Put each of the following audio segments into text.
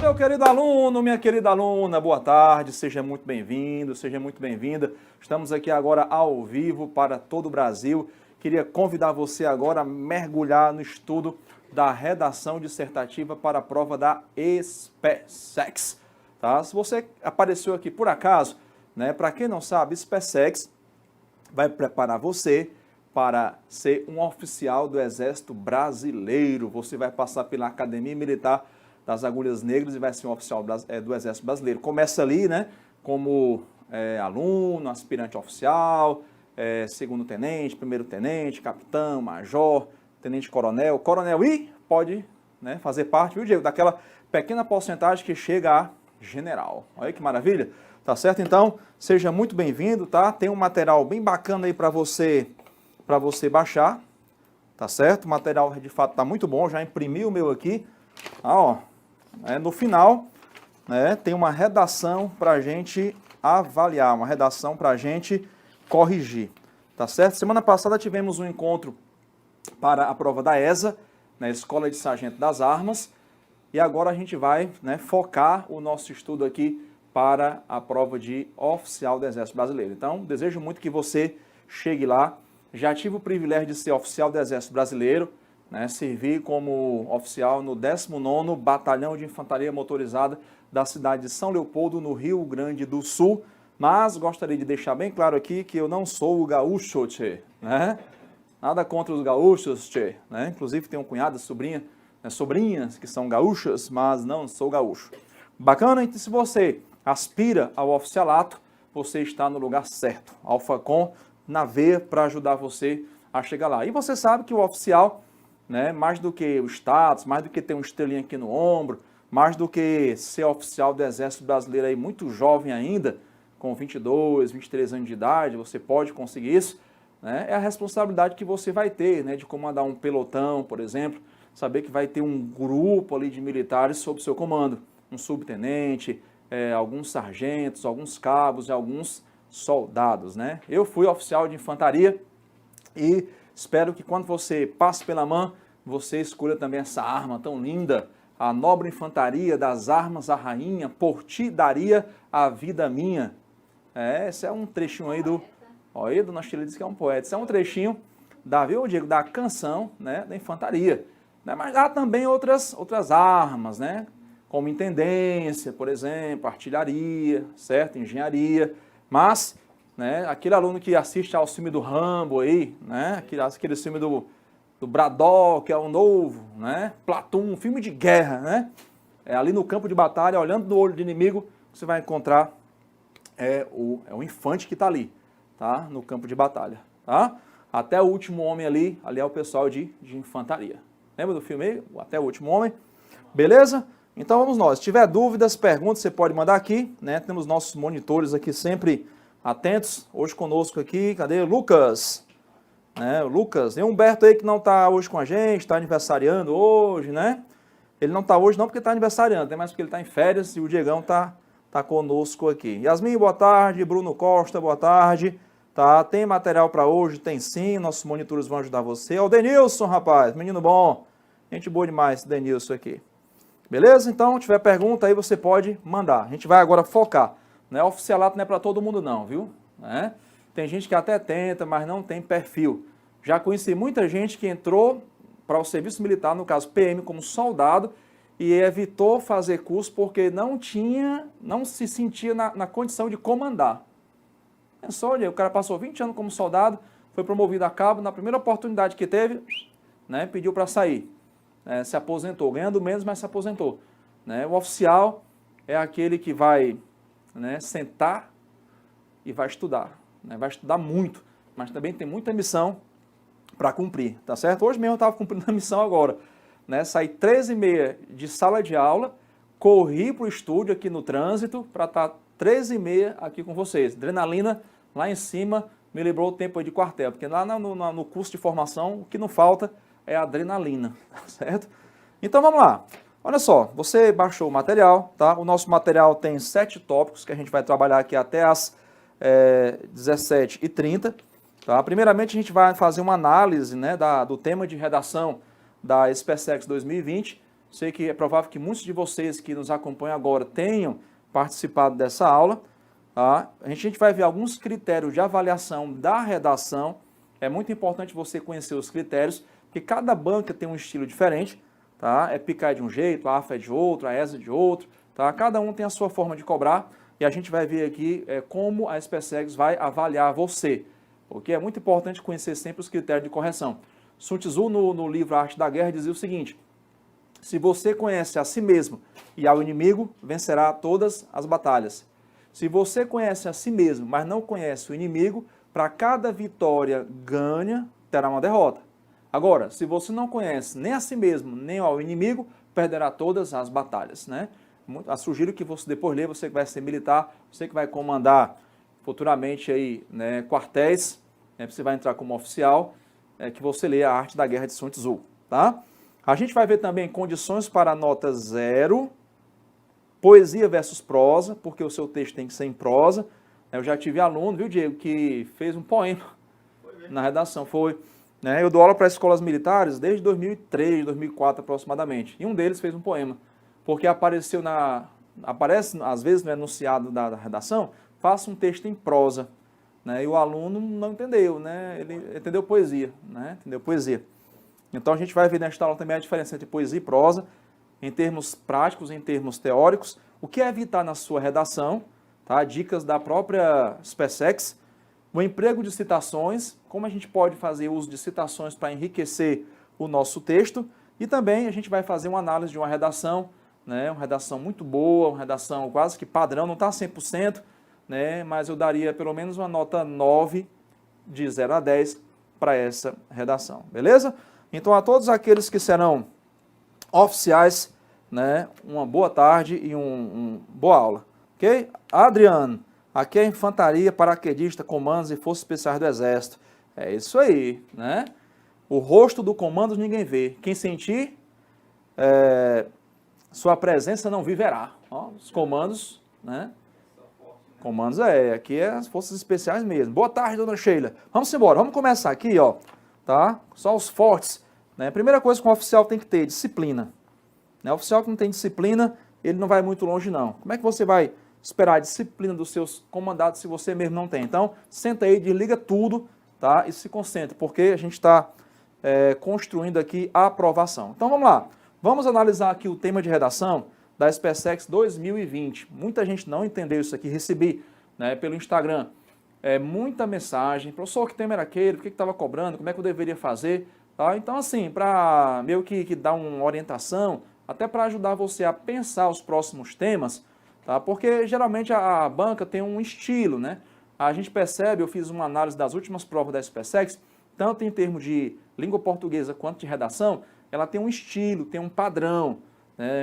meu querido aluno, minha querida aluna, boa tarde, seja muito bem-vindo, seja muito bem-vinda. Estamos aqui agora ao vivo para todo o Brasil. Queria convidar você agora a mergulhar no estudo da redação dissertativa para a prova da SpaceX. Tá? Se você apareceu aqui por acaso, né, para quem não sabe, SpaceX vai preparar você para ser um oficial do Exército Brasileiro. Você vai passar pela Academia Militar das Agulhas Negras e vai ser um oficial do Exército Brasileiro. Começa ali, né, como aluno, aspirante oficial, segundo tenente, primeiro tenente, capitão, major, tenente coronel, coronel e pode, né, fazer parte, viu, Diego, daquela pequena porcentagem que chega a general. Olha que maravilha, tá certo? Então, seja muito bem-vindo, tá? Tem um material bem bacana aí para você baixar, tá certo? O material de fato tá muito bom, já imprimi o meu aqui. Ó, no final, né, tem uma redação para a gente avaliar, uma redação para a gente corrigir, tá certo? Semana passada tivemos um encontro para a prova da ESA, na Escola de Sargento das Armas, e agora a gente vai, né, focar o nosso estudo aqui para a prova de oficial do Exército Brasileiro. Então, desejo muito que você chegue lá. Já tive o privilégio de ser oficial do Exército Brasileiro, né, servi como oficial no 19º Batalhão de Infantaria Motorizada da cidade de São Leopoldo, no Rio Grande do Sul, mas gostaria de deixar bem claro aqui que eu não sou o gaúcho, tchê, né? Nada contra os gaúchos, tchê, né? Inclusive tenho um cunhado, sobrinha, né, sobrinhas que são gaúchas, mas não sou gaúcho. Bacana? Então, se você aspira ao oficialato, você está no lugar certo. Alfacom na veia para ajudar você a chegar lá. E você sabe que o oficial, né, mais do que o status, mais do que ter um estrelinha aqui no ombro, mais do que ser oficial do Exército Brasileiro aí muito jovem ainda, com 22, 23 anos de idade, você pode conseguir isso, né, é a responsabilidade que você vai ter, né, de comandar um pelotão, por exemplo, saber que vai ter um grupo ali de militares sob seu comando, um subtenente, alguns sargentos, alguns cabos e alguns soldados, né? Eu fui oficial de infantaria e espero que quando você passe pela mão, você escolha também essa arma tão linda, a nobre infantaria das armas, a rainha, por ti daria a vida minha. Esse é um trechinho aí do... Olha, Dona Sheila disse que é um poeta. Esse é um trechinho viu, Diego, da canção, né, da infantaria. Né? Mas há também outras armas, né? Como intendência, por exemplo, artilharia, certo? Engenharia. Mas, né, aquele aluno que assiste ao filme do Rambo aí, né, aquele filme do Braddock, que é o novo, né, Platoon, um filme de guerra, né, ali no campo de batalha, olhando no olho do inimigo, você vai encontrar o infante que está ali, tá, no campo de batalha, tá? Até o último homem ali é o pessoal de infantaria. Lembra do filme aí? Até o último homem? Beleza? Então vamos nós. Se tiver dúvidas, perguntas, você pode mandar aqui, né? Temos nossos monitores aqui sempre atentos. Hoje conosco aqui, cadê? Lucas. Né? O Lucas. Tem o Humberto aí que não está hoje com a gente, está aniversariando hoje, né? Ele não está hoje não porque está aniversariando, mas porque ele está em férias e o Diegão tá conosco aqui. Yasmin, boa tarde. Bruno Costa, boa tarde. Tá? Tem material para hoje? Tem sim. Nossos monitores vão ajudar você. O Denilson, rapaz. Menino bom. Gente boa demais esse Denilson aqui. Beleza? Então, se tiver pergunta aí, você pode mandar. A gente vai agora focar. Né? Oficialato não é para todo mundo não, viu? Né? Tem gente que até tenta, mas não tem perfil. Já conheci muita gente que entrou para o serviço militar, no caso PM, como soldado, e evitou fazer curso porque não se sentia na condição de comandar. É só, o cara passou 20 anos como soldado, foi promovido a cabo, na primeira oportunidade que teve, né, pediu para sair. Se aposentou, ganhando menos, mas se aposentou. Né? O oficial é aquele que vai, né, sentar e vai estudar. Né? Vai estudar muito, mas também tem muita missão para cumprir, tá certo? Hoje mesmo eu estava cumprindo a missão agora. Né? Saí 13h30 de sala de aula, corri para o estúdio aqui no trânsito para estar 13h30 aqui com vocês. Adrenalina lá em cima me lembrou o tempo aí de quartel, porque lá no curso de formação o que não falta é a adrenalina, certo? Então vamos lá. Olha só, você baixou o material, tá? O nosso material tem 7 tópicos que a gente vai trabalhar aqui até as 17h30. Tá? Primeiramente a gente vai fazer uma análise, né, do tema de redação da SpaceX 2020. Sei que é provável que muitos de vocês que nos acompanham agora tenham participado dessa aula. Tá? A gente vai ver alguns critérios de avaliação da redação. É muito importante você conhecer os critérios, porque cada banca tem um estilo diferente. Tá? É PICAE de um jeito, a AFA é de outro, a ESA de outro. Tá? Cada um tem a sua forma de cobrar e a gente vai ver aqui como a SpaceX vai avaliar você. Porque é muito importante conhecer sempre os critérios de correção. Sun Tzu, no livro A Arte da Guerra, dizia o seguinte: se você conhece a si mesmo e ao inimigo, vencerá todas as batalhas. Se você conhece a si mesmo, mas não conhece o inimigo, para cada vitória ganha, terá uma derrota. Agora, se você não conhece nem a si mesmo, nem ao inimigo, perderá todas as batalhas, né? Eu sugiro que você depois lê, você que vai ser militar, você que vai comandar futuramente aí, né, quartéis, né, você vai entrar como oficial, que você lê A Arte da Guerra de Sun Tzu, tá? A gente vai ver também condições para nota 0, poesia versus prosa, porque o seu texto tem que ser em prosa. Eu já tive aluno, viu, Diego, que fez um poema na redação, foi. Né? Eu dou aula para escolas militares desde 2003, 2004 aproximadamente, e um deles fez um poema, porque aparece às vezes no enunciado da redação, faça um texto em prosa, né? E o aluno não entendeu, né? Ele entendeu poesia, né? Entendeu poesia. Então a gente vai ver nesta aula também a diferença entre poesia e prosa, em termos práticos, em termos teóricos, o que é evitar na sua redação, tá? Dicas da própria SpaceX, o emprego de citações, como a gente pode fazer uso de citações para enriquecer o nosso texto, e também a gente vai fazer uma análise de uma redação, né? Uma redação muito boa, uma redação quase que padrão, não está 100%, né? Mas eu daria pelo menos uma nota 9 de 0 a 10 para essa redação, beleza? Então, a todos aqueles que serão oficiais, né, uma boa tarde e boa aula, ok? Adriano, aqui é infantaria, paraquedista, comandos e forças especiais do Exército. É isso aí, né? O rosto do comando ninguém vê. Quem sentir, sua presença não viverá. Ó, os comandos, né? Comandos aqui é as forças especiais mesmo. Boa tarde, dona Sheila. Vamos embora, vamos começar aqui, ó, tá? Só os fortes, né? Primeira coisa que um oficial tem que ter, disciplina. Né? O oficial que não tem disciplina, ele não vai muito longe não. Como é que você vai esperar a disciplina dos seus comandados se você mesmo não tem? Então, senta aí, desliga tudo, tá? E se concentra, porque a gente está construindo aqui a aprovação. Então, vamos lá. Vamos analisar aqui o tema de redação da SpaceX 2020. Muita gente não entendeu isso aqui, recebi, né, pelo Instagram muita mensagem, professor, que tema era aquele, o que estava cobrando, como é que eu deveria fazer, tá? Então, assim, para meio que dar uma orientação, até para ajudar você a pensar os próximos temas, tá? Porque geralmente a banca tem um estilo, né? A gente percebe, eu fiz uma análise das últimas provas da SpaceX, tanto em termos de língua portuguesa quanto de redação, ela tem um estilo, tem um padrão.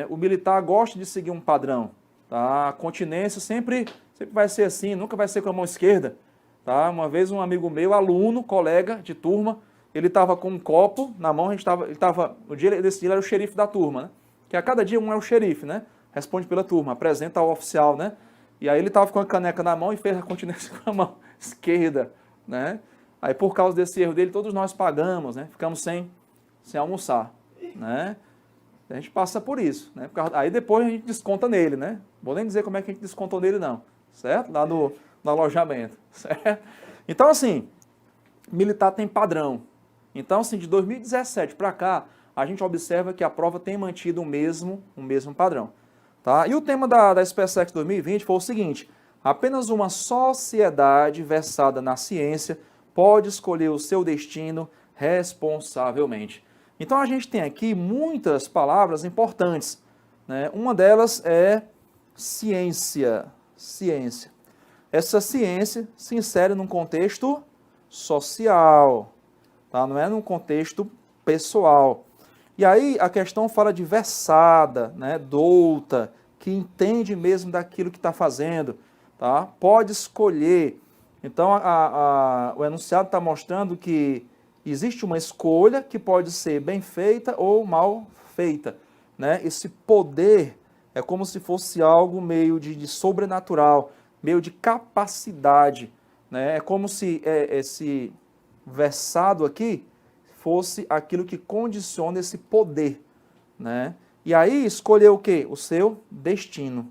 O militar gosta de seguir um padrão, tá? A continência sempre vai ser assim, nunca vai ser com a mão esquerda, tá? Uma vez um amigo meu, aluno, colega de turma, ele estava com um copo na mão, no dia desse dia ele era o xerife da turma, né? Que a cada dia um é o xerife, né? Responde pela turma, apresenta ao oficial, né? E aí ele estava com a caneca na mão e fez a continência com a mão esquerda, né? Aí por causa desse erro dele, todos nós pagamos, né? Ficamos sem almoçar, né? A gente passa por isso, né? Aí depois a gente desconta nele, né? Vou nem dizer como é que a gente descontou nele não, certo? Lá no alojamento, certo? Então assim, militar tem padrão. Então assim, de 2017 para cá, a gente observa que a prova tem mantido o mesmo padrão, tá? E o tema da SpaceX 2020 foi o seguinte: apenas uma sociedade versada na ciência pode escolher o seu destino responsavelmente. Então a gente tem aqui muitas palavras importantes, né? Uma delas é ciência. Ciência. Essa ciência se insere num contexto social, tá? Não é num contexto pessoal. E aí a questão fala de versada, né? Douta, que entende mesmo daquilo que está fazendo, tá? Pode escolher. Então o enunciado está mostrando que existe uma escolha que pode ser bem feita ou mal feita, né? Esse poder é como se fosse algo meio de sobrenatural, meio de capacidade, né? É como se esse versado aqui fosse aquilo que condiciona esse poder, né? E aí escolher o quê? O seu destino.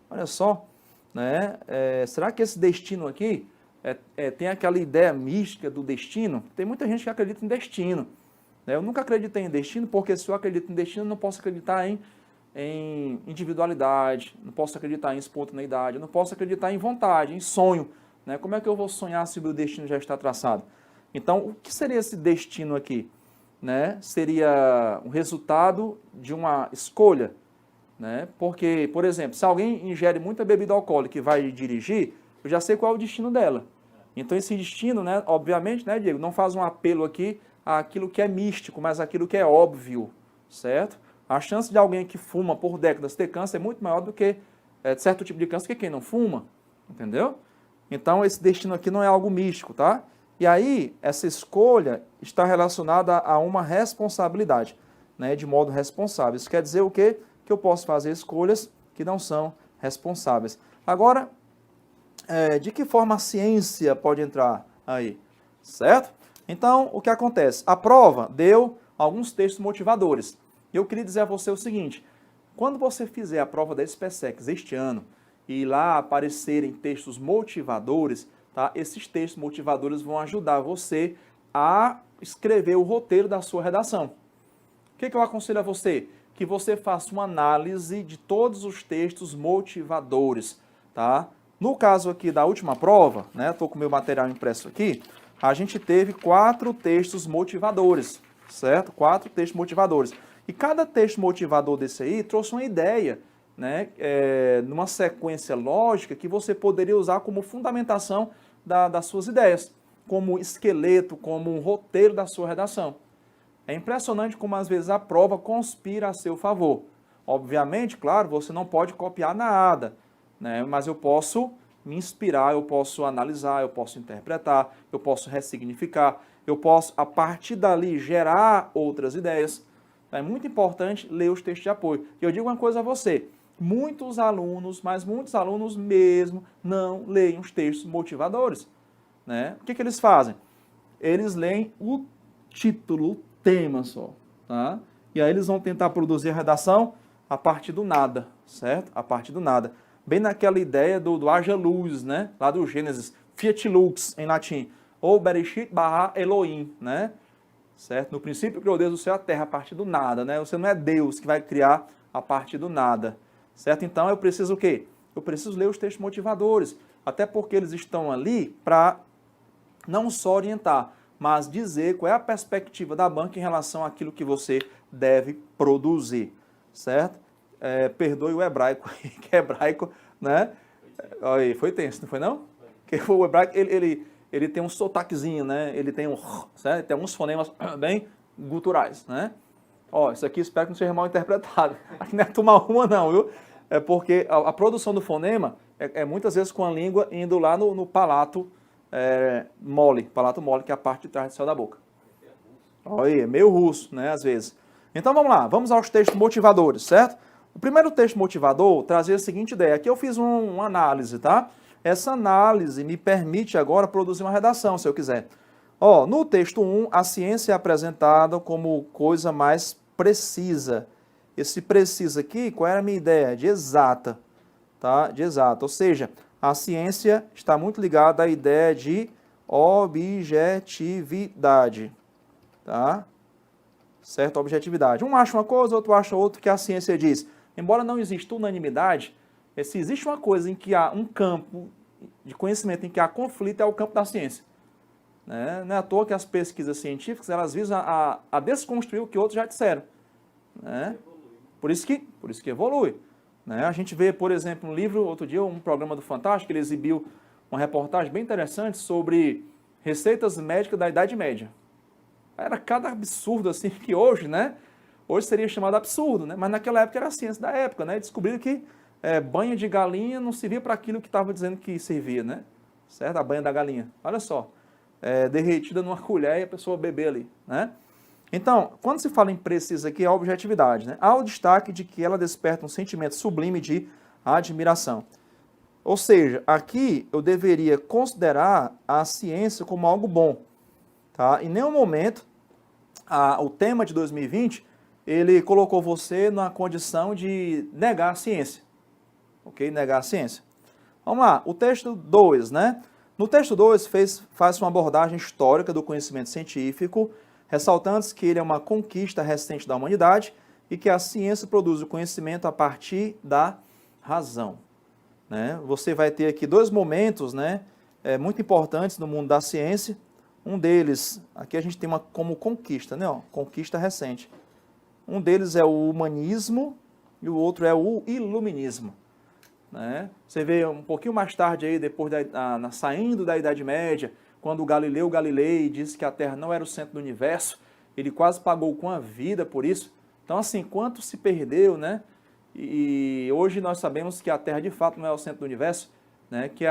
Olha só, né? Será que esse destino aqui tem aquela ideia mística do destino? Tem muita gente que acredita em destino. Né? Eu nunca acreditei em destino, porque se eu acredito em destino, eu não posso acreditar em individualidade, não posso acreditar em espontaneidade, eu não posso acreditar em vontade, em sonho. Né? Como é que eu vou sonhar se o meu destino já está traçado? Então, o que seria esse destino aqui? Né? Seria o resultado de uma escolha. Né? Porque, por exemplo, se alguém ingere muita bebida alcoólica e vai dirigir, eu já sei qual é o destino dela. Então, esse destino, né, obviamente, né, Diego, não faz um apelo aqui àquilo que é místico, mas àquilo que é óbvio, certo? A chance de alguém que fuma por décadas ter câncer é muito maior do que certo tipo de câncer que quem não fuma, entendeu? Então, esse destino aqui não é algo místico, tá? E aí, essa escolha está relacionada a uma responsabilidade, né, de modo responsável. Isso quer dizer o quê? Que eu posso fazer escolhas que não são responsáveis. Agora, de que forma a ciência pode entrar aí, certo? Então, o que acontece? A prova deu alguns textos motivadores. Eu queria dizer a você o seguinte, quando você fizer a prova da SpaceX este ano, e lá aparecerem textos motivadores, tá? Esses textos motivadores vão ajudar você a escrever o roteiro da sua redação. O que eu aconselho a você? Que você faça uma análise de todos os textos motivadores, tá? No caso aqui da última prova, né? Estou com o meu material impresso aqui, a gente teve 4 textos motivadores, certo? 4 textos motivadores. E cada texto motivador desse aí trouxe uma ideia, né? Numa sequência lógica que você poderia usar como fundamentação das suas ideias, como esqueleto, como um roteiro da sua redação. É impressionante como às vezes a prova conspira a seu favor. Obviamente, claro, você não pode copiar nada, né? Mas eu posso me inspirar, eu posso analisar, eu posso interpretar, eu posso ressignificar, eu posso, a partir dali, gerar outras ideias. É muito importante ler os textos de apoio. E eu digo uma coisa a você, muitos alunos, mas muitos alunos mesmo, não leem os textos motivadores. Né? O que eles fazem? Eles leem o título, o tema só. Tá? E aí eles vão tentar produzir a redação a partir do nada, certo? A partir do nada. Bem naquela ideia do haja luz, né? Lá do Gênesis, fiat lux, em latim. Ou Bereshit bara Elohim, né? Certo? No princípio criou Deus o céu e a terra a partir do nada, né? Você não é Deus que vai criar a partir do nada, certo? Então eu preciso o quê? Eu preciso ler os textos motivadores, até porque eles estão ali para não só orientar, mas dizer qual é a perspectiva da banca em relação àquilo que você deve produzir, certo? Perdoe o hebraico, que é hebraico, né? Aí, foi tenso, não foi não? Porque o hebraico, ele tem um sotaquezinho, né? Ele tem certo? Tem uns fonemas bem guturais, né? Ó, isso aqui espero que não seja mal interpretado. Aqui não é tomar uma não, viu? É porque a produção do fonema é muitas vezes com a língua indo lá no palato mole, que é a parte de trás do céu da boca. Olha, é meio russo, né, às vezes. Então vamos lá, vamos aos textos motivadores, certo? O primeiro texto motivador trazia a seguinte ideia. Aqui eu fiz uma análise, tá? Essa análise me permite agora produzir uma redação, se eu quiser. Ó, no texto 1, a ciência é apresentada como coisa mais precisa. Esse precisa aqui, qual era a minha ideia? De exata, tá? De exata. Ou seja, a ciência está muito ligada à ideia de objetividade, tá? Certo? Objetividade. Um acha uma coisa, outro acha outra, que a ciência diz. Embora não exista unanimidade, se existe uma coisa em que há um campo de conhecimento em que há conflito, é o campo da ciência. Né? Não é à toa que as pesquisas científicas, elas visam a desconstruir o que outros já disseram. Né? Por isso que evolui. Né? A gente vê, por exemplo, um livro, outro dia, um programa do Fantástico, ele exibiu uma reportagem bem interessante sobre receitas médicas da Idade Média. Era cada absurdo assim que hoje, né? Hoje seria chamado absurdo, né? Mas naquela época era a ciência da época, né? Descobriram que banha de galinha não servia para aquilo que estava dizendo que servia, né? Certo? A banha da galinha. Olha só. Derretida numa colher e a pessoa beber ali, né? Então, quando se fala em precisa aqui, é a objetividade, né? Há o destaque de que ela desperta um sentimento sublime de admiração. Ou seja, aqui eu deveria considerar a ciência como algo bom, tá? Em nenhum momento o tema de 2020 ele colocou você na condição de negar a ciência. Ok? Negar a ciência. Vamos lá, o texto 2, né? No texto 2 faz uma abordagem histórica do conhecimento científico, ressaltando que ele é uma conquista recente da humanidade e que a ciência produz o conhecimento a partir da razão. Né? Você vai ter aqui dois momentos, né, muito importantes no mundo da ciência. Um deles, aqui a gente tem uma como conquista, né, ó, conquista recente. Um deles é o humanismo e o outro é o iluminismo. Né? Você vê um pouquinho mais tarde, aí, depois saindo da Idade Média, quando o Galileu Galilei disse que a Terra não era o centro do universo, ele quase pagou com a vida por isso. Então, assim, quanto se perdeu, né? E hoje nós sabemos que a Terra de fato não é o centro do universo, né? Que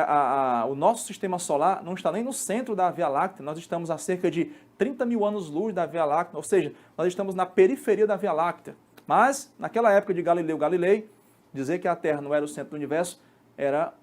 o nosso sistema solar não está nem no centro da Via Láctea, nós estamos a cerca de 30 mil anos-luz da Via Láctea, ou seja, nós estamos na periferia da Via Láctea. Mas, naquela época de Galileu Galilei, dizer que a Terra não era o centro do universo era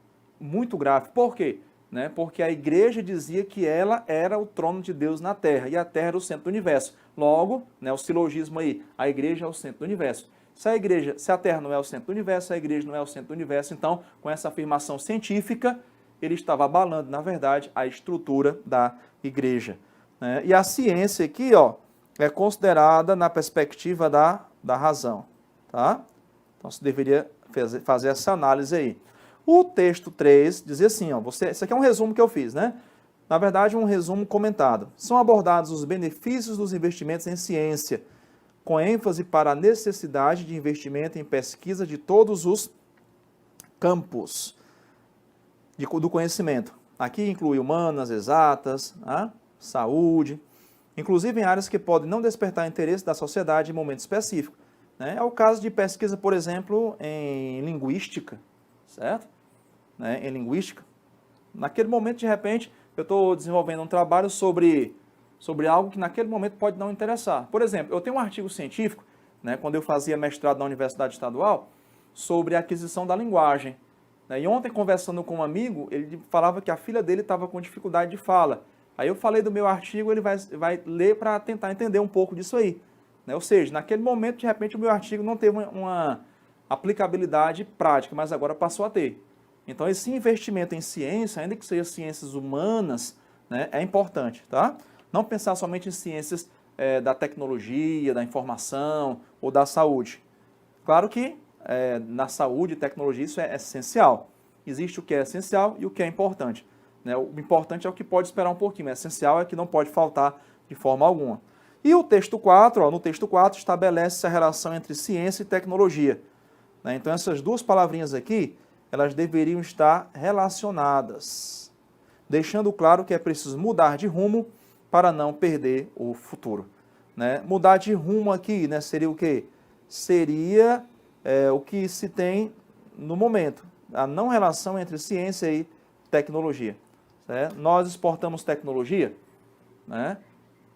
muito grave. Por quê? Né? Porque a igreja dizia que ela era o trono de Deus na Terra e a Terra era o centro do universo. Logo, né, o silogismo aí, a igreja é o centro do universo. Se a Terra não é o centro do universo, a igreja não é o centro do universo, então, com essa afirmação científica, ele estava abalando, na verdade, a estrutura da igreja. Né? E a ciência aqui, ó, é considerada na perspectiva da razão. Tá? Então, você deveria fazer essa análise aí. O texto 3 dizia assim, ó, isso aqui é um resumo que eu fiz, né? Na verdade, um resumo comentado. São abordados os benefícios dos investimentos em ciência, com ênfase para a necessidade de investimento em pesquisa de todos os campos do conhecimento. Aqui inclui humanas, exatas, saúde, inclusive em áreas que podem não despertar interesse da sociedade em momento específico. Né? É o caso de pesquisa, por exemplo, em linguística, certo? Né? Em linguística. Naquele momento, de repente, eu estou desenvolvendo um trabalho sobre algo que naquele momento pode não interessar. Por exemplo, eu tenho um artigo científico, né, quando eu fazia mestrado na Universidade Estadual, sobre a aquisição da linguagem. Né? E ontem, conversando com um amigo, ele falava que a filha dele estava com dificuldade de fala. Aí eu falei do meu artigo, ele vai ler para tentar entender um pouco disso aí. Né? Ou seja, naquele momento, de repente, o meu artigo não teve uma aplicabilidade prática, mas agora passou a ter. Então, esse investimento em ciência, ainda que seja ciências humanas, né, é importante, tá? Não pensar somente em ciências da tecnologia, da informação ou da saúde. Claro que na saúde e tecnologia isso é essencial. Existe o que é essencial e o que é importante. Né? O importante é o que pode esperar um pouquinho, o essencial é que não pode faltar de forma alguma. E o texto 4, no texto 4, estabelece a relação entre ciência e tecnologia. Né? Então, essas duas palavrinhas aqui, elas deveriam estar relacionadas, deixando claro que é preciso mudar de rumo para não perder o futuro. Né? Mudar de rumo aqui, né, seria o quê? Seria o que se tem no momento, a não relação entre ciência e tecnologia. Certo? Nós exportamos tecnologia, né?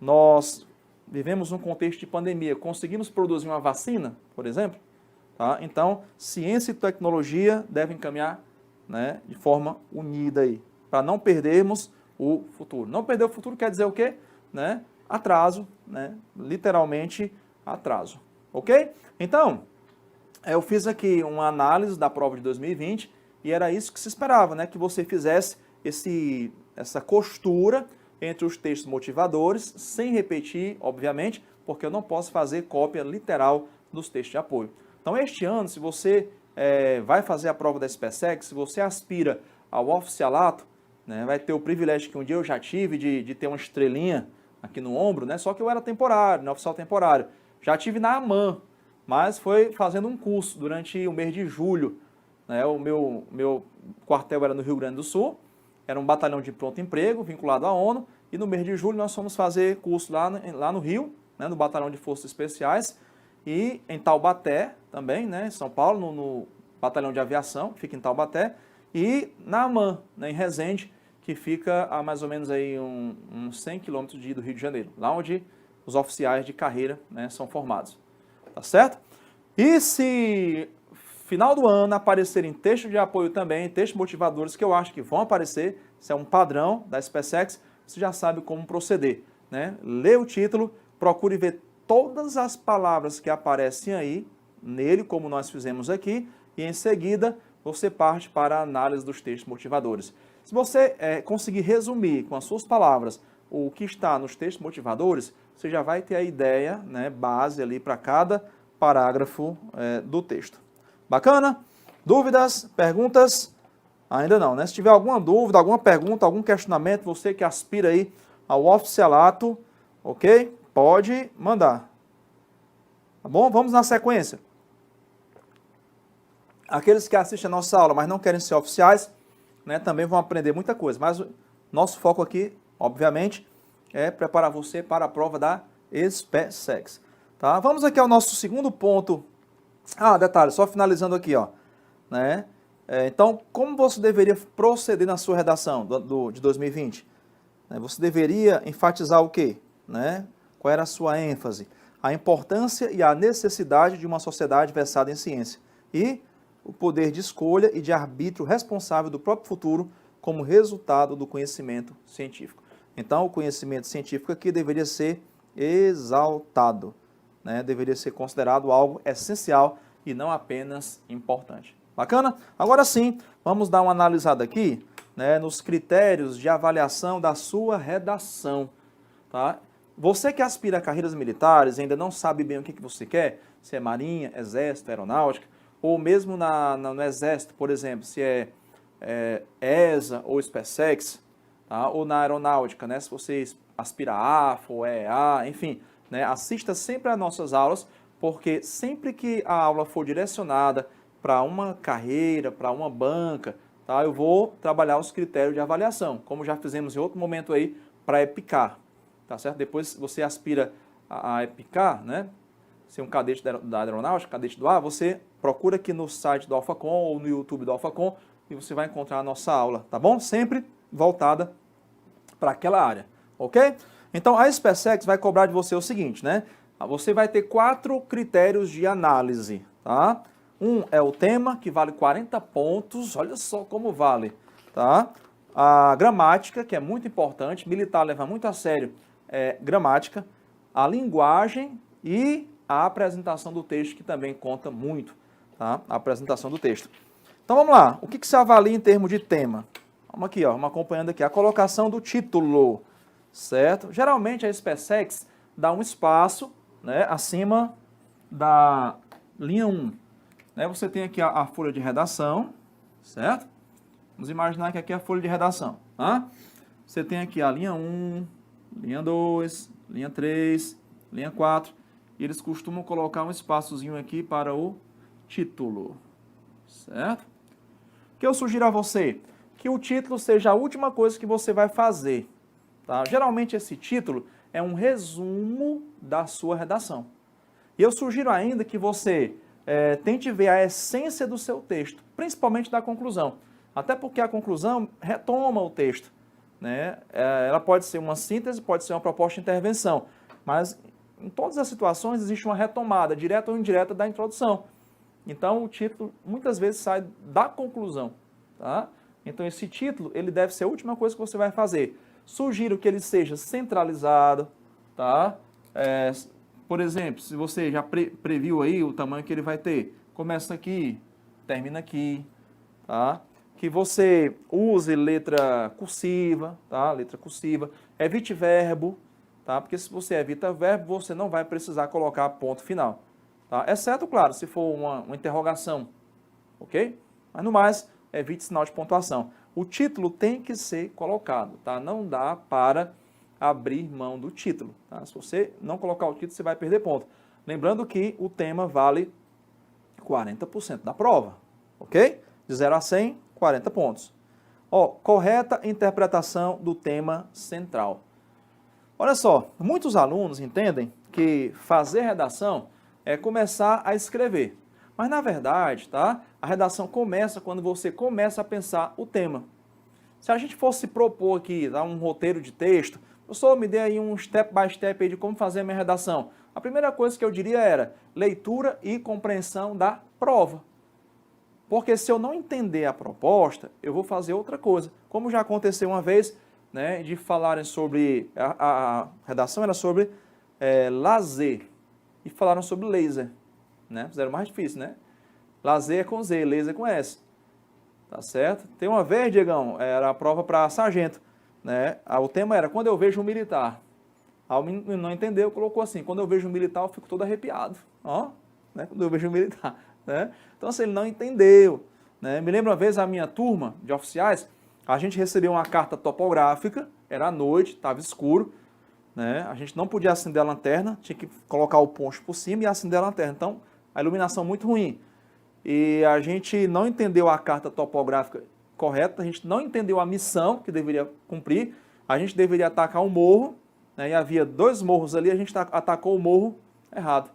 Nós vivemos num contexto de pandemia, conseguimos produzir uma vacina, por exemplo? Tá? Então, ciência e tecnologia devem caminhar, né, de forma unida aí, para não perdermos o futuro. Não perder o futuro quer dizer o quê? Né? Atraso, né? Literalmente atraso. Ok? Então, eu fiz aqui uma análise da prova de 2020 e era isso que se esperava, né? Que você fizesse essa costura entre os textos motivadores, sem repetir, obviamente, porque eu não posso fazer cópia literal dos textos de apoio. Então, este ano, se você vai fazer a prova da SpaceX, se você aspira ao oficialato, né, vai ter o privilégio que um dia eu já tive de ter uma estrelinha aqui no ombro, né, só que eu era temporário, né, oficial temporário. Já tive na AMAN, mas foi fazendo um curso durante o mês de julho. Né, o meu quartel era no Rio Grande do Sul, era um batalhão de pronto emprego vinculado à ONU, e no mês de julho nós fomos fazer curso lá no Rio, né, no Batalhão de Forças Especiais, e em Taubaté também, né, em São Paulo, no Batalhão de Aviação, que fica em Taubaté, e na AMAN, né, em Resende, que fica a mais ou menos aí uns 100 quilômetros do Rio de Janeiro, lá onde os oficiais de carreira, né, são formados. Tá certo? E se final do ano aparecerem textos de apoio também, textos motivadores que eu acho que vão aparecer, isso é um padrão da SpaceX, você já sabe como proceder. Né? Lê o título, procure ver todas as palavras que aparecem aí, nele, como nós fizemos aqui, e em seguida você parte para a análise dos textos motivadores. Se você conseguir resumir com as suas palavras o que está nos textos motivadores, você já vai ter a ideia, né, base ali para cada parágrafo do texto. Bacana? Dúvidas? Perguntas? Ainda não, né? Se tiver alguma dúvida, alguma pergunta, algum questionamento, você que aspira aí ao oficialato, ok? Pode mandar. Tá bom? Vamos na sequência. Aqueles que assistem a nossa aula, mas não querem ser oficiais, né, também vão aprender muita coisa. Mas o nosso foco aqui, obviamente, é preparar você para a prova da SPSEX. Tá? Vamos aqui ao nosso segundo ponto. Detalhe, só finalizando aqui, ó, né? Então, como você deveria proceder na sua redação de 2020? Você deveria enfatizar o quê? Né? Qual era a sua ênfase? A importância e a necessidade de uma sociedade versada em ciência. E o poder de escolha e de arbítrio responsável do próprio futuro como resultado do conhecimento científico. Então, o conhecimento científico aqui deveria ser exaltado, né? Deveria ser considerado algo essencial e não apenas importante. Bacana? Agora sim, vamos dar uma analisada aqui, né, nos critérios de avaliação da sua redação. Tá? Você que aspira a carreiras militares e ainda não sabe bem o que você quer, se é marinha, exército, aeronáutica, ou mesmo no exército, por exemplo, se é ESA ou SpaceX, tá? Ou na aeronáutica, né, se você aspira a AFA ou EA, enfim, né, assista sempre às nossas aulas, porque sempre que a aula for direcionada para uma carreira, para uma banca, tá, eu vou trabalhar os critérios de avaliação, como já fizemos em outro momento aí para EPICAR, tá certo? Depois você aspira a EPICAR, né, ser um cadete da aeronáutica, cadete do ar, você procura aqui no site do AlphaCom ou no YouTube do AlphaCom e você vai encontrar a nossa aula, tá bom? Sempre voltada para aquela área, ok? Então, a SpaceX vai cobrar de você o seguinte, né? Você vai ter 4 critérios de análise, tá? Um é o tema, que vale 40 pontos, olha só como vale, tá? A gramática, que é muito importante, militar leva muito a sério gramática, a linguagem e a apresentação do texto, que também conta muito, tá? A apresentação do texto. Então vamos lá, o que se avalia em termos de tema? Vamos aqui, ó, vamos acompanhando aqui, a colocação do título, certo? Geralmente a SpaceX dá um espaço, né, acima da linha 1. Né? Você tem aqui a folha de redação, certo? Vamos imaginar que aqui é a folha de redação, tá? Você tem aqui a linha 1, linha 2, linha 3, linha 4, e eles costumam colocar um espaçozinho aqui para o título, certo? O que eu sugiro a você? Que o título seja a última coisa que você vai fazer, tá? Geralmente esse título é um resumo da sua redação. E eu sugiro ainda que você tente ver a essência do seu texto, principalmente da conclusão. Até porque a conclusão retoma o texto, né? Ela pode ser uma síntese, pode ser uma proposta de intervenção, mas em todas as situações existe uma retomada, direta ou indireta, da introdução. Então o título muitas vezes sai da conclusão, tá? Então esse título ele deve ser a última coisa que você vai fazer. Sugiro que ele seja centralizado, tá? Por exemplo, se você já previu aí o tamanho que ele vai ter, começa aqui, termina aqui, tá? Que você use letra cursiva, tá? Letra cursiva, evite verbo, tá? Porque se você evita verbo, você não vai precisar colocar ponto final, tá? Exceto, claro, se for uma interrogação, ok? Mas no mais, evite sinal de pontuação. O título tem que ser colocado, tá? Não dá para abrir mão do título, tá? Se você não colocar o título, você vai perder ponto. Lembrando que o tema vale 40% da prova, ok? De 0 a 100, 40 pontos. Ó, correta interpretação do tema central. Olha só, muitos alunos entendem que fazer redação é começar a escrever. Mas, na verdade, tá? A redação começa quando você começa a pensar o tema. Se a gente fosse propor aqui, tá, um roteiro de texto, professor, me dê aí um step by step aí de como fazer a minha redação. A primeira coisa que eu diria era leitura e compreensão da prova. Porque se eu não entender a proposta, eu vou fazer outra coisa. Como já aconteceu uma vez, né, de falarem sobre, a redação era sobre lazer, e falaram sobre laser, né? Fizeram mais difícil, né? Lazer é com Z, laser é com S. Tá certo? Tem uma vez, Diegão, era a prova para sargento, né? O tema era quando eu vejo um militar. Aí o menino não entendeu, colocou assim, quando eu vejo um militar eu fico todo arrepiado. Ó, né? Quando eu vejo um militar, né? Então assim, ele não entendeu, né? Me lembro uma vez a minha turma de oficiais, a gente recebeu uma carta topográfica, era à noite, estava escuro, né? A gente não podia acender a lanterna, tinha que colocar o poncho por cima e acender a lanterna. Então, a iluminação muito ruim. E a gente não entendeu a carta topográfica correta, a gente não entendeu a missão que deveria cumprir, a gente deveria atacar um morro, né, e havia 2 morros ali, a gente atacou o morro errado.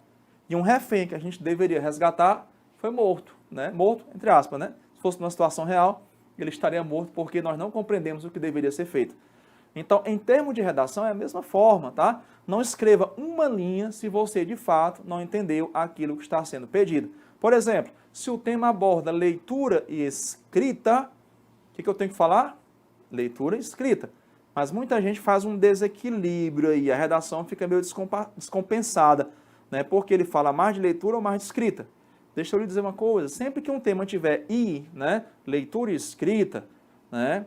E um refém que a gente deveria resgatar foi morto, né? Morto, entre aspas, né? Se fosse numa situação real, ele estaria morto porque nós não compreendemos o que deveria ser feito. Então, em termos de redação, é a mesma forma, tá? Não escreva uma linha se você, de fato, não entendeu aquilo que está sendo pedido. Por exemplo, se o tema aborda leitura e escrita, o que eu tenho que falar? Leitura e escrita. Mas muita gente faz um desequilíbrio aí, a redação fica meio descompensada, né? Porque ele fala mais de leitura ou mais de escrita. Deixa eu lhe dizer uma coisa, sempre que um tema tiver I, né? Leitura e escrita, né?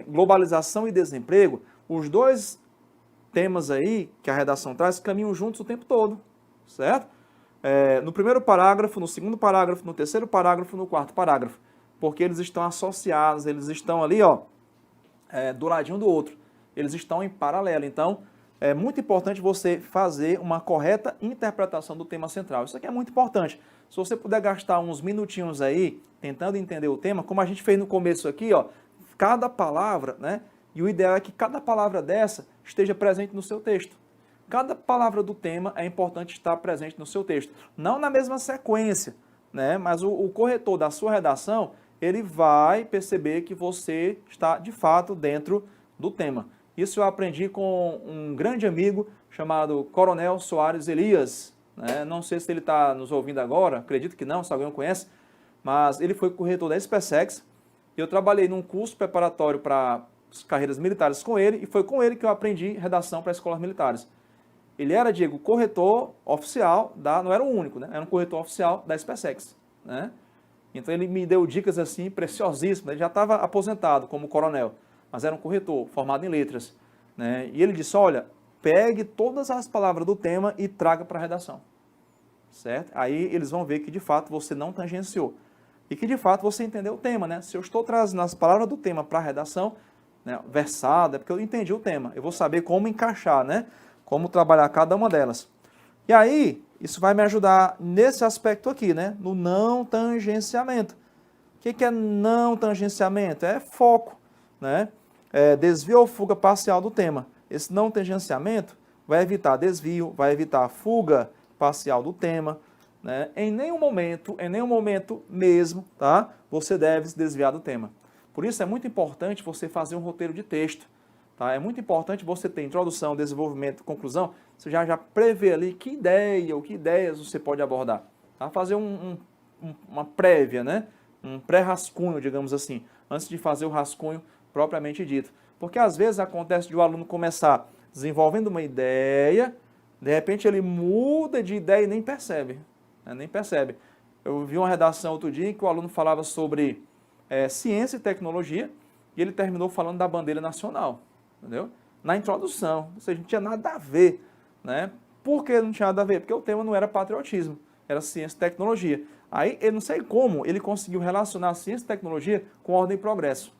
Globalização e desemprego, os 2 temas aí que a redação traz caminham juntos o tempo todo, certo? No primeiro parágrafo, no segundo parágrafo, no terceiro parágrafo, no quarto parágrafo, porque eles estão associados, eles estão ali, ó, do ladinho do outro, eles estão em paralelo. Então, é muito importante você fazer uma correta interpretação do tema central. Isso aqui é muito importante. Se você puder gastar uns minutinhos aí, tentando entender o tema, como a gente fez no começo aqui, ó, cada palavra, né? E o ideal é que cada palavra dessa esteja presente no seu texto. Cada palavra do tema é importante estar presente no seu texto. Não na mesma sequência, né? Mas o corretor da sua redação, ele vai perceber que você está, de fato, dentro do tema. Isso eu aprendi com um grande amigo chamado Coronel Soares Elias, né? Não sei se ele está nos ouvindo agora, acredito que não, se alguém o conhece, mas ele foi corretor da SpaceX. Eu trabalhei num curso preparatório para carreiras militares com ele, e foi com ele que eu aprendi redação para escolas militares. Ele era, Diego, corretor oficial não era o único, né? Era um corretor oficial da SpaceX, né? Então ele me deu dicas assim preciosíssimas. Ele já estava aposentado como coronel, mas era um corretor formado em letras, né? E ele disse: olha, pegue todas as palavras do tema e traga para a redação, certo? Aí eles vão ver que de fato você não tangenciou e que de fato você entendeu o tema, né? Se eu estou trazendo as palavras do tema para a redação, né, versada, é porque eu entendi o tema. Eu vou saber como encaixar, né? Como trabalhar cada uma delas. E aí, isso vai me ajudar nesse aspecto aqui, né? No não tangenciamento. O que é não tangenciamento? É foco, né? Desvio ou fuga parcial do tema. Esse não tangenciamento vai evitar desvio, vai evitar fuga parcial do tema, né? Em nenhum momento mesmo, tá? Você deve se desviar do tema. Por isso é muito importante você fazer um roteiro de texto. Tá? É muito importante você ter introdução, desenvolvimento, conclusão. Você já prevê ali que ideia ou que ideias você pode abordar. Tá? Fazer uma prévia, né? Um pré-rascunho, digamos assim, antes de fazer o rascunho propriamente dito. Porque às vezes acontece de o aluno começar desenvolvendo uma ideia, de repente ele muda de ideia e nem percebe. Né? Nem percebe. Eu vi uma redação outro dia em que o aluno falava sobre ciência e tecnologia e ele terminou falando da bandeira nacional. Entendeu? Na introdução, ou seja, não tinha nada a ver, né? Por que não tinha nada a ver? Porque o tema não era patriotismo, era ciência e tecnologia. Aí, eu não sei como ele conseguiu relacionar ciência e tecnologia com ordem e progresso,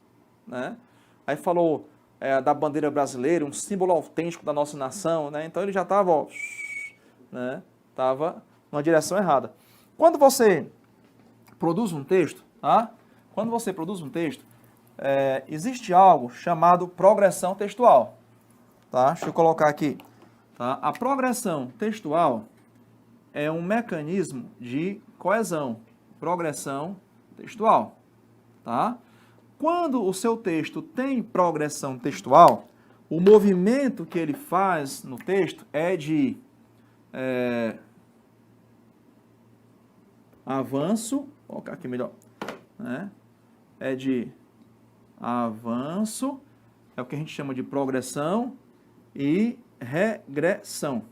né? Aí falou da bandeira brasileira, um símbolo autêntico da nossa nação, né? Então ele já estava, ó, né? Estava numa direção errada. Quando você produz um texto, tá? Quando você produz um texto, existe algo chamado progressão textual, tá? Deixa eu colocar aqui, tá? A progressão textual é um mecanismo de coesão, progressão textual, tá? Quando o seu texto tem progressão textual, o movimento que ele faz no texto é de avanço, vou colocar aqui melhor, né? É de avanço, é o que a gente chama de progressão, e regressão.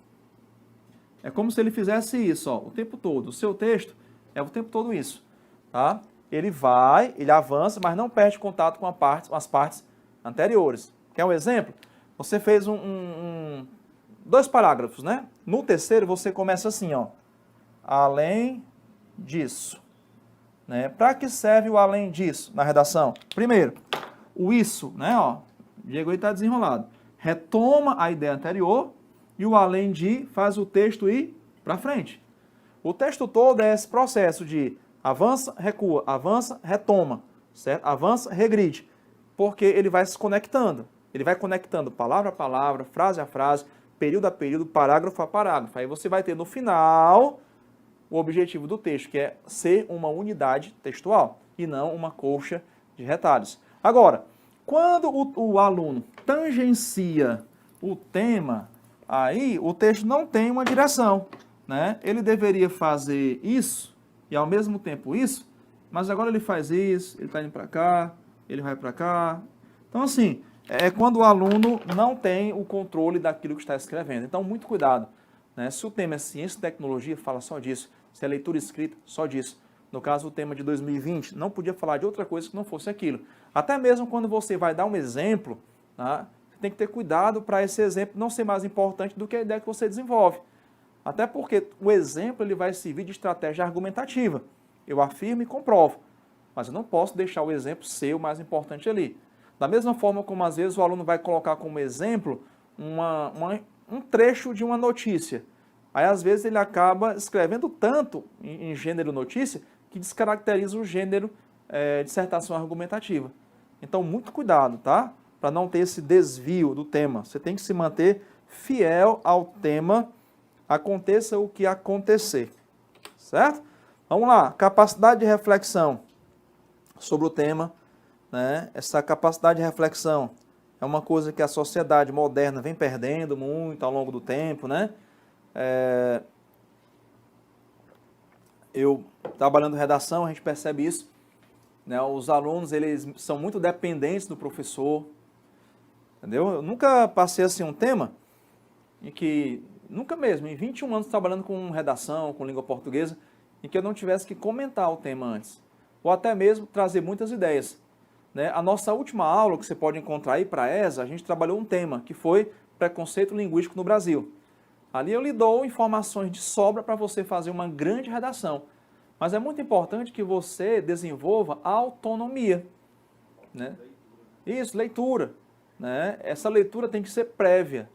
É como se ele fizesse isso, ó, o tempo todo. O seu texto é o tempo todo isso, tá? Ele avança, mas não perde contato com as partes anteriores. Quer um exemplo? Você fez dois parágrafos, né? No terceiro, você começa assim, ó. Além disso. Né? Para que serve o além disso na redação? Primeiro, o isso, né? Ó, Diego aí está desenrolado. Retoma a ideia anterior e o além de faz o texto ir para frente. O texto todo é esse processo de avança, recua, avança, retoma, certo? Avança, regride, porque ele vai se conectando. Ele vai conectando palavra a palavra, frase a frase, período a período, parágrafo a parágrafo. Aí você vai ter no final o objetivo do texto, que é ser uma unidade textual e não uma colcha de retalhos. Agora, quando o aluno tangencia o tema, aí o texto não tem uma direção, né? Ele deveria fazer isso e ao mesmo tempo isso, mas agora ele faz isso, ele está indo para cá, ele vai para cá. Então, assim, é quando o aluno não tem o controle daquilo que está escrevendo. Então, muito cuidado, né? Se o tema é ciência e tecnologia, fala só disso. Se é leitura escrita, só disso. No caso, o tema de 2020, não podia falar de outra coisa que não fosse aquilo. Até mesmo quando você vai dar um exemplo, tá? Você tem que ter cuidado para esse exemplo não ser mais importante do que a ideia que você desenvolve. Até porque o exemplo ele vai servir de estratégia argumentativa. Eu afirmo e comprovo, mas eu não posso deixar o exemplo ser o mais importante ali. Da mesma forma como às vezes o aluno vai colocar como exemplo um trecho de uma notícia. Aí às vezes ele acaba escrevendo tanto em gênero notícia que descaracteriza o gênero dissertação argumentativa. Então muito cuidado, tá? Para não ter esse desvio do tema. Você tem que se manter fiel ao tema, aconteça o que acontecer. Certo? Vamos lá, capacidade de reflexão sobre o tema, né? Essa capacidade de reflexão é uma coisa que a sociedade moderna vem perdendo muito ao longo do tempo, né? Eu trabalhando em redação, a gente percebe isso, né? Os alunos, eles são muito dependentes do professor, entendeu? Eu nunca passei assim um tema em que, nunca mesmo, em 21 anos trabalhando com redação, com língua portuguesa, em que eu não tivesse que comentar o tema antes, ou até mesmo trazer muitas ideias, né? A nossa última aula, que você pode encontrar aí para a ESA, a gente trabalhou um tema, que foi preconceito linguístico no Brasil. Ali eu lhe dou informações de sobra para você fazer uma grande redação. Mas é muito importante que você desenvolva a autonomia, né? Isso, leitura, né? Essa leitura tem que ser prévia,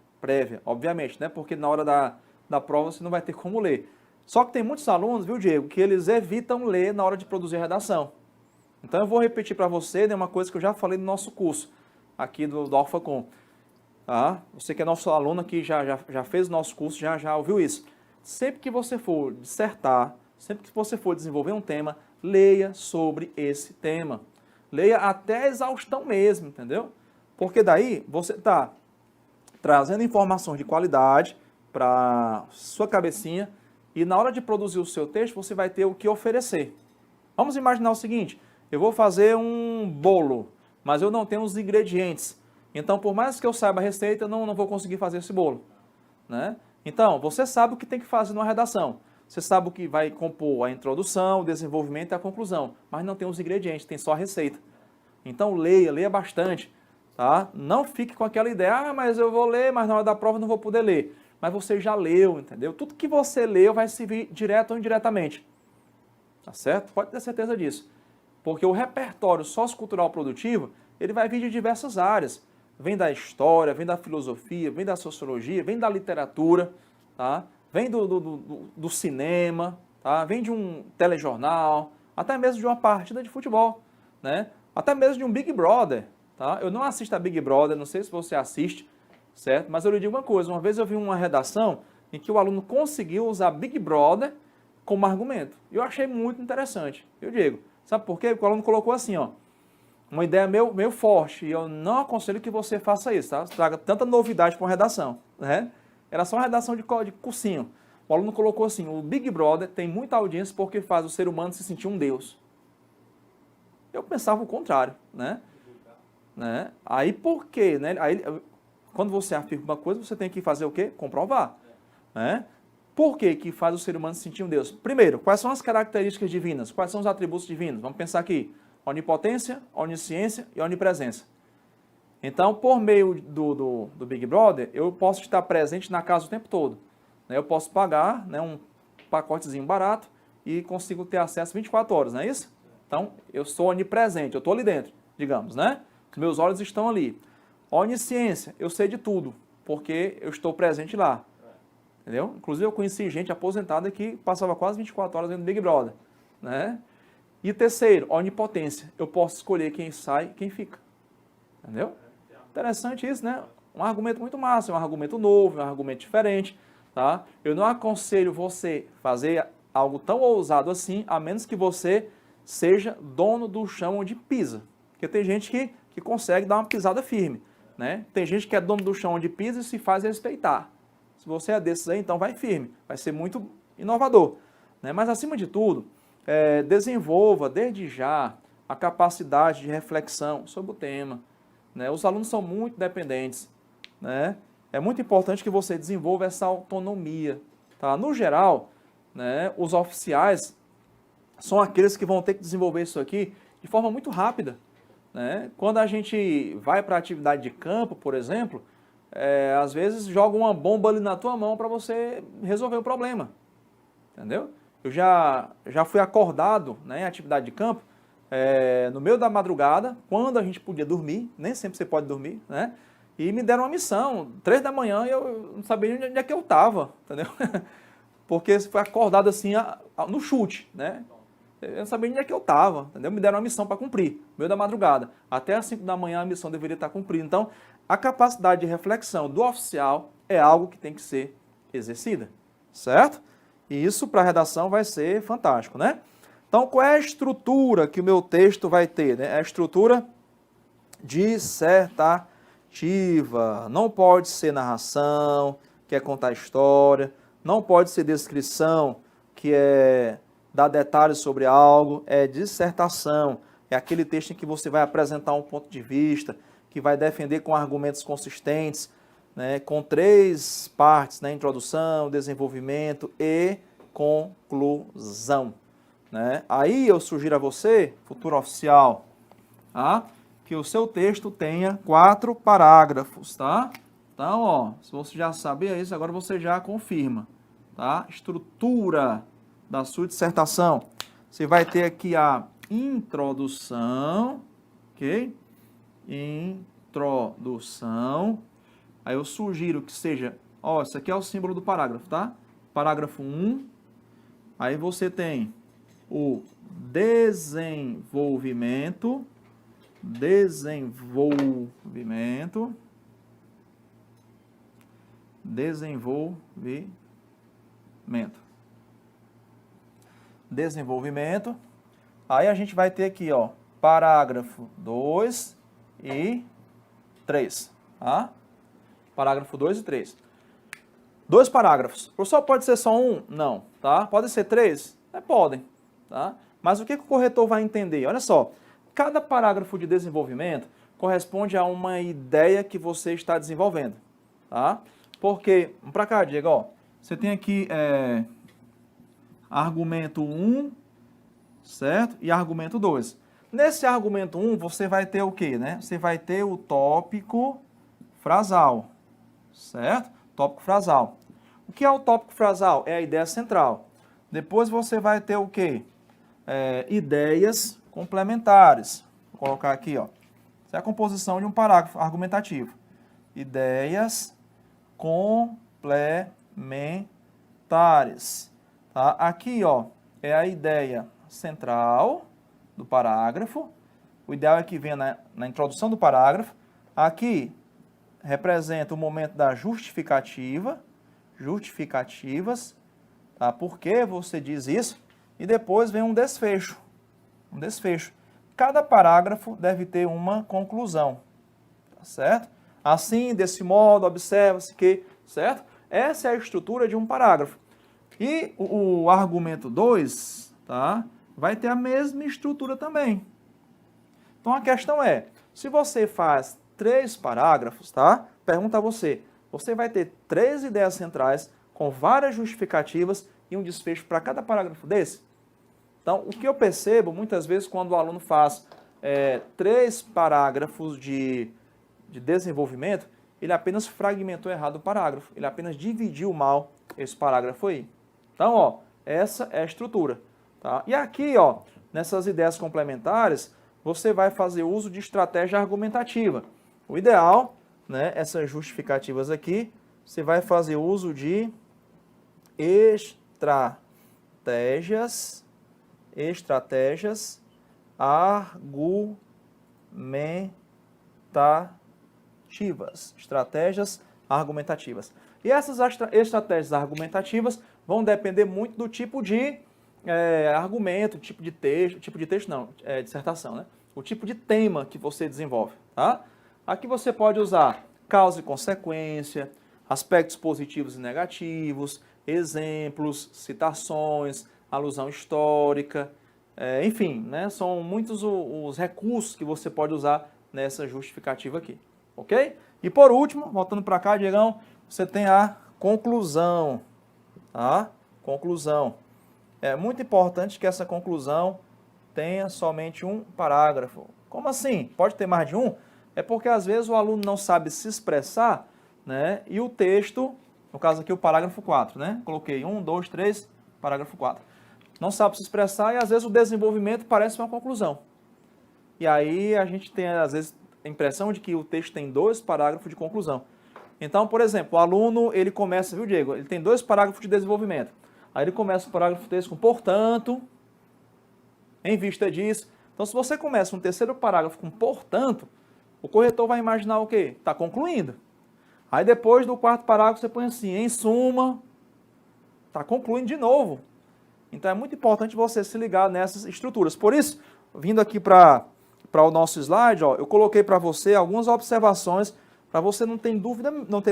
obviamente, né? Porque na hora da prova você não vai ter como ler. Só que tem muitos alunos, viu, Diego, que eles evitam ler na hora de produzir redação. Então eu vou repetir para você, né, uma coisa que eu já falei no nosso curso, aqui do Alphacom. Tá? Você que é nosso aluno aqui, já fez o nosso curso, já ouviu isso. Sempre que você for dissertar, sempre que você for desenvolver um tema, leia sobre esse tema. Leia até a exaustão mesmo, entendeu? Porque daí você está trazendo informações de qualidade para sua cabecinha e na hora de produzir o seu texto, você vai ter o que oferecer. Vamos imaginar o seguinte, eu vou fazer um bolo, mas eu não tenho os ingredientes. Então, por mais que eu saiba a receita, eu não vou conseguir fazer esse bolo, né? Então, você sabe o que tem que fazer numa redação. Você sabe o que vai compor a introdução, o desenvolvimento e a conclusão, mas não tem os ingredientes, tem só a receita. Então, leia bastante, tá? Não fique com aquela ideia, mas eu vou ler, mas na hora da prova não vou poder ler. Mas você já leu, entendeu? Tudo que você leu vai servir direto ou indiretamente, tá certo? Pode ter certeza disso. Porque o repertório sociocultural produtivo, ele vai vir de diversas áreas. Vem da história, vem da filosofia, vem da sociologia, vem da literatura, tá? Vem do cinema, tá? Vem de um telejornal, até mesmo de uma partida de futebol, né? Até mesmo de um Big Brother, tá? Eu não assisto a Big Brother, não sei se você assiste, certo? Mas eu lhe digo uma coisa, uma vez eu vi uma redação em que o aluno conseguiu usar Big Brother como argumento. E eu achei muito interessante, eu digo. Sabe por quê? Porque o aluno colocou assim, ó, uma ideia meio forte, e eu não aconselho que você faça isso, tá? Traga tanta novidade para uma redação, né? Era só uma redação de cursinho. O aluno colocou assim, o Big Brother tem muita audiência porque faz o ser humano se sentir um deus. Eu pensava o contrário, né? Aí por quê? Né? Aí, quando você afirma uma coisa, você tem que fazer o quê? Comprovar, né? Por que que faz o ser humano se sentir um Deus? Primeiro, quais são as características divinas? Quais são os atributos divinos? Vamos pensar aqui. Onipotência, onisciência e onipresença. Então, por meio do Big Brother, eu posso estar presente na casa o tempo todo. Eu posso pagar, né, um pacotezinho barato e consigo ter acesso 24 horas, não é isso? Então, eu sou onipresente, eu estou ali dentro, digamos, né? Os meus olhos estão ali. Onisciência, eu sei de tudo, porque eu estou presente lá. Entendeu? Inclusive, eu conheci gente aposentada que passava quase 24 horas dentro do Big Brother, né? E terceiro, onipotência. Eu posso escolher quem sai e quem fica. Entendeu? Interessante isso, né? Um argumento muito massa, um argumento novo, um argumento diferente, tá? Eu não aconselho você fazer algo tão ousado assim, a menos que você seja dono do chão onde pisa. Porque tem gente que consegue dar uma pisada firme, né? Tem gente que é dono do chão onde pisa e se faz respeitar. Se você é desses aí, então vai firme, vai ser muito inovador, né? Mas acima de tudo, desenvolva desde já a capacidade de reflexão sobre o tema, né? Os alunos são muito dependentes, né? É muito importante que você desenvolva essa autonomia, tá? No geral, né, os oficiais são aqueles que vão ter que desenvolver isso aqui de forma muito rápida, né? Quando a gente vai para a atividade de campo, por exemplo, às vezes joga uma bomba ali na tua mão para você resolver o problema, entendeu? Eu já fui acordado, né, em atividade de campo, no meio da madrugada, quando a gente podia dormir, nem sempre você pode dormir, né? E me deram uma missão, 3 da manhã, e eu não sabia onde é que eu estava, entendeu? Porque foi acordado assim no chute, né? Eu não sabia onde é que eu estava, entendeu? Me deram uma missão para cumprir, no meio da madrugada. Até às 5 da manhã a missão deveria estar cumprida. Então, a capacidade de reflexão do oficial é algo que tem que ser exercida, certo? E isso para a redação vai ser fantástico, né? Então, qual é a estrutura que o meu texto vai ter, né? É a estrutura dissertativa. Não pode ser narração, que é contar história. Não pode ser descrição, que é dar detalhes sobre algo. É dissertação. É aquele texto em que você vai apresentar um ponto de vista, que vai defender com argumentos consistentes, né, com 3 partes, né, introdução, desenvolvimento e conclusão. Né? Aí eu sugiro a você, futuro oficial, tá, que o seu texto tenha 4 parágrafos, tá? Então, ó, se você já sabia isso, agora você já confirma, tá? Estrutura da sua dissertação. Você vai ter aqui a introdução, ok? Introdução. Aí eu sugiro que seja, ó, isso aqui é o símbolo do parágrafo, tá? Parágrafo 1. Aí você tem o desenvolvimento, desenvolvimento. Aí a gente vai ter aqui, ó, parágrafo 2 e 3, tá? Parágrafo 2 e 3. 2 parágrafos. Professor, pode ser só um? Não, tá? Pode ser 3? Podem, tá? Mas o que o corretor vai entender? Olha só, cada parágrafo de desenvolvimento corresponde a uma ideia que você está desenvolvendo, tá? Porque, vamos para cá, Diego, ó, você tem aqui argumento 1, certo? E argumento 2. Nesse argumento 1, você vai ter o quê, né? Você vai ter o tópico frasal, certo? Tópico frasal. O que é o tópico frasal? É a ideia central. Depois você vai ter o quê? Ideias complementares. Vou colocar aqui, ó. Essa é a composição de um parágrafo argumentativo. Ideias complementares. Tá? Aqui, ó, é a ideia central do parágrafo. O ideal é que venha na introdução do parágrafo. Aqui representa o momento da justificativa, justificativas, tá? Por que você diz isso? E depois vem um desfecho. Um desfecho. Cada parágrafo deve ter uma conclusão, tá certo? Assim, desse modo, observa-se que, certo? Essa é a estrutura de um parágrafo. E o argumento 2, tá? Vai ter a mesma estrutura também. Então a questão é, se você faz 3 parágrafos, tá? Pergunta a você, você vai ter 3 ideias centrais com várias justificativas e um desfecho para cada parágrafo desse? Então, o que eu percebo muitas vezes quando o aluno faz 3 parágrafos de desenvolvimento, ele apenas fragmentou errado o parágrafo, ele apenas dividiu mal esse parágrafo aí. Então, ó, essa é a estrutura. Tá? E aqui, ó, nessas ideias complementares, você vai fazer uso de estratégia argumentativa. O ideal, né, essas justificativas aqui, você vai fazer uso de estratégias argumentativas. E essas estratégias argumentativas vão depender muito do tipo de argumento, tipo de texto não, dissertação, né? O tipo de tema que você desenvolve, tá? Aqui você pode usar causa e consequência, aspectos positivos e negativos, exemplos, citações, alusão histórica, enfim, né? São muitos os recursos que você pode usar nessa justificativa aqui, ok? E por último, voltando para cá, Diegão, você tem a conclusão, tá? Conclusão. É muito importante que essa conclusão tenha somente um parágrafo. Como assim? Pode ter mais de um? É porque às vezes o aluno não sabe se expressar, né? E o texto, no caso aqui o parágrafo 4, né? Coloquei 1, 2, 3, parágrafo 4. Não sabe se expressar e às vezes o desenvolvimento parece uma conclusão. E aí a gente tem às vezes a impressão de que o texto tem 2 parágrafos de conclusão. Então, por exemplo, o aluno, ele começa, viu, Diego? Ele tem 2 parágrafos de desenvolvimento. Aí ele começa o parágrafo 3 com portanto, em vista disso. Então, se você começa um terceiro parágrafo com portanto, o corretor vai imaginar o quê? Está concluindo. Aí depois do 4º parágrafo você põe assim, em suma, está concluindo de novo. Então é muito importante você se ligar nessas estruturas. Por isso, vindo aqui para o nosso slide, ó, eu coloquei para você algumas observações para você não ter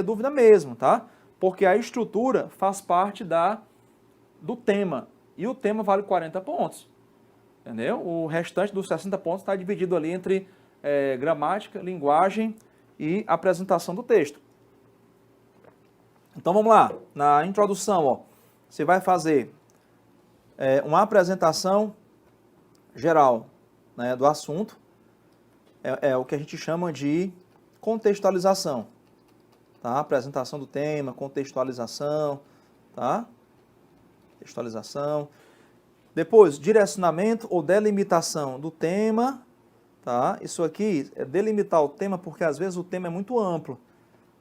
dúvida mesmo, tá? Porque a estrutura faz parte do tema. E o tema vale 40 pontos. Entendeu? O restante dos 60 pontos está dividido ali entre gramática, linguagem e apresentação do texto. Então vamos lá. Na introdução, ó, você vai fazer uma apresentação geral, né, do assunto. É o que a gente chama de contextualização. Tá? Apresentação do tema, contextualização, tá? Contextualização. Depois, direcionamento ou delimitação do tema, tá? Isso aqui é delimitar o tema porque às vezes o tema é muito amplo.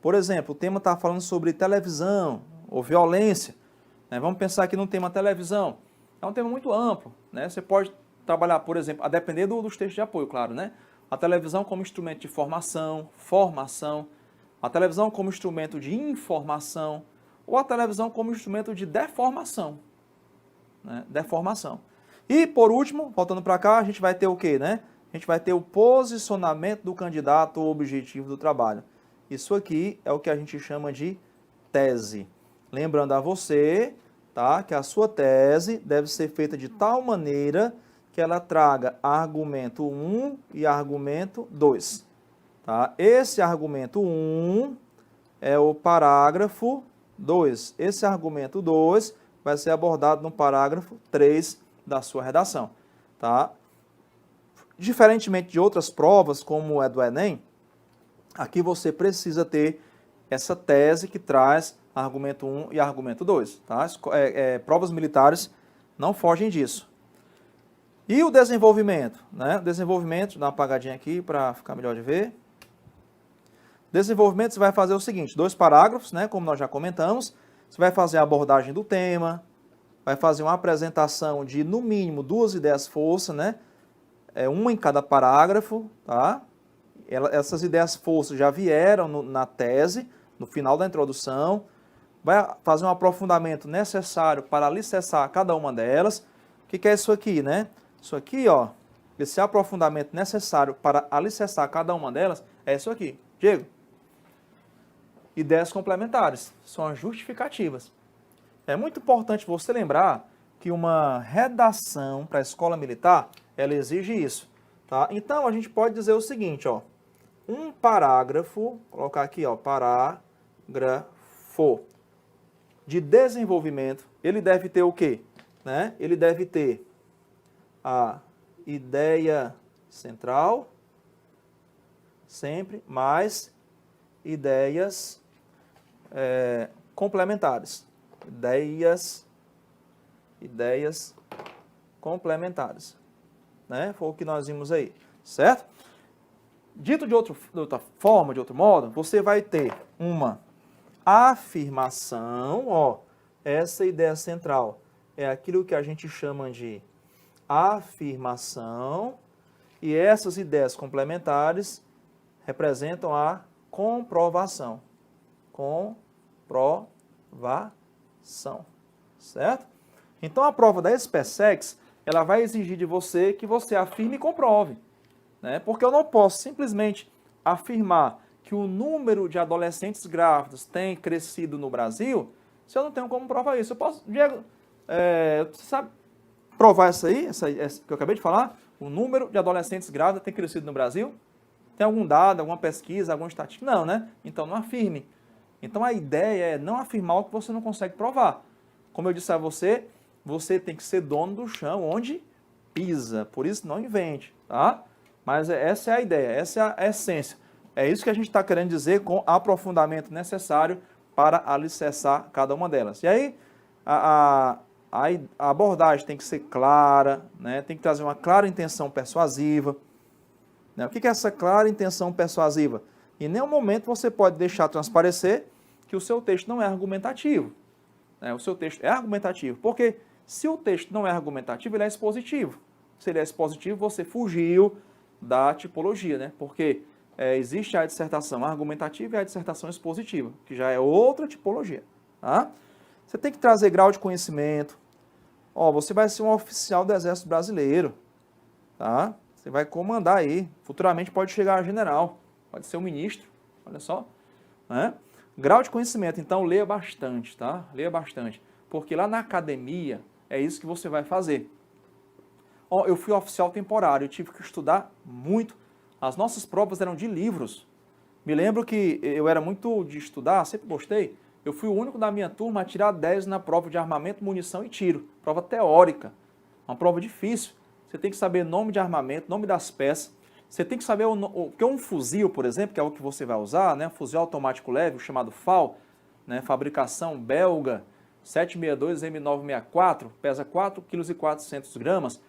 Por exemplo, o tema está falando sobre televisão ou violência, né? Vamos pensar aqui no tema televisão. É um tema muito amplo, né? Você pode trabalhar, por exemplo, a depender dos textos de apoio, claro, né? A televisão como instrumento de formação, a televisão como instrumento de informação, ou a televisão como instrumento de deformação, né? Deformação. E, por último, voltando para cá, a gente vai ter o quê, né? A gente vai ter o posicionamento do candidato ao objetivo do trabalho. Isso aqui é o que a gente chama de tese. Lembrando a você, tá, que a sua tese deve ser feita de tal maneira que ela traga argumento 1 e argumento 2. Tá? Esse argumento 1 é o parágrafo 2. Esse argumento 2 vai ser abordado no parágrafo 3 da sua redação. Tá? Diferentemente de outras provas, como é do Enem, aqui você precisa ter essa tese que traz argumento 1 e argumento 2. Tá? Provas militares não fogem disso. E o desenvolvimento, né? Desenvolvimento, dá uma apagadinha aqui para ficar melhor de ver. Desenvolvimento, você vai fazer o seguinte, 2 parágrafos, né? Como nós já comentamos. Você vai fazer a abordagem do tema, vai fazer uma apresentação de, no mínimo, 2 ideias força, né? Uma em cada parágrafo, tá? Essas ideias força já vieram na tese, no final da introdução. Vai fazer um aprofundamento necessário para alicerçar cada uma delas. O que é isso aqui, né? Isso aqui, ó, esse aprofundamento necessário para alicerçar cada uma delas é isso aqui. Diego, ideias complementares, são as justificativas. É muito importante você lembrar que uma redação para a escola militar, ela exige isso, tá? Então, a gente pode dizer o seguinte, ó, um parágrafo, colocar aqui, ó, parágrafo. de desenvolvimento, ele deve ter o quê? Né? Ele deve ter a ideia central, sempre, mais ideias complementares. Ideias complementares. Né? Foi o que nós vimos aí, certo? Dito de outra forma, de outro modo, você vai ter uma afirmação, ó, essa ideia central é aquilo que a gente chama de afirmação, e essas ideias complementares representam a comprovação. Comprovação, certo? Então a prova da SpaceX, ela vai exigir de você que você afirme e comprove, né? Porque eu não posso simplesmente afirmar que o número de adolescentes grávidos tem crescido no Brasil se eu não tenho como provar isso. Eu posso, Diego, você sabe provar essa que eu acabei de falar? O número de adolescentes grávidos tem crescido no Brasil? Tem algum dado, alguma pesquisa, alguma estatística? Não, né? Então não afirme. Então a ideia é não afirmar o que você não consegue provar. Como eu disse a você, você tem que ser dono do chão onde pisa. Por isso não invente, tá? Mas essa é a ideia, essa é a essência. É isso que a gente está querendo dizer com aprofundamento necessário para alicerçar cada uma delas. E aí, a abordagem tem que ser clara, né? Tem que trazer uma clara intenção persuasiva. Né? O que é essa clara intenção persuasiva? Em nenhum momento você pode deixar transparecer que o seu texto não é argumentativo. Né? O seu texto é argumentativo, porque se o texto não é argumentativo, ele é expositivo. Se ele é expositivo, você fugiu da tipologia, né? Porque existe a dissertação argumentativa e a dissertação expositiva, que já é outra tipologia. Tá? Você tem que trazer grau de conhecimento. Ó, você vai ser um oficial do Exército Brasileiro. Tá? Você vai comandar aí. Futuramente pode chegar a general, pode ser um ministro, olha só. Né? Grau de conhecimento, então leia bastante, tá? Leia bastante. Porque lá na academia é isso que você vai fazer. Ó, eu fui oficial temporário, eu tive que estudar muito. As nossas provas eram de livros. Me lembro que eu era muito de estudar, sempre gostei. Eu fui o único da minha turma a tirar 10 na prova de armamento, munição e tiro. Prova teórica. Uma prova difícil. Você tem que saber nome de armamento, nome das peças. Você tem que saber porque um fuzil, por exemplo, que é o que você vai usar, né? Fuzil automático leve, o chamado FAL, né? Fabricação belga, 762 M964, pesa 4,4 kg.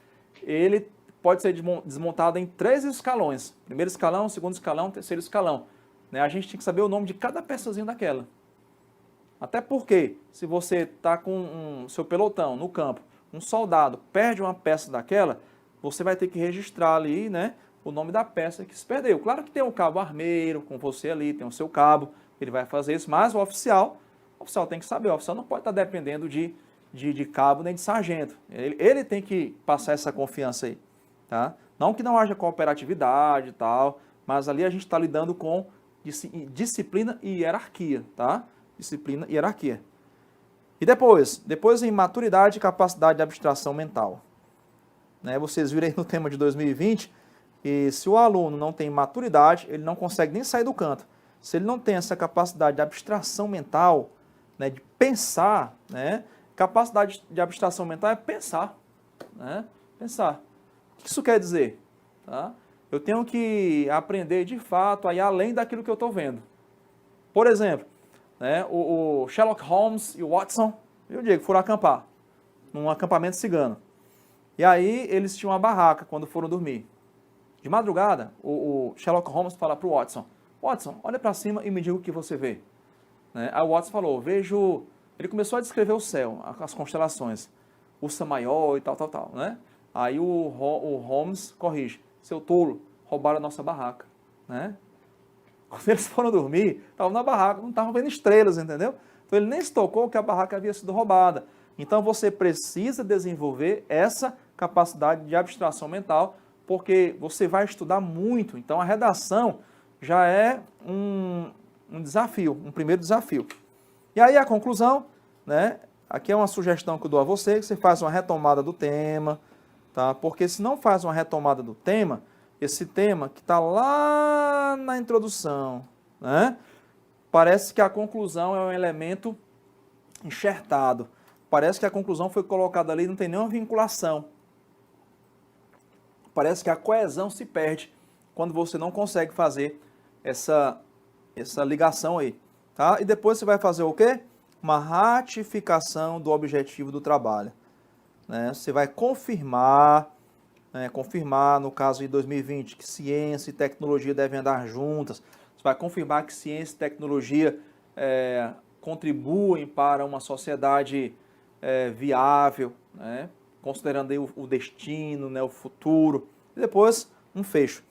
Ele pode ser desmontado em 3 escalões. Primeiro escalão, segundo escalão, terceiro escalão. Né? A gente tem que saber o nome de cada peçazinha daquela. Até porque, se você está com seu pelotão no campo, um soldado perde uma peça daquela, você vai ter que registrar ali, né, o nome da peça que se perdeu. Claro que tem um cabo armeiro com você ali, tem o seu cabo, ele vai fazer isso, mas o oficial tem que saber, o oficial não pode estar dependendo de cabo nem de sargento. Ele tem que passar essa confiança aí. Tá? Não que não haja cooperatividade e tal, mas ali a gente está lidando com disciplina e hierarquia, tá? Disciplina e hierarquia. E depois em maturidade e capacidade de abstração mental. Né? Vocês viram aí no tema de 2020, e se o aluno não tem maturidade, ele não consegue nem sair do canto. Se ele não tem essa capacidade de abstração mental, né, de pensar, né? Capacidade de abstração mental é pensar, né? Pensar. O que isso quer dizer? Tá? Eu tenho que aprender de fato a ir além daquilo que eu estou vendo. Por exemplo, né, o Sherlock Holmes e o Watson, eu digo, foram acampar, num acampamento cigano. E aí eles tinham uma barraca quando foram dormir. De madrugada, o Sherlock Holmes fala para o Watson, Watson, olha para cima e me diga o que você vê. Né? Aí o Watson falou, vejo... Ele começou a descrever o céu, as constelações, Ursa Maior e tal, né? Aí o Holmes corrige, seu tolo, roubaram a nossa barraca, né? Quando eles foram dormir, estavam na barraca, não estavam vendo estrelas, entendeu? Então ele nem se tocou que a barraca havia sido roubada. Então você precisa desenvolver essa capacidade de abstração mental, porque você vai estudar muito. Então a redação já é um desafio, um primeiro desafio. E aí a conclusão, né? Aqui é uma sugestão que eu dou a você, que você faz uma retomada do tema, tá? Porque se não faz uma retomada do tema, esse tema que está lá na introdução, né? Parece que a conclusão é um elemento enxertado. Parece que a conclusão foi colocada ali, não tem nenhuma vinculação. Parece que a coesão se perde quando você não consegue fazer essa ligação aí, tá? E depois você vai fazer o quê? Uma ratificação do objetivo do trabalho, né? Você vai confirmar, confirmar no caso de 2020 que ciência e tecnologia devem andar juntas. Você vai confirmar que ciência e tecnologia contribuem para uma sociedade viável, né? Considerando aí o destino, né, o futuro, e depois um fecho,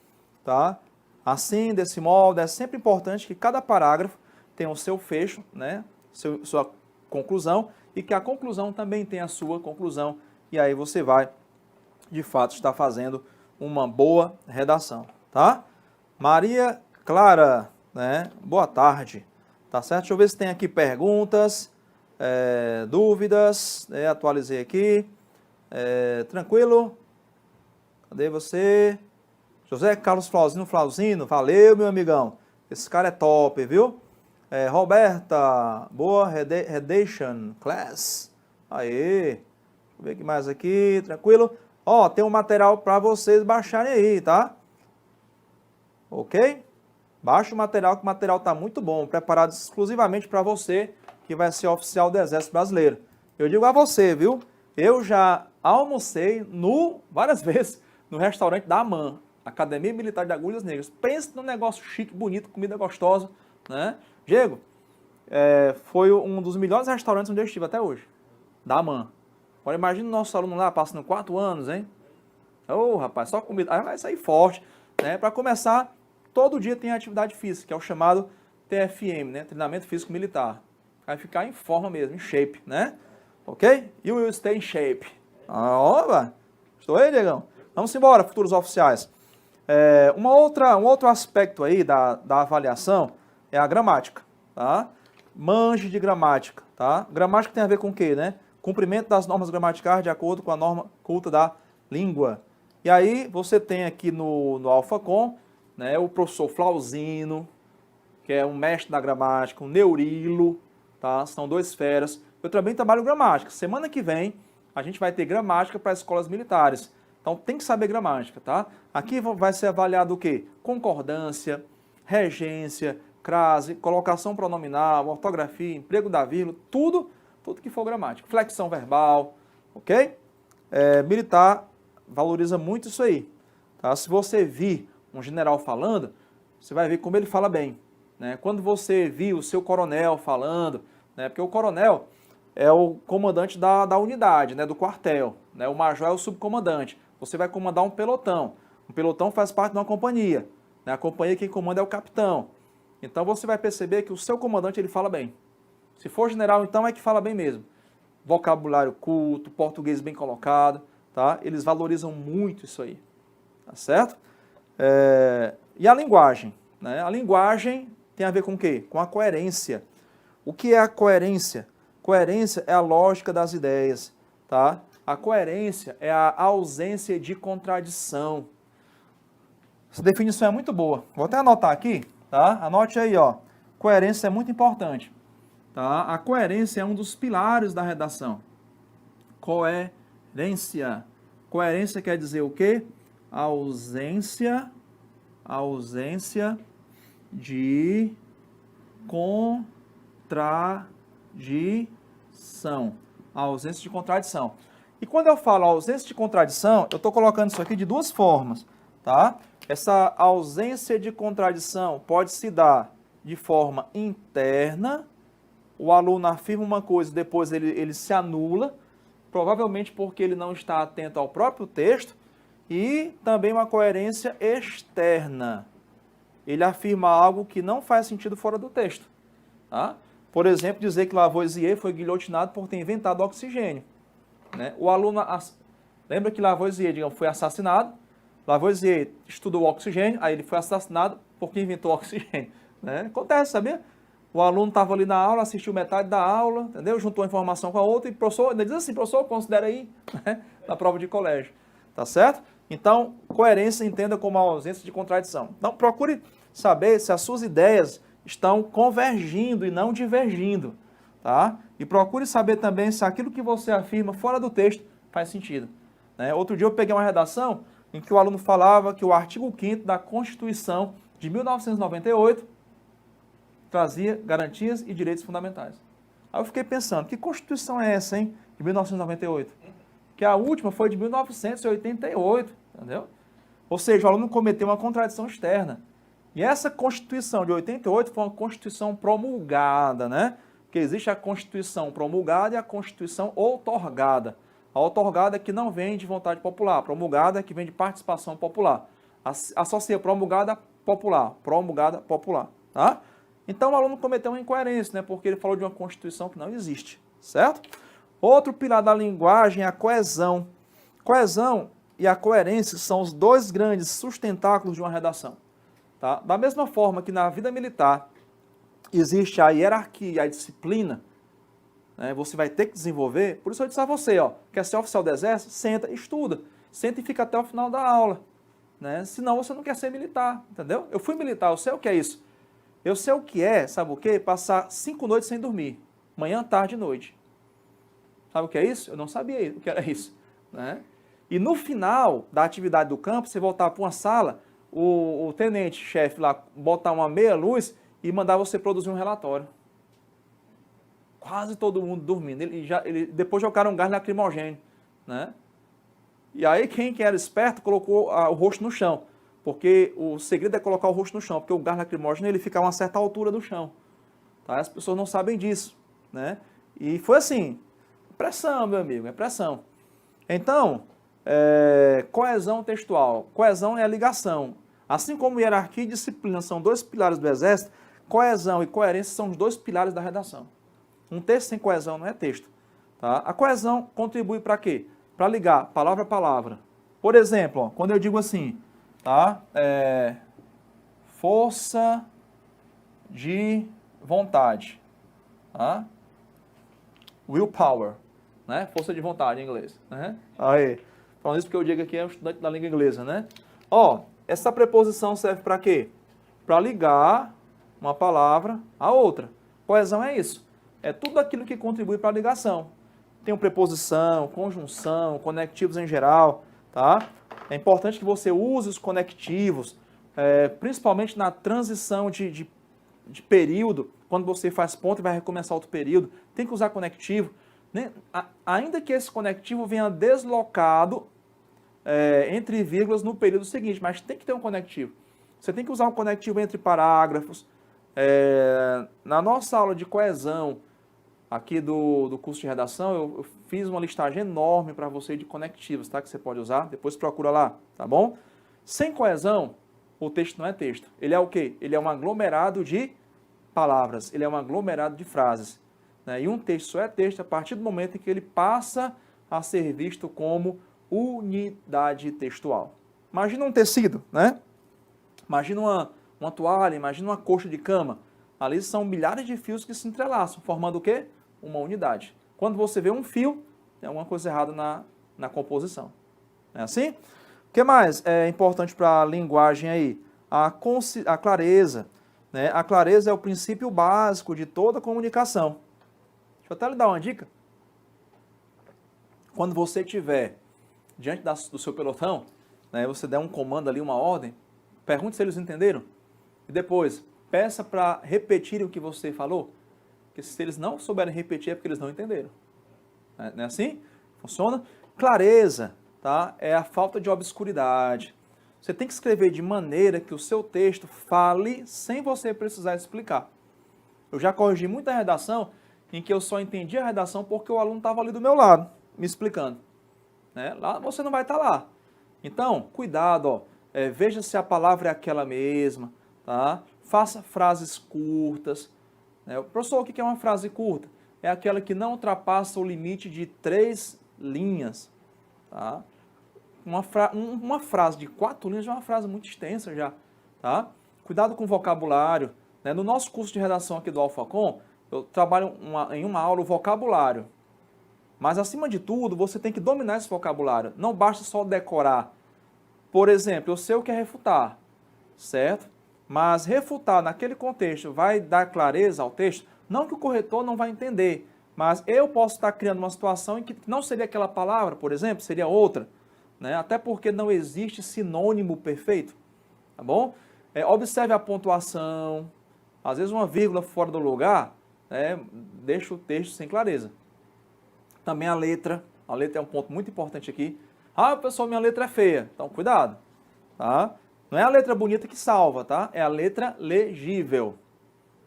tá? Assim, desse modo, é sempre importante que cada parágrafo tenha o seu fecho, né, sua conclusão, e que a conclusão também tenha a sua conclusão, e aí você vai, de fato, estar fazendo uma boa redação, tá? Maria Clara, né, boa tarde, tá certo? Deixa eu ver se tem aqui perguntas, dúvidas, atualizei aqui. Tranquilo? Cadê você? José Carlos Flauzino, valeu, meu amigão. Esse cara é top, viu? Roberta, boa Redation Class. Aê. Deixa eu ver o que mais aqui, tranquilo? Ó, tem um material para vocês baixarem aí, tá? Ok? Baixa o material, que o material tá muito bom, preparado exclusivamente para você, que vai ser oficial do Exército Brasileiro. Eu digo a você, viu? Eu já almocei várias vezes no restaurante da AMAN, Academia Militar de Agulhas Negras. Pensa num negócio chique, bonito, comida gostosa, né? Diego, foi um dos melhores restaurantes onde eu estive até hoje, da AMAN. Agora imagina o nosso aluno lá passando 4 anos, hein? Ô, rapaz, só comida. Aí vai sair forte, né? Para começar, todo dia tem atividade física, que é o chamado TFM, né? Treinamento Físico Militar. Vai ficar em forma mesmo, em shape, né? Ok? You will stay in shape. Oba! Estou aí, Diegão? Vamos embora, futuros oficiais. Um outro aspecto aí da avaliação é a gramática, tá? Manje de gramática, tá? Gramática tem a ver com o quê, né? Cumprimento das normas gramaticais de acordo com a norma culta da língua. E aí você tem aqui no Alphacom, né, o professor Flauzino, que é um mestre da gramática, o Neurilo, tá? São 2 feras. Eu também trabalho gramática. Semana que vem a gente vai ter gramática para escolas militares. Então tem que saber gramática, tá? Aqui vai ser avaliado o quê? Concordância, regência, crase, colocação pronominal, ortografia, emprego da vírgula, tudo que for gramática. Flexão verbal, ok? Militar valoriza muito isso aí, tá? Se você vir um general falando, você vai ver como ele fala bem, né? Quando você vir o seu coronel falando, né? Porque o coronel é o comandante da unidade, né? Do quartel, né? O major é o subcomandante. Você vai comandar um pelotão. Um pelotão faz parte de uma companhia, né? A companhia quem comanda é o capitão. Então você vai perceber que o seu comandante ele fala bem. Se for general, então é que fala bem mesmo. Vocabulário culto, português bem colocado, tá? Eles valorizam muito isso aí, tá certo? E a linguagem, né? A linguagem tem a ver com o quê? Com a coerência. O que é a coerência? Coerência é a lógica das ideias, tá? A coerência é a ausência de contradição. Essa definição é muito boa. Vou até anotar aqui, tá? Anote aí, ó. Coerência é muito importante, tá? A coerência é um dos pilares da redação. Coerência. Coerência quer dizer o quê? Ausência de contradição. A ausência de contradição. E quando eu falo ausência de contradição, eu estou colocando isso aqui de 2 formas, tá? Essa ausência de contradição pode se dar de forma interna, o aluno afirma uma coisa, depois ele se anula, provavelmente porque ele não está atento ao próprio texto, e também uma coerência externa. Ele afirma algo que não faz sentido fora do texto, tá? Por exemplo, dizer que Lavoisier foi guilhotinado por ter inventado o oxigênio, né? O aluno lembra que Lavoisier, digamos, foi assassinado. Lavoisier estudou o oxigênio, aí ele foi assassinado porque inventou o oxigênio, né? Acontece, sabia? O aluno estava ali na aula, assistiu metade da aula, entendeu? Juntou a informação com a outra e o professor ainda diz assim, professor, considera aí, né? Na prova de colégio, tá certo? Então, coerência entenda como a ausência de contradição. Então, procure saber se as suas ideias estão convergindo e não divergindo, tá? E procure saber também se aquilo que você afirma fora do texto faz sentido. Né? Outro dia eu peguei uma redação em que o aluno falava que o artigo 5º da Constituição de 1998 trazia garantias e direitos fundamentais. Aí eu fiquei pensando, que Constituição é essa, hein? De 1998? Que a última foi de 1988, entendeu? Ou seja, o aluno cometeu uma contradição externa. E essa Constituição de 88 foi uma Constituição promulgada, né? Porque existe a Constituição promulgada e a Constituição outorgada. A outorgada é que não vem de vontade popular, a promulgada é que vem de participação popular. Associa promulgada popular, tá? Então o aluno cometeu uma incoerência, né? Porque ele falou de uma Constituição que não existe, certo? Outro pilar da linguagem é a coesão. Coesão e a coerência são os dois grandes sustentáculos de uma redação. Tá? Da mesma forma que na vida militar existe a hierarquia, a disciplina, né? Você vai ter que desenvolver. Por isso eu disse a você, ó, quer ser oficial do exército? Senta, estuda. Senta e fica até o final da aula. Né? Senão você não quer ser militar, entendeu? Eu fui militar, eu sei o que é isso. Eu sei o que é, sabe o quê? Passar 5 noites sem dormir. Manhã, tarde e noite. Sabe o que é isso? Eu não sabia o que era isso. Né? E no final da atividade do campo, você voltar para uma sala, o tenente-chefe lá botar uma meia luz e mandar você produzir um relatório. Quase todo mundo dormindo. Depois jogaram um gás lacrimogêneo. Né? E aí quem era esperto colocou o rosto no chão. Porque o segredo é colocar o rosto no chão. Porque o gás lacrimógeno ele fica a uma certa altura do chão. Tá? As pessoas não sabem disso. Né? E foi assim. Pressão, meu amigo. É pressão. Então, coesão textual. Coesão é a ligação. Assim como hierarquia e disciplina são dois pilares do exército, coesão e coerência são os dois pilares da redação. Um texto sem coesão não é texto. Tá? A coesão contribui para quê? Para ligar palavra a palavra. Por exemplo, ó, quando eu digo assim, tá? Força de vontade. Tá? Willpower. Né? Força de vontade em inglês. Né? Aí, falando isso porque eu digo aqui é um estudante da língua inglesa, né? Ó, essa preposição serve para quê? Para ligar uma palavra a outra. Coesão é isso. É tudo aquilo que contribui para a ligação. Tem preposição, conjunção, conectivos em geral, tá? É importante que você use os conectivos, principalmente na transição de período, quando você faz ponto e vai recomeçar outro período, tem que usar conectivo. Né? Ainda que esse conectivo venha deslocado entre vírgulas no período seguinte, mas tem que ter um conectivo. Você tem que usar um conectivo entre parágrafos. Na nossa aula de coesão, aqui do curso de redação, eu fiz uma listagem enorme para você de conectivos, tá? Que você pode usar, depois procura lá, tá bom? Sem coesão, o texto não é texto. Ele é o quê? Ele é um aglomerado de palavras, ele é um aglomerado de frases. Né? E um texto só é texto a partir do momento em que ele passa a ser visto como unidade textual. Imagina um tecido, né? Imagina uma toalha, imagina uma coxa de cama. Ali são milhares de fios que se entrelaçam, formando o quê? Uma unidade. Quando você vê um fio, tem alguma coisa errada na composição. É assim? O que mais é importante para a linguagem aí? A clareza. Né? A clareza é o princípio básico de toda comunicação. Deixa eu até lhe dar uma dica. Quando você estiver diante do seu pelotão, né, você der um comando ali, uma ordem, pergunte se eles entenderam. E depois, peça para repetirem o que você falou. Porque se eles não souberem repetir, é porque eles não entenderam. Não é assim? Funciona? Clareza, tá? É a falta de obscuridade. Você tem que escrever de maneira que o seu texto fale sem você precisar explicar. Eu já corrigi muita redação em que eu só entendi a redação porque o aluno estava ali do meu lado, me explicando. Né? Lá você não vai estar lá. Então, cuidado, ó. Veja se a palavra é aquela mesma, tá? Faça frases curtas. Né? Professor, o que é uma frase curta? É aquela que não ultrapassa o limite de 3 linhas. Tá? Uma frase de 4 linhas já é uma frase muito extensa já. Tá? Cuidado com o vocabulário. Né? No nosso curso de redação aqui do Alfacom, eu trabalho em uma aula o vocabulário. Mas, acima de tudo, você tem que dominar esse vocabulário. Não basta só decorar. Por exemplo, eu sei o que é refutar, certo? Mas refutar naquele contexto vai dar clareza ao texto? Não que o corretor não vai entender, Mas eu posso estar criando uma situação em que não seria aquela palavra, por exemplo, seria outra, né? Até porque não existe sinônimo perfeito, tá bom? Observe a pontuação, às vezes uma vírgula fora do lugar, né, deixa o texto sem clareza. Também a letra é um ponto muito importante aqui. Ah, pessoal, minha letra é feia, então cuidado, tá? Não é a letra bonita que salva, tá? É a letra legível.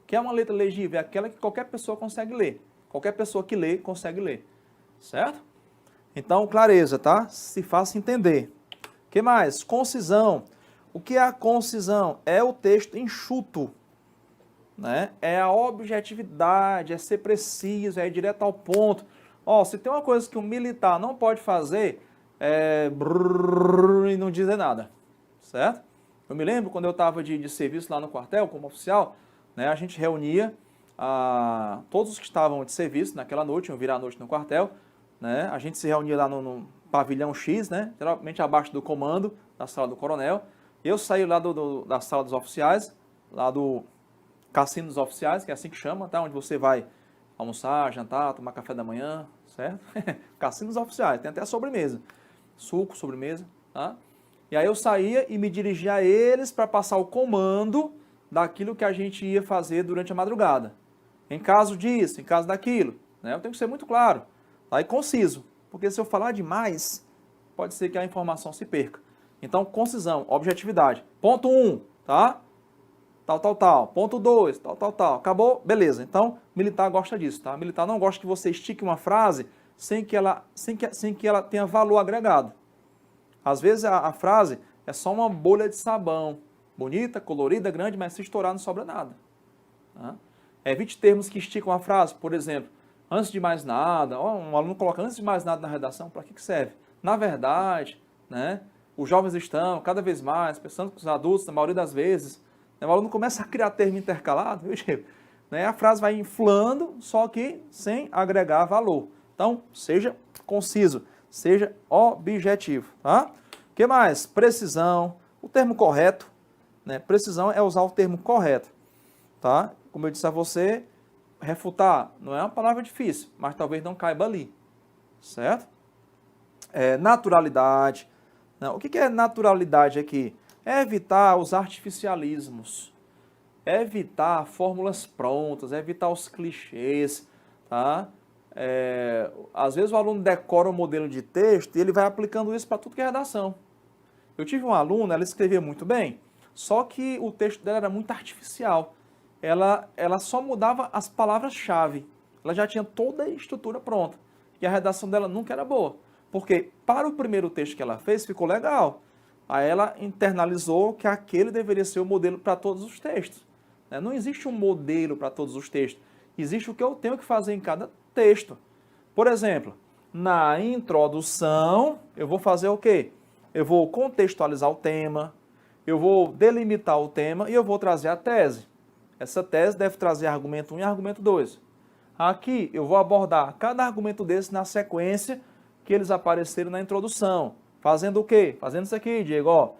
O que é uma letra legível? É aquela que qualquer pessoa consegue ler. Qualquer pessoa que lê, consegue ler. Certo? Então, clareza, tá? Se faça entender. O que mais? Concisão. O que é a concisão? É o texto enxuto, né? É a objetividade, é ser preciso, é ir direto ao ponto. Ó, se tem uma coisa que um militar não pode fazer, é e não dizer nada, certo? Eu me lembro quando eu estava de serviço lá no quartel, como oficial, né, a gente reunia todos os que estavam de serviço naquela noite, iam virar a noite no quartel, né, a gente se reunia lá no pavilhão X, né, geralmente abaixo do comando, da sala do coronel. Eu saí lá da sala dos oficiais, lá do cassino dos oficiais, que é assim que chama, tá? Onde você vai almoçar, jantar, tomar café da manhã, certo? Cassino dos oficiais, tem até a sobremesa, suco, sobremesa, tá? E aí eu saía e me dirigia a eles para passar o comando daquilo que a gente ia fazer durante a madrugada. Em caso disso, em caso daquilo, né? Eu tenho que ser muito claro, tá? E conciso, porque se eu falar demais, pode ser que a informação se perca. Então, concisão, objetividade. Ponto 1, tá? Tal. Ponto 2, tal. Acabou? Beleza. Então, militar gosta disso, tá? Militar não gosta que você estique uma frase sem que ela tenha valor agregado. Às vezes a frase é só uma bolha de sabão. Bonita, colorida, grande, mas se estourar não sobra nada. Tá? Evite termos que esticam a frase. Por exemplo, antes de mais nada. Um aluno coloca antes de mais nada na redação. Para que serve? Na verdade, né? Os jovens estão cada vez mais, pensando que os adultos, na maioria das vezes, né, o aluno começa a criar termo intercalado, viu, Chico? Né, a frase vai inflando, só que sem agregar valor. Então, seja conciso, seja objetivo, tá? O que mais? Precisão, o termo correto, né? Precisão é usar o termo correto, tá? Como eu disse a você, refutar não é uma palavra difícil, mas talvez não caiba ali, certo? Naturalidade. Não, o que é naturalidade aqui? É evitar os artificialismos, é evitar fórmulas prontas, é evitar os clichês, tá? Às vezes o aluno decora um modelo de texto e ele vai aplicando isso para tudo que é redação. Eu tive uma aluna, ela escrevia muito bem, só que o texto dela era muito artificial. Ela só mudava as palavras-chave, ela já tinha toda a estrutura pronta e a redação dela nunca era boa. Porque para o primeiro texto que ela fez, ficou legal. Aí ela internalizou que aquele deveria ser o modelo para todos os textos. Não existe um modelo para todos os textos. Existe o que eu tenho que fazer em cada texto. Por exemplo, na introdução, eu vou fazer o quê? Eu vou contextualizar o tema, eu vou delimitar o tema e eu vou trazer a tese. Essa tese deve trazer argumento 1 e argumento 2. Aqui eu vou abordar cada argumento desse na sequência que eles apareceram na introdução. Fazendo o quê? Fazendo isso aqui, Diego, ó,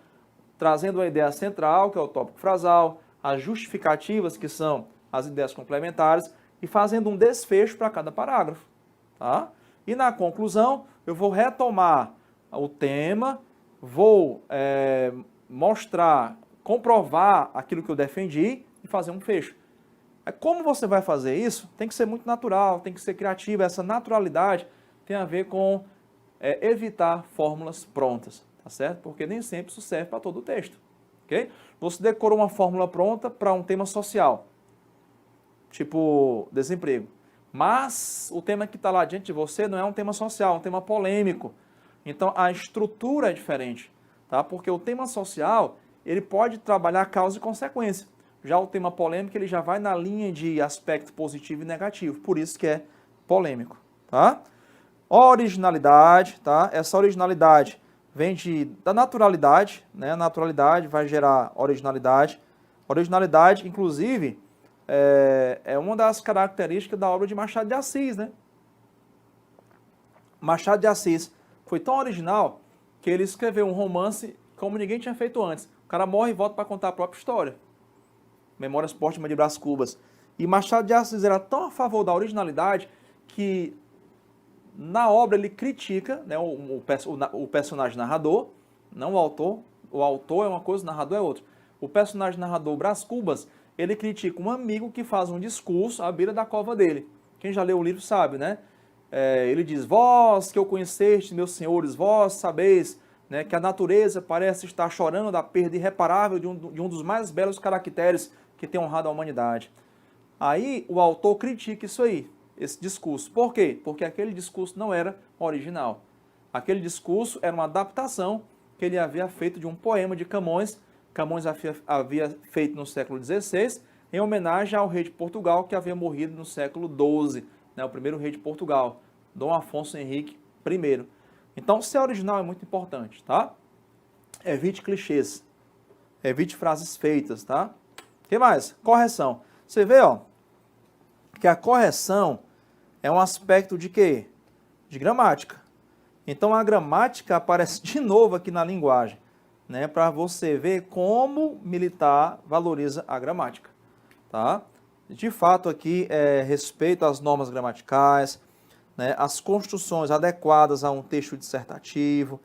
trazendo a ideia central, que é o tópico frasal, as justificativas, que são as ideias complementares, e fazendo um desfecho para cada parágrafo. Tá? E na conclusão, eu vou retomar o tema, vou mostrar, comprovar aquilo que eu defendi e fazer um fecho. Como você vai fazer isso? Tem que ser muito natural, tem que ser criativo. Essa naturalidade tem a ver com evitar fórmulas prontas, tá certo? Porque nem sempre isso serve para todo o texto, ok? Você decorou uma fórmula pronta para um tema social, tipo desemprego, mas o tema que está lá diante de você não é um tema social, é um tema polêmico. Então a estrutura é diferente, tá? Porque o tema social, ele pode trabalhar causa e consequência. Já o tema polêmico, ele já vai na linha de aspecto positivo e negativo, por isso que é polêmico, tá? Originalidade, tá? Essa originalidade vem da naturalidade, né? A naturalidade vai gerar originalidade. Originalidade, inclusive, é uma das características da obra de Machado de Assis, né? Machado de Assis foi tão original que ele escreveu um romance como ninguém tinha feito antes. O cara morre e volta para contar a própria história. Memórias Póstumas de Brás Cubas. E Machado de Assis era tão a favor da originalidade que na obra ele critica, né, o personagem narrador, não o autor. O autor é uma coisa, o narrador é outra. O personagem narrador Brás Cubas, ele critica um amigo que faz um discurso à beira da cova dele. Quem já leu o livro sabe, né? Ele diz, vós que eu conheceste, meus senhores, vós sabeis, né, que a natureza parece estar chorando da perda irreparável de um dos mais belos caracteres que tem honrado a humanidade. Aí o autor critica isso aí, esse discurso. Por quê? Porque aquele discurso não era original. Aquele discurso era uma adaptação que ele havia feito de um poema de Camões. Camões havia feito no século XVI, em homenagem ao rei de Portugal, que havia morrido no século XII, né, o primeiro rei de Portugal, Dom Afonso Henrique I. Então, ser original é muito importante, tá? Evite clichês, evite frases feitas, tá? O que mais? Correção. Você vê, ó, que a correção é um aspecto de quê? De gramática. Então, a gramática aparece de novo aqui na linguagem, né, para você ver como militar valoriza a gramática, tá? De fato, aqui, respeito às normas gramaticais, né, as construções adequadas a um texto dissertativo.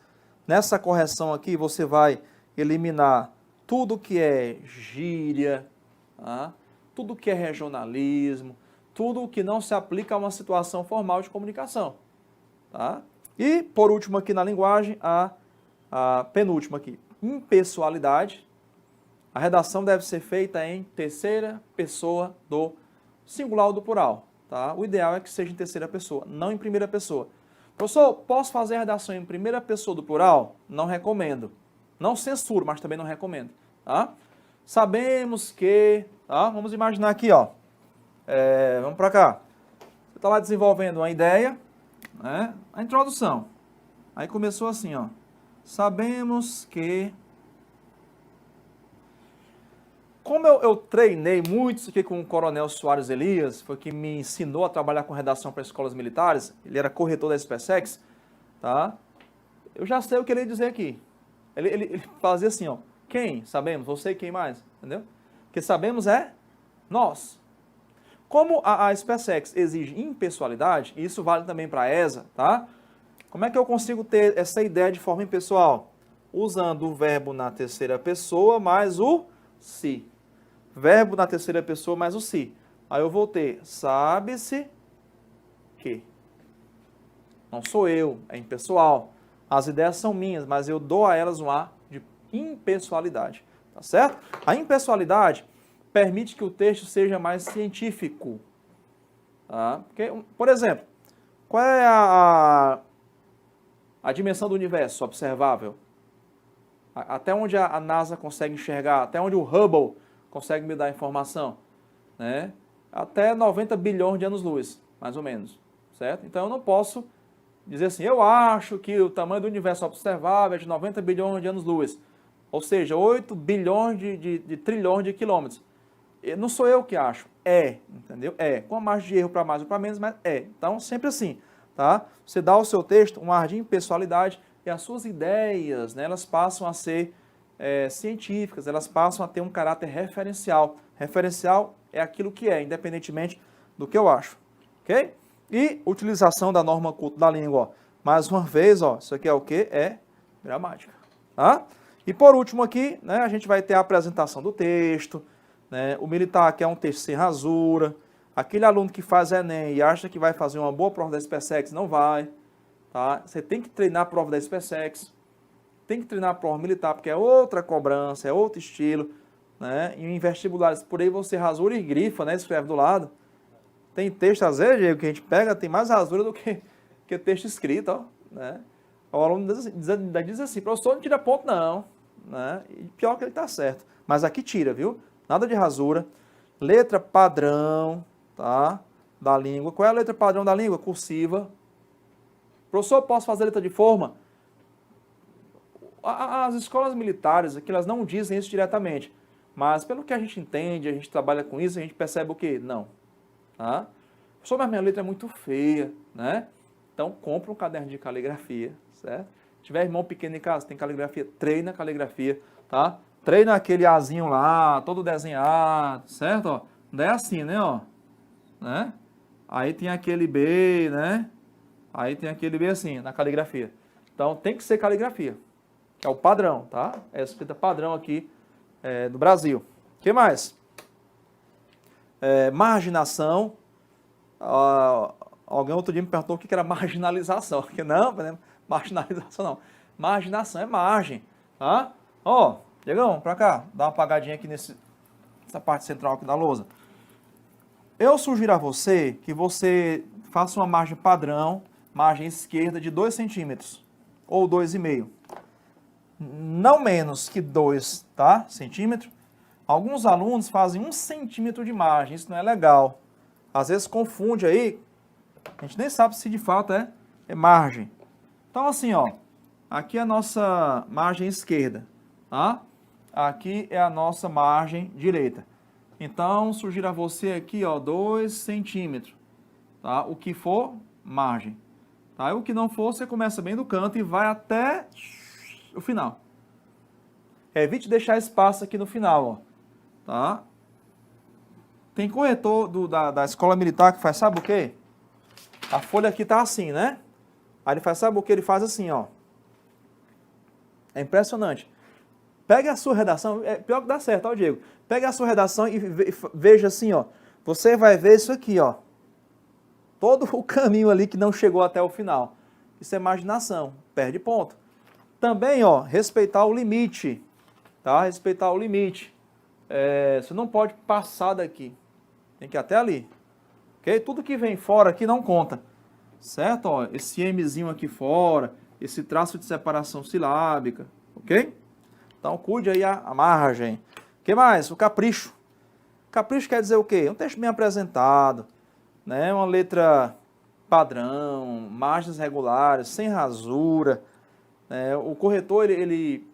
Nessa correção aqui, você vai eliminar tudo que é gíria, tá? Tudo que é regionalismo, tudo que não se aplica a uma situação formal de comunicação, tá? E, por último aqui na linguagem, a penúltima aqui, impessoalidade. A redação deve ser feita em terceira pessoa do singular ou do plural, tá? O ideal é que seja em terceira pessoa, não em primeira pessoa. Professor, posso fazer a redação em primeira pessoa do plural? Não recomendo. Não censuro, mas também não recomendo, tá? Sabemos que, tá? Vamos imaginar aqui, ó. Vamos para cá. Você está lá desenvolvendo uma ideia, né? A introdução. Aí começou assim, ó. Sabemos que... Como eu treinei muito isso aqui com o Coronel Soares Elias, foi que me ensinou a trabalhar com redação para escolas militares, ele era corretor da SpaceX, tá? Eu já sei o que ele ia dizer aqui. Ele fazia assim, ó. Quem? Sabemos. Você e quem mais? Entendeu? Porque sabemos é nós. Como a SpaceX exige impessoalidade, e isso vale também para a ESA, tá? Como é que eu consigo ter essa ideia de forma impessoal? Usando o verbo na terceira pessoa mais o se. Verbo na terceira pessoa mais o se. Aí eu vou ter, sabe-se que. Não sou eu, é impessoal. As ideias são minhas, mas eu dou a elas um ar de impessoalidade. Tá certo? A impessoalidade permite que o texto seja mais científico. Tá? Porque, por exemplo, qual é a dimensão do universo observável? Até onde a NASA consegue enxergar, até onde o Hubble consegue me dar informação, né? Até 90 bilhões de anos-luz, mais ou menos, certo? Então eu não posso dizer assim, eu acho que o tamanho do universo observável é de 90 bilhões de anos-luz, ou seja, 8 bilhões de trilhões de quilômetros. Não sou eu que acho, entendeu? Com a margem de erro para mais ou para menos, mas Então, sempre assim, tá? Você dá ao seu texto um ar de impessoalidade e as suas ideias, né, elas passam a ser científicas, elas passam a ter um caráter referencial. Referencial é aquilo que é, independentemente do que eu acho, ok? E utilização da norma culta da língua, ó. Mais uma vez, ó, isso aqui é o quê? É gramática, tá? E por último aqui, né, a gente vai ter a apresentação do texto, né, o militar quer um texto sem rasura, aquele aluno que faz Enem e acha que vai fazer uma boa prova da SpaceX, não vai, tá? Você tem que treinar a prova da SpaceX, tem que treinar a prova militar, porque é outra cobrança, é outro estilo, né? E em vestibulares, por aí você rasura e grifa, né? Escreve do lado. Tem texto, às vezes, Diego, que a gente pega, tem mais rasura do que texto escrito, ó, né? O aluno diz assim, professor, não tira ponto não, né? E pior que ele está certo. Mas aqui tira, viu? Nada de rasura. Letra padrão, tá? Da língua. Qual é a letra padrão da língua? Cursiva. Professor, posso fazer letra de forma? As escolas militares, aqui, elas não dizem isso diretamente. Mas pelo que a gente entende, a gente trabalha com isso, a gente percebe o quê? Não. Tá? Professor, mas minha letra é muito feia, né? Então, compra um caderno de caligrafia, certo? Se tiver irmão pequeno em casa, tem caligrafia, treina a caligrafia, tá? Treina aquele azinho lá, todo desenhado, certo? Ó, daí é assim, né? Ó, né? aí tem aquele B, né? Aí tem aquele B assim, na caligrafia. Então tem que ser caligrafia, que é o padrão, tá? É a escrita padrão aqui do Brasil. O que mais? Marginação. Alguém outro dia me perguntou o que era marginalização. Não, marginalização não. Marginação é margem, tá? Ó, Diegão, pra cá, dá uma apagadinha aqui nessa parte central aqui da lousa. Eu sugiro a você que você faça uma margem padrão, margem esquerda de 2 centímetros ou 2,5. Não menos que 2, tá? Centímetros. Alguns alunos fazem 1 centímetro de margem, isso não é legal. Às vezes confunde aí, a gente nem sabe se de fato é margem. Então assim, ó, aqui é a nossa margem esquerda, tá? Aqui é a nossa margem direita. Então, sugiro a você aqui, ó, 2 centímetros, tá? O que for, margem. Tá? E o que não for, você começa bem do canto e vai até o final. Evite deixar espaço aqui no final, ó, tá? Tem corretor da escola militar que faz, sabe o quê? A folha aqui tá assim, né? Aí ele faz, sabe o que? Ele faz assim, ó. É impressionante. Pega a sua redação, é pior que dá certo, ó, Diego. Pega a sua redação e veja assim, ó. Você vai ver isso aqui, ó. Todo o caminho ali que não chegou até o final. Isso é marginação, perde ponto. Também, ó, respeitar o limite, tá? Respeitar o limite. Você não pode passar daqui. Tem que ir até ali. Ok? Tudo que vem fora aqui não conta. Certo? Ó, esse Mzinho aqui fora, esse traço de separação silábica. Ok? Então, cuide aí a margem. O que mais? O capricho. Capricho quer dizer o quê? Um texto bem apresentado, né? Uma letra padrão, margens regulares, sem rasura. O corretor, ele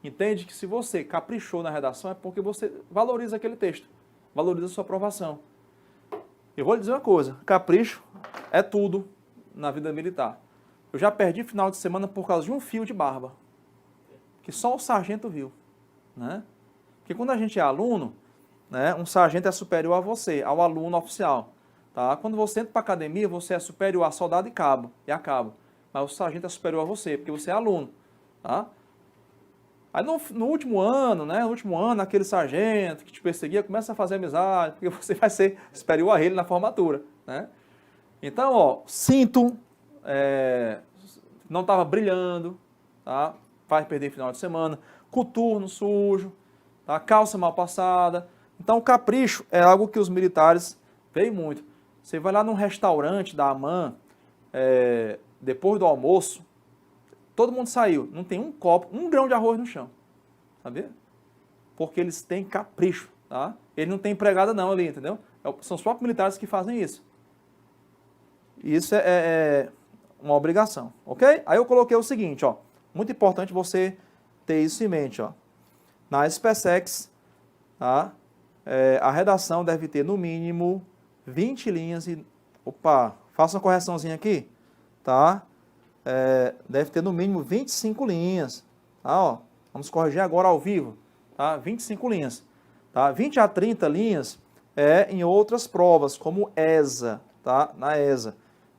entende que se você caprichou na redação é porque você valoriza aquele texto, valoriza a sua aprovação. Eu vou lhe dizer uma coisa, capricho é tudo na vida militar. Eu já perdi final de semana por causa de um fio de barba, que só o sargento viu, né? Porque quando a gente é aluno, né, um sargento é superior a você, ao aluno oficial. Tá? Quando você entra para a academia, você é superior a soldado e a cabo. Mas o sargento é superior a você, porque você é aluno. Tá? Aí no último ano, né, aquele sargento que te perseguia começa a fazer amizade, porque você vai ser superior a ele na formatura. Né? Então, ó, cinto não estava brilhando, tá? Faz perder final de semana, coturno sujo, tá? Calça mal passada. Então, o capricho é algo que os militares veem muito. Você vai lá num restaurante da AMAN, depois do almoço, todo mundo saiu, não tem um copo, um grão de arroz no chão, sabia? Porque eles têm capricho, tá? Eles não têm empregada não ali, entendeu? São os próprios militares que fazem isso. Isso é uma obrigação, ok? Aí eu coloquei o seguinte, ó, muito importante você ter isso em mente, ó. Na SPSEX, tá? A redação deve ter no mínimo 20 linhas e... Opa, faça uma correçãozinha aqui, tá? Deve ter no mínimo 25 linhas, tá? Ó, vamos corrigir agora ao vivo, tá? 25 linhas, tá? 20 a 30 linhas em outras provas, como ESA, tá? Na ESA.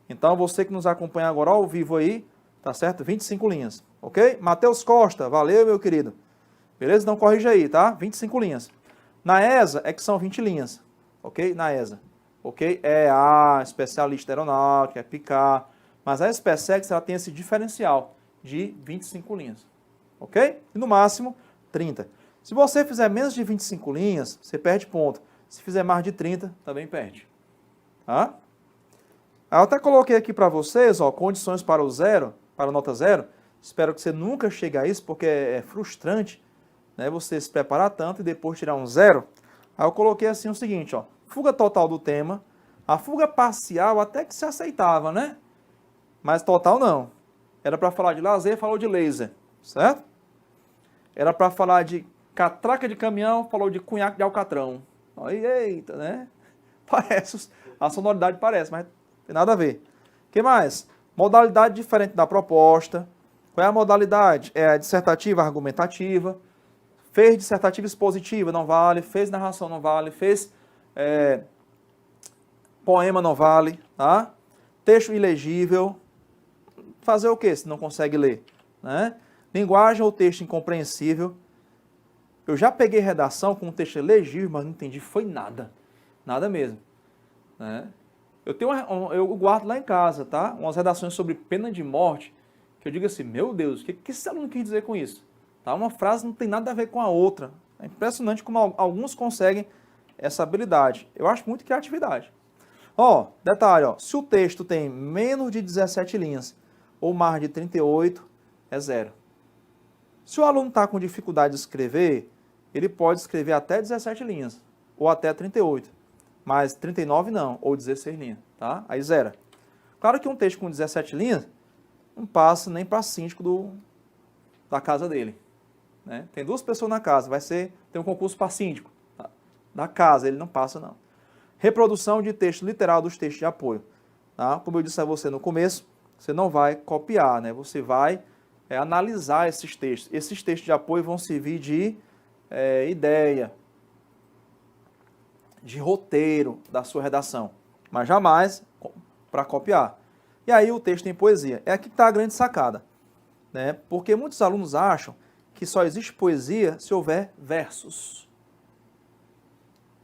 Então, você que nos acompanha agora ao vivo aí, tá certo? 25 linhas, ok? Matheus Costa, valeu, meu querido. Beleza? Então, corrija aí, tá? 25 linhas. Na ESA é que são 20 linhas, ok? Na ESA, ok? É A, especialista aeronáutica, é picar, mas a SPSEX ela tem esse diferencial de 25 linhas, ok? E no máximo 30. Se você fizer menos de 25 linhas, você perde ponto. Se fizer mais de 30, também perde, tá? Eu até coloquei aqui para vocês, ó, condições para o zero, para a nota zero. Espero que você nunca chegue a isso, porque é frustrante, né, você se preparar tanto e depois tirar um zero. Aí eu coloquei assim o seguinte, ó, fuga total do tema, a fuga parcial até que se aceitava, né? Mas total não. Era para falar de lazer, falou de laser, certo? Era para falar de catraca de caminhão, falou de cunhaque de alcatrão. Aí, eita, né? Parece, a sonoridade parece, mas tem nada a ver. O que mais? Modalidade diferente da proposta. Qual é a modalidade? É a dissertativa argumentativa. Fez dissertativa expositiva, não vale. Fez narração, não vale. Fez poema não vale, tá? Texto ilegível, fazer o quê se não consegue ler? Né? Linguagem ou texto incompreensível. Eu já peguei redação com um texto legível, mas não entendi, foi nada. Nada mesmo. Né? Eu guardo lá em casa, tá? Umas redações sobre pena de morte, que eu digo assim, meu Deus, o que esse aluno quis dizer com isso? Tá? Uma frase não tem nada a ver com a outra. É impressionante como alguns conseguem essa habilidade. Eu acho muito criatividade. Ó, detalhe, ó, se o texto tem menos de 17 linhas ou mais de 38, é zero. Se o aluno está com dificuldade de escrever, ele pode escrever até 17 linhas ou até 38, mas 39 não, ou 16 linhas, tá? Aí zera. Claro que um texto com 17 linhas não passa nem para síndico da casa dele. Né? Tem 2 pessoas na casa, tem um concurso para síndico. Tá? Da casa, ele não passa não. Reprodução de texto literal dos textos de apoio. Tá? Como eu disse a você no começo, você não vai copiar, né? Você vai analisar esses textos. Esses textos de apoio vão servir de ideia, de roteiro da sua redação, mas jamais para copiar. E aí o texto em poesia. É aqui que está a grande sacada, né? Porque muitos alunos acham que só existe poesia se houver versos.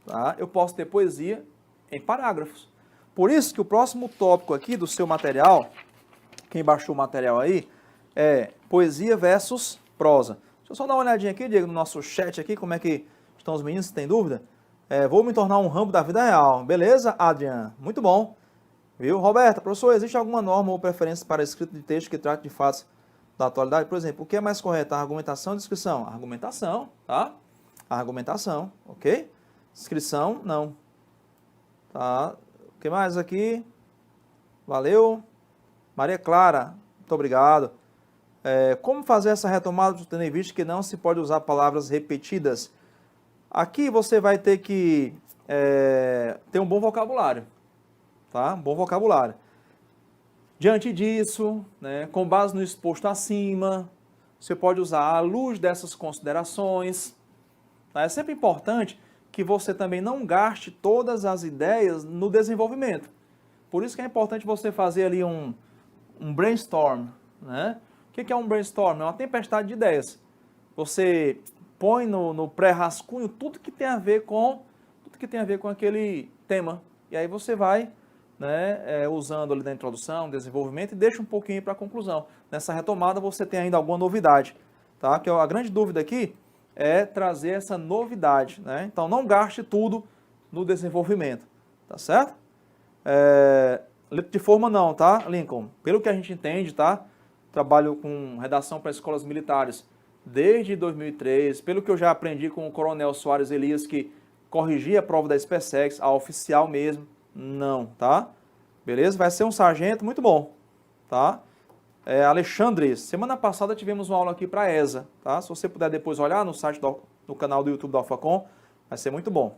Tá? Eu posso ter poesia em parágrafos. Por isso que o próximo tópico aqui do seu material, quem baixou o material aí, é poesia versus prosa. Deixa eu só dar uma olhadinha aqui, Diego, no nosso chat aqui, como é que estão os meninos, se tem dúvida. Vou me tornar um Rambo da vida real. Beleza, Adrian? Muito bom. Viu? Roberta, professor, existe alguma norma ou preferência para escrita de texto que trate de fatos da atualidade? Por exemplo, o que é mais correto? A argumentação ou a descrição? Argumentação, tá? Argumentação, ok? Descrição, não. Tá? O que mais aqui? Valeu. Maria Clara, muito obrigado. Como fazer essa retomada, tendo em vista que não se pode usar palavras repetidas? Aqui você vai ter que ter um bom vocabulário, tá? Um bom vocabulário. Diante disso, né, com base no exposto acima, você pode usar à luz dessas considerações. Tá? É sempre importante que você também não gaste todas as ideias no desenvolvimento. Por isso que é importante você fazer ali um brainstorm, né? O que é um brainstorm? É uma tempestade de ideias. Você põe no pré-rascunho tudo que tem a ver com aquele tema. E aí você vai, né, usando ali na introdução, desenvolvimento e deixa um pouquinho para a conclusão. Nessa retomada você tem ainda alguma novidade, tá? Que a grande dúvida aqui é trazer essa novidade, né? Então não gaste tudo no desenvolvimento, tá certo? Letra de forma não, tá, Lincoln? Pelo que a gente entende, tá? Trabalho com redação para escolas militares desde 2003, pelo que eu já aprendi com o Coronel Soares Elias, que corrigia a prova da SpaceX, a oficial mesmo, não, tá? Beleza? Vai ser um sargento muito bom, tá? Alexandre, semana passada tivemos uma aula aqui para a ESA, tá? Se você puder depois olhar no site no canal do YouTube da Alfacom, vai ser muito bom.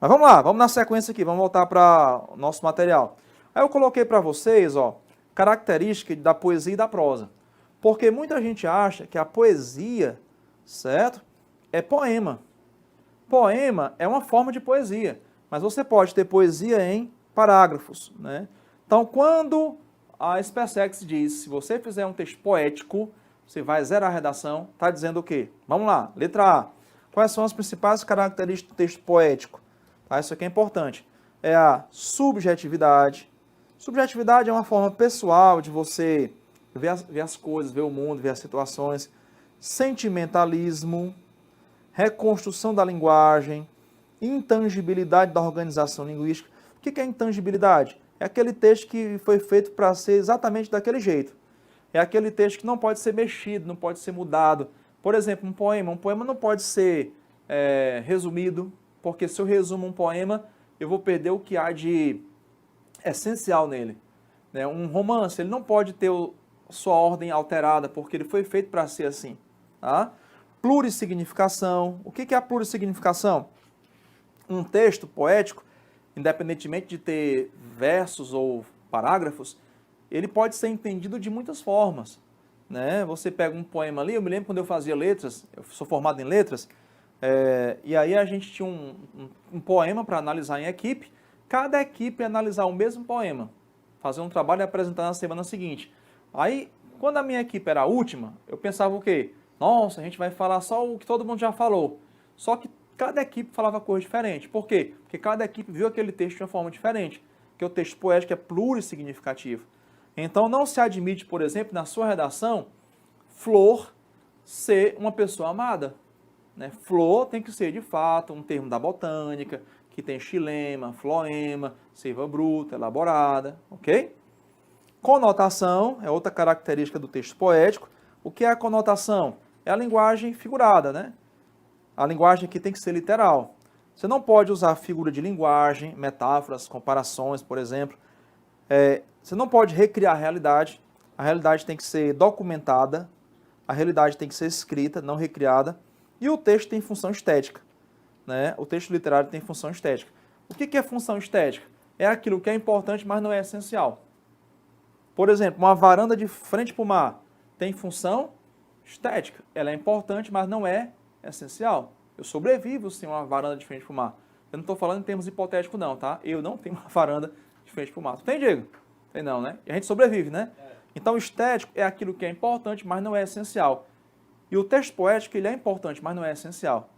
Mas vamos lá, vamos na sequência aqui, vamos voltar para o nosso material. Aí eu coloquei para vocês, ó, característica da poesia e da prosa. Porque muita gente acha que a poesia, certo, é poema. Poema é uma forma de poesia, mas você pode ter poesia em parágrafos, né? Então, quando a SpaceX diz, se você fizer um texto poético, você vai zerar a redação, está dizendo o quê? Vamos lá, letra A. Quais são as principais características do texto poético? Tá? Isso aqui é importante. É a subjetividade. Subjetividade é uma forma pessoal de você ver as coisas, ver o mundo, ver as situações. Sentimentalismo, reconstrução da linguagem, intangibilidade da organização linguística. O que é intangibilidade? É aquele texto que foi feito para ser exatamente daquele jeito. É aquele texto que não pode ser mexido, não pode ser mudado. Por exemplo, um poema não pode ser resumido, porque se eu resumo um poema, eu vou perder o que há de essencial nele. Né? Um romance, ele não pode ter sua ordem alterada, porque ele foi feito para ser assim. Tá? Plurissignificação. O que é a plurissignificação? Um texto poético, independentemente de ter versos ou parágrafos, ele pode ser entendido de muitas formas. Né? Você pega um poema ali, eu me lembro quando eu fazia letras, eu sou formado em letras, e aí a gente tinha um poema para analisar em equipe, cada equipe analisar o mesmo poema, fazer um trabalho e apresentar na semana seguinte. Aí, quando a minha equipe era a última, eu pensava o quê? Nossa, a gente vai falar só o que todo mundo já falou. Só que cada equipe falava coisa diferente. Por quê? Porque cada equipe viu aquele texto de uma forma diferente. Porque o texto poético é plurissignificativo. Então, não se admite, por exemplo, na sua redação, flor ser uma pessoa amada. Né? Flor tem que ser, de fato, um termo da botânica, que tem xilema, floema, seiva bruta, elaborada, ok? Conotação é outra característica do texto poético. O que é a conotação? É a linguagem figurada, né? A linguagem aqui tem que ser literal. Você não pode usar figura de linguagem, metáforas, comparações, por exemplo. Você não pode recriar a realidade tem que ser documentada, a realidade tem que ser escrita, não recriada, e o texto tem função estética. Né? O texto literário tem função estética. O que é função estética? É aquilo que é importante, mas não é essencial. Por exemplo, uma varanda de frente para o mar tem função estética. Ela é importante, mas não é essencial. Eu sobrevivo sem uma varanda de frente para o mar. Eu não estou falando em termos hipotéticos não, tá? Eu não tenho uma varanda de frente para o mar. Tu tem, Diego? Tem não, né? E a gente sobrevive, né? Então, o estético é aquilo que é importante, mas não é essencial. E o texto poético, ele é importante, mas não é essencial.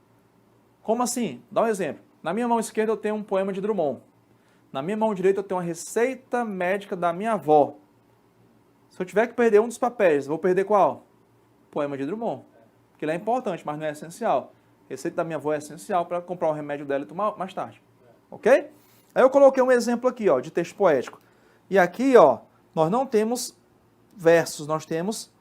Como assim? Dá um exemplo. Na minha mão esquerda eu tenho um poema de Drummond. Na minha mão direita eu tenho uma receita médica da minha avó. Se eu tiver que perder um dos papéis, vou perder qual? Poema de Drummond. Porque ele é importante, mas não é essencial. A receita da minha avó é essencial para comprar o remédio dela e tomar mais tarde. Ok? Aí eu coloquei um exemplo aqui, ó, de texto poético. E aqui, ó, nós não temos versos, nós temos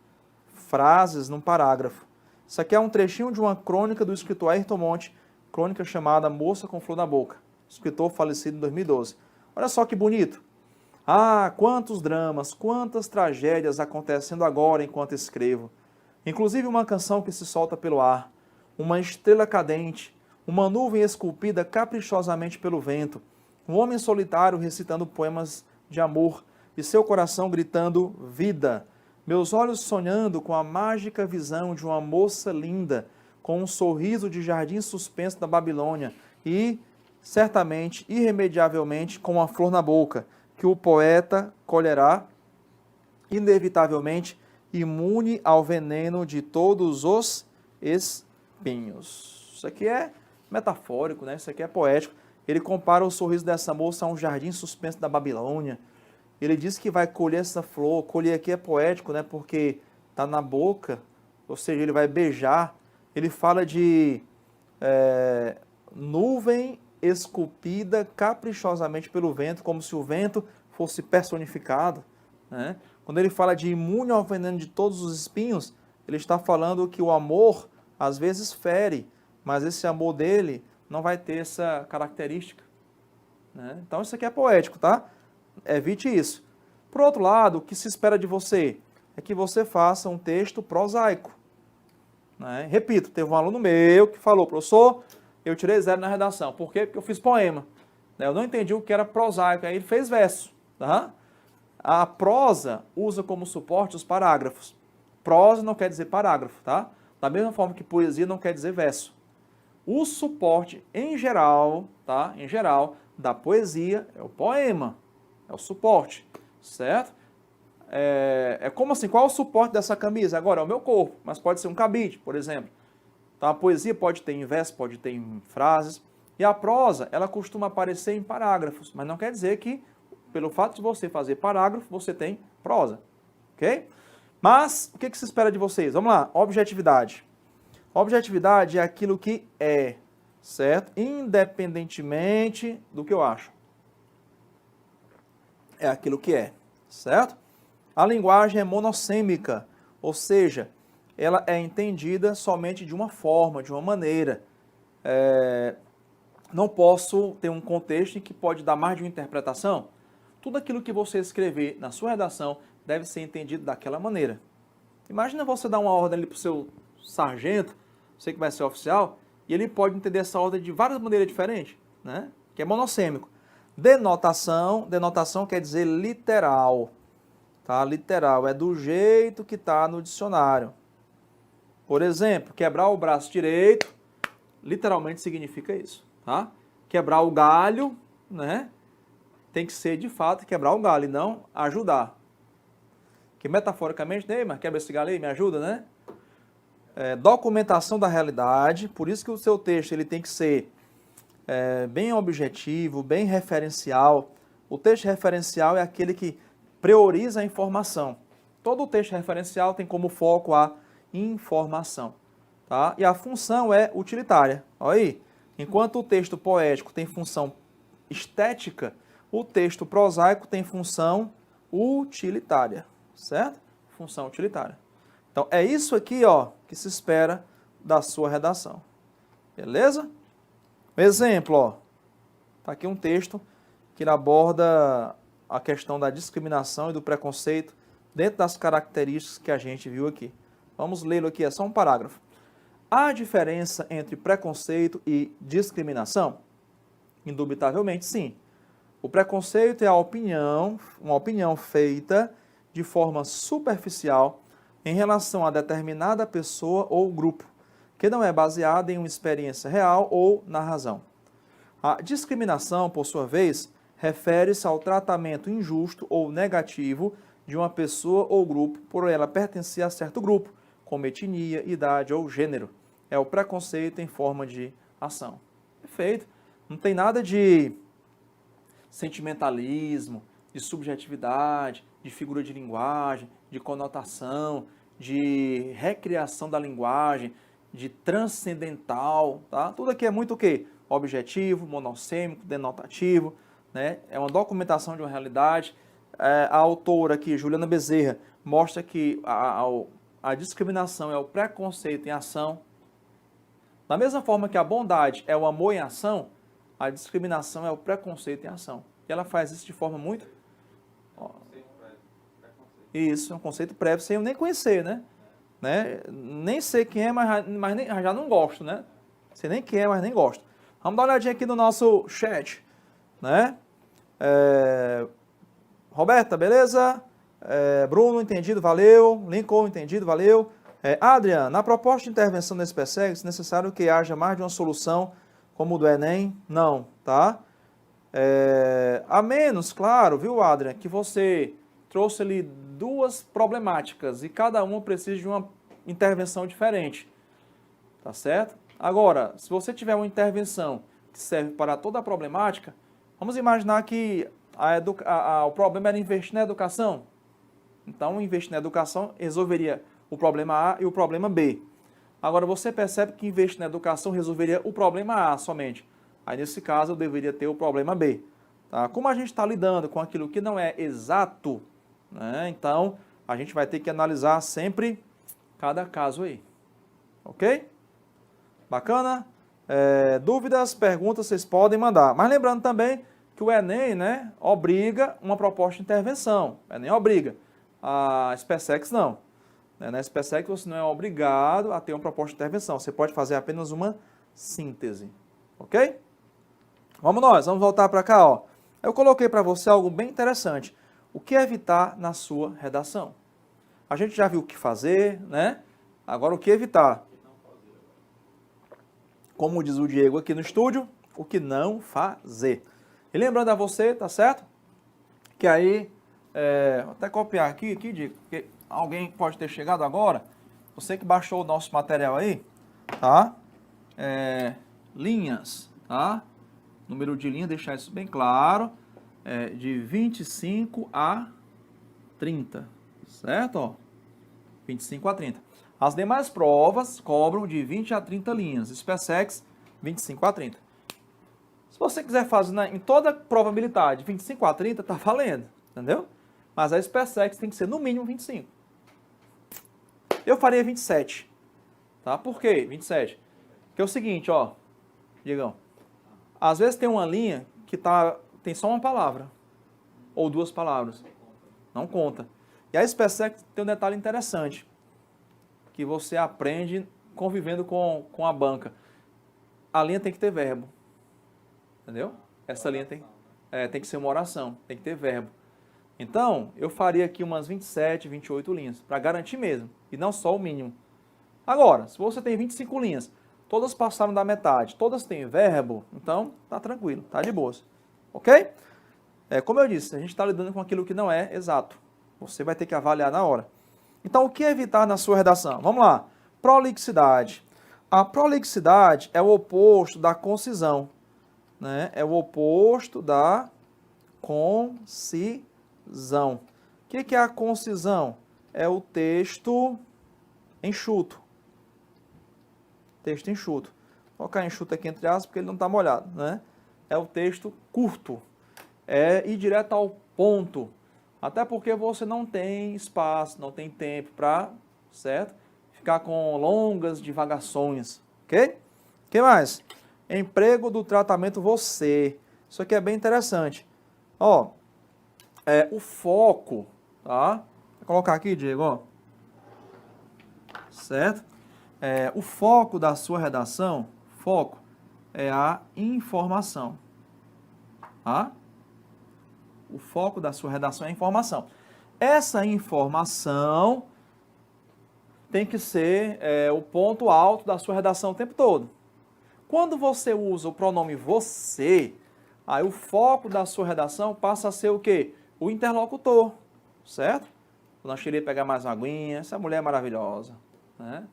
frases num parágrafo. Isso aqui é um trechinho de uma crônica do escritor Ayrton Monte, crônica chamada Moça com Flor na Boca, escritor falecido em 2012. Olha só que bonito. Ah, quantos dramas, quantas tragédias acontecendo agora enquanto escrevo. Inclusive uma canção que se solta pelo ar, uma estrela cadente, uma nuvem esculpida caprichosamente pelo vento, um homem solitário recitando poemas de amor e seu coração gritando vida. Meus olhos sonhando com a mágica visão de uma moça linda, com um sorriso de jardim suspenso da Babilônia e, certamente, irremediavelmente, com uma flor na boca, que o poeta colherá, inevitavelmente, imune ao veneno de todos os espinhos. Isso aqui é metafórico, né? Isso aqui é poético. Ele compara o sorriso dessa moça a um jardim suspenso da Babilônia. Ele diz que vai colher essa flor. Colher aqui é poético, né? Porque está na boca, ou seja, ele vai beijar. Ele fala de nuvem esculpida caprichosamente pelo vento, como se o vento fosse personificado. Né? Quando ele fala de imune ao veneno de todos os espinhos, ele está falando que o amor às vezes fere, mas esse amor dele não vai ter essa característica. Né? Então isso aqui é poético, tá? Evite isso. Por outro lado, o que se espera de você é que você faça um texto prosaico. Né? Repito, teve um aluno meu que falou, professor, eu tirei 0 na redação. Por quê? Porque eu fiz poema. Eu não entendi o que era prosaico, aí ele fez verso. Tá? A prosa usa como suporte os parágrafos. Prosa não quer dizer parágrafo, tá? Da mesma forma que poesia não quer dizer verso. O suporte, em geral, tá? Em geral, da poesia é o poema. É o suporte, certo? Como assim? Qual é o suporte dessa camisa? Agora, é o meu corpo, mas pode ser um cabide, por exemplo. Então, a poesia pode ter em verso, pode ter em frases. E a prosa, ela costuma aparecer em parágrafos, mas não quer dizer que, pelo fato de você fazer parágrafo, você tem prosa, ok? Mas, o que se espera de vocês? Vamos lá, objetividade. Objetividade é aquilo que é, certo? Independentemente do que eu acho. É aquilo que é, certo? A linguagem é monossêmica, ou seja, ela é entendida somente de uma forma, de uma maneira. Não posso ter um contexto em que pode dar mais de uma interpretação. Tudo aquilo que você escrever na sua redação deve ser entendido daquela maneira. Imagina você dar uma ordem ali para o seu sargento, você que vai ser oficial, e ele pode entender essa ordem de várias maneiras diferentes, né? Que é monossêmico. Denotação quer dizer literal, tá? Literal, é do jeito que está no dicionário. Por exemplo, quebrar o braço direito, literalmente significa isso, tá? Quebrar o galho, né? tem que ser, de fato, quebrar o galho e não ajudar. Que metaforicamente, né, mas quebra esse galho aí, me ajuda, né? Documentação da realidade, por isso que o seu texto ele tem que ser bem objetivo, bem referencial. O texto referencial é aquele que prioriza a informação. Todo texto referencial tem como foco a informação. Tá? E a função é utilitária. Olha aí. Enquanto o texto poético tem função estética, o texto prosaico tem função utilitária. Certo? Função utilitária. Então, é isso aqui, ó, que se espera da sua redação. Beleza? Exemplo, ó. Tá aqui um texto que aborda a questão da discriminação e do preconceito dentro das características que a gente viu aqui. Vamos lê-lo aqui, é só um parágrafo. Há diferença entre preconceito e discriminação? Indubitavelmente, sim. O preconceito é uma opinião feita de forma superficial em relação a determinada pessoa ou grupo, que não é baseada em uma experiência real ou na razão. A discriminação, por sua vez, refere-se ao tratamento injusto ou negativo de uma pessoa ou grupo por ela pertencer a certo grupo, como etnia, idade ou gênero. É o preconceito em forma de ação. Perfeito. Não tem nada de sentimentalismo, de subjetividade, de figura de linguagem, de conotação, de recriação da linguagem, de transcendental, tá? Tudo aqui é muito o quê? Objetivo, monossêmico, denotativo, né? É uma documentação de uma realidade. A autora aqui, Juliana Bezerra, mostra que a discriminação é o preconceito em ação. Da mesma forma que a bondade é o amor em ação, a discriminação é o preconceito em ação. E ela faz isso de forma muito... Isso, é um conceito prévio sem eu nem conhecer, né? Nem sei quem é, mas já não gosto, né? Sei nem quem é, mas nem gosto. Vamos dar uma olhadinha aqui no nosso chat, né? Roberta, beleza? Bruno, entendido, valeu. Lincoln, entendido, valeu. Adrian, na proposta de intervenção desse PSEG, é necessário que haja mais de uma solução, como o do Enem? Não, tá? A menos, claro, viu, Adrian, que você trouxe ali duas problemáticas e cada uma precisa de uma intervenção diferente, tá certo? Agora, se você tiver uma intervenção que serve para toda a problemática, vamos imaginar que o problema era investir na educação. Então, investir na educação resolveria o problema A e o problema B. Agora, você percebe que investir na educação resolveria o problema A somente. Aí, nesse caso, eu deveria ter o problema B. Tá? Como a gente está lidando com aquilo que não é exato, né? Então, a gente vai ter que analisar sempre cada caso aí. Ok? Bacana? Dúvidas, perguntas, vocês podem mandar. Mas lembrando também que o Enem, né, obriga uma proposta de intervenção. O Enem obriga. A SpaceX não. Na SpaceX você não é obrigado a ter uma proposta de intervenção. Você pode fazer apenas uma síntese. Ok? Vamos voltar para cá, ó. Eu coloquei para você algo bem interessante. O que evitar na sua redação? A gente já viu o que fazer, né? Agora o que evitar? Como diz o Diego aqui no estúdio, o que não fazer. E lembrando a você, tá certo? Que aí, vou até copiar aqui, Diego, porque alguém pode ter chegado agora. Você que baixou o nosso material aí, tá? Linhas, tá? Número de linha, deixar isso bem claro. De 25 a 30, certo? Ó, 25 a 30. As demais provas cobram de 20 a 30 linhas. SpaceX, 25 a 30. Se você quiser fazer em toda probabilidade 25 a 30, tá valendo, entendeu? Mas a SpaceX tem que ser no mínimo 25. Eu faria 27, tá? Por quê 27? Porque é o seguinte, ó, Diegão. Às vezes tem uma linha que tem só uma palavra, ou duas palavras. Não conta. E a SpaceX tem um detalhe interessante, que você aprende convivendo com a banca. A linha tem que ter verbo. Entendeu? Essa linha tem que ser uma oração, tem que ter verbo. Então, eu faria aqui umas 27, 28 linhas, para garantir mesmo, e não só o mínimo. Agora, se você tem 25 linhas, todas passaram da metade, todas têm verbo, então tá tranquilo, tá de boas. Ok? Como eu disse, a gente está lidando com aquilo que não é exato. Você vai ter que avaliar na hora. Então, o que evitar na sua redação? Vamos lá. Prolixidade. A prolixidade é o oposto da concisão, né? É o oposto da concisão. O que é a concisão? É o texto enxuto. Texto enxuto. Vou colocar enxuto aqui entre aspas porque ele não está molhado, né? É o texto curto. É ir direto ao ponto. Até porque você não tem espaço, não tem tempo para, certo? Ficar com longas divagações, ok? O que mais? Emprego do tratamento você. Isso aqui é bem interessante. Ó, o foco, tá? Vou colocar aqui, Diego, ó. Certo? O foco da sua redação, foco, é a informação, tá? O foco da sua redação é a informação. Essa informação tem que ser o ponto alto da sua redação o tempo todo. Quando você usa o pronome você, aí o foco da sua redação passa a ser o quê? O interlocutor, certo? Nós queria pegar mais uma aguinha, essa mulher é maravilhosa, né?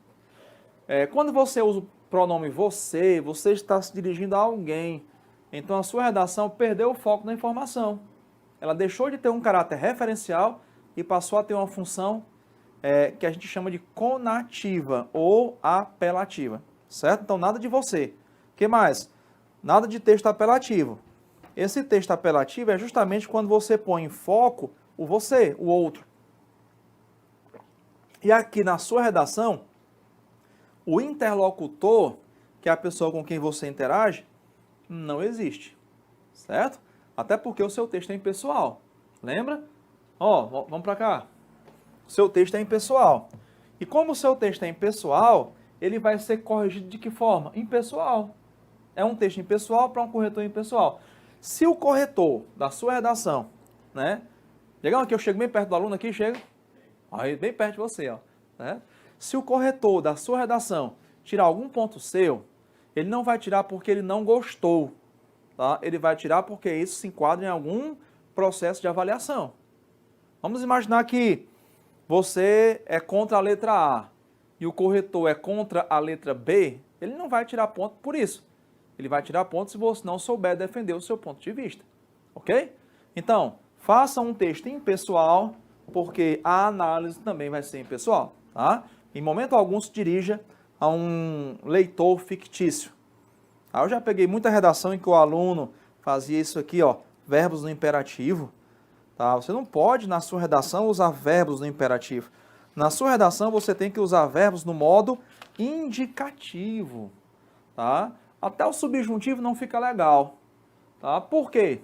Quando você usa o pronome você, você está se dirigindo a alguém. Então a sua redação perdeu o foco da informação. Ela deixou de ter um caráter referencial e passou a ter uma função que a gente chama de conativa ou apelativa, certo? Então nada de você. O que mais? Nada de texto apelativo. Esse texto apelativo é justamente quando você põe em foco o você, o outro. E aqui na sua redação, o interlocutor, que é a pessoa com quem você interage, não existe, certo? Até porque o seu texto é impessoal, lembra? Ó, vamos para cá. O seu texto é impessoal. E como o seu texto é impessoal, ele vai ser corrigido de que forma? Impessoal. É um texto impessoal para um corretor impessoal. Se o corretor da sua redação, né? Chegando aqui, eu chego bem perto do aluno aqui, chega. Aí, bem perto de você, ó. Né? Se o corretor da sua redação tirar algum ponto seu, ele não vai tirar porque ele não gostou, tá? Ele vai tirar porque isso se enquadra em algum processo de avaliação. Vamos imaginar que você é contra a letra A e o corretor é contra a letra B, ele não vai tirar ponto por isso. Ele vai tirar ponto se você não souber defender o seu ponto de vista, ok? Então, faça um texto impessoal, porque a análise também vai ser impessoal, tá? Em momento algum se dirija a um leitor fictício. Eu já peguei muita redação em que o aluno fazia isso aqui, ó, verbos no imperativo. Tá? Você não pode, na sua redação, usar verbos no imperativo. Na sua redação, você tem que usar verbos no modo indicativo. Tá? Até o subjuntivo não fica legal. Tá? Por quê?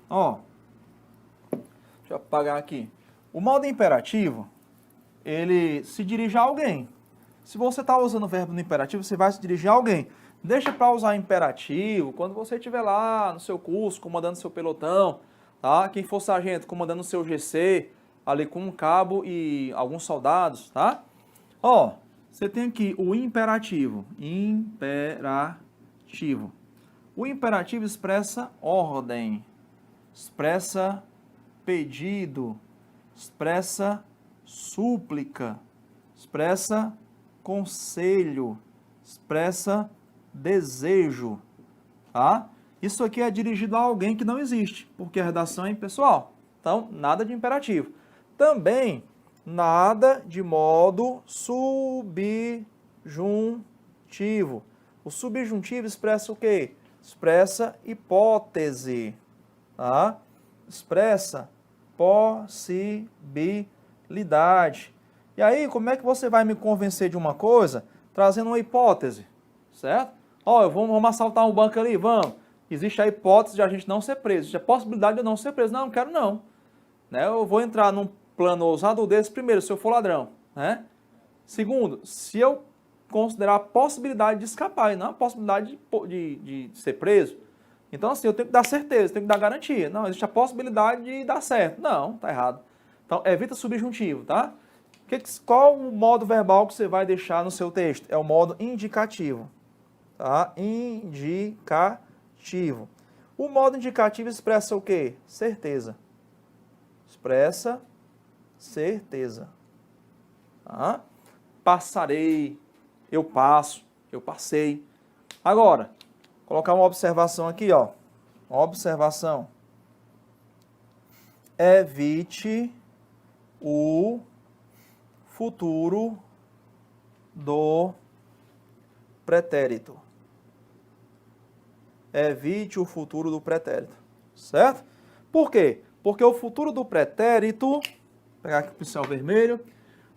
Ó, deixa eu apagar aqui. O modo imperativo, ele se dirige a alguém. Se você está usando o verbo no imperativo, você vai se dirigir a alguém. Deixa para usar imperativo quando você estiver lá no seu curso, comandando seu pelotão, tá? Quem for sargento, comandando o seu GC, ali com um cabo e alguns soldados, tá? Ó, você tem aqui o imperativo. Imperativo. O imperativo expressa ordem, expressa pedido, expressa súplica, expressa conselho, expressa desejo, tá? Isso aqui é dirigido a alguém que não existe, porque a redação é impessoal. Então, nada de imperativo. Também, nada de modo subjuntivo. O subjuntivo expressa o quê? Expressa hipótese, tá? Expressa possibilidade. E aí, como é que você vai me convencer de uma coisa trazendo uma hipótese, certo? Ó, vamos assaltar um banco ali, vamos. Existe a hipótese de a gente não ser preso, existe a possibilidade de eu não ser preso. Não quero não. Né? Eu vou entrar num plano ousado desse, primeiro, se eu for ladrão. Né? Segundo, se eu considerar a possibilidade de escapar e não a possibilidade de ser preso. Então, assim, eu tenho que dar certeza, tenho que dar garantia. Não, existe a possibilidade de dar certo. Não, tá errado. Então, evita subjuntivo, tá? Qual o modo verbal que você vai deixar no seu texto? É o modo indicativo. Tá? Indicativo. O modo indicativo expressa o quê? Certeza. Expressa certeza. Tá? Passarei, eu passo, eu passei. Agora, colocar uma observação aqui, ó. Observação. Evite o futuro do pretérito. Evite o futuro do pretérito. Certo? Por quê? Porque o futuro do pretérito, vou pegar aqui o pincel vermelho,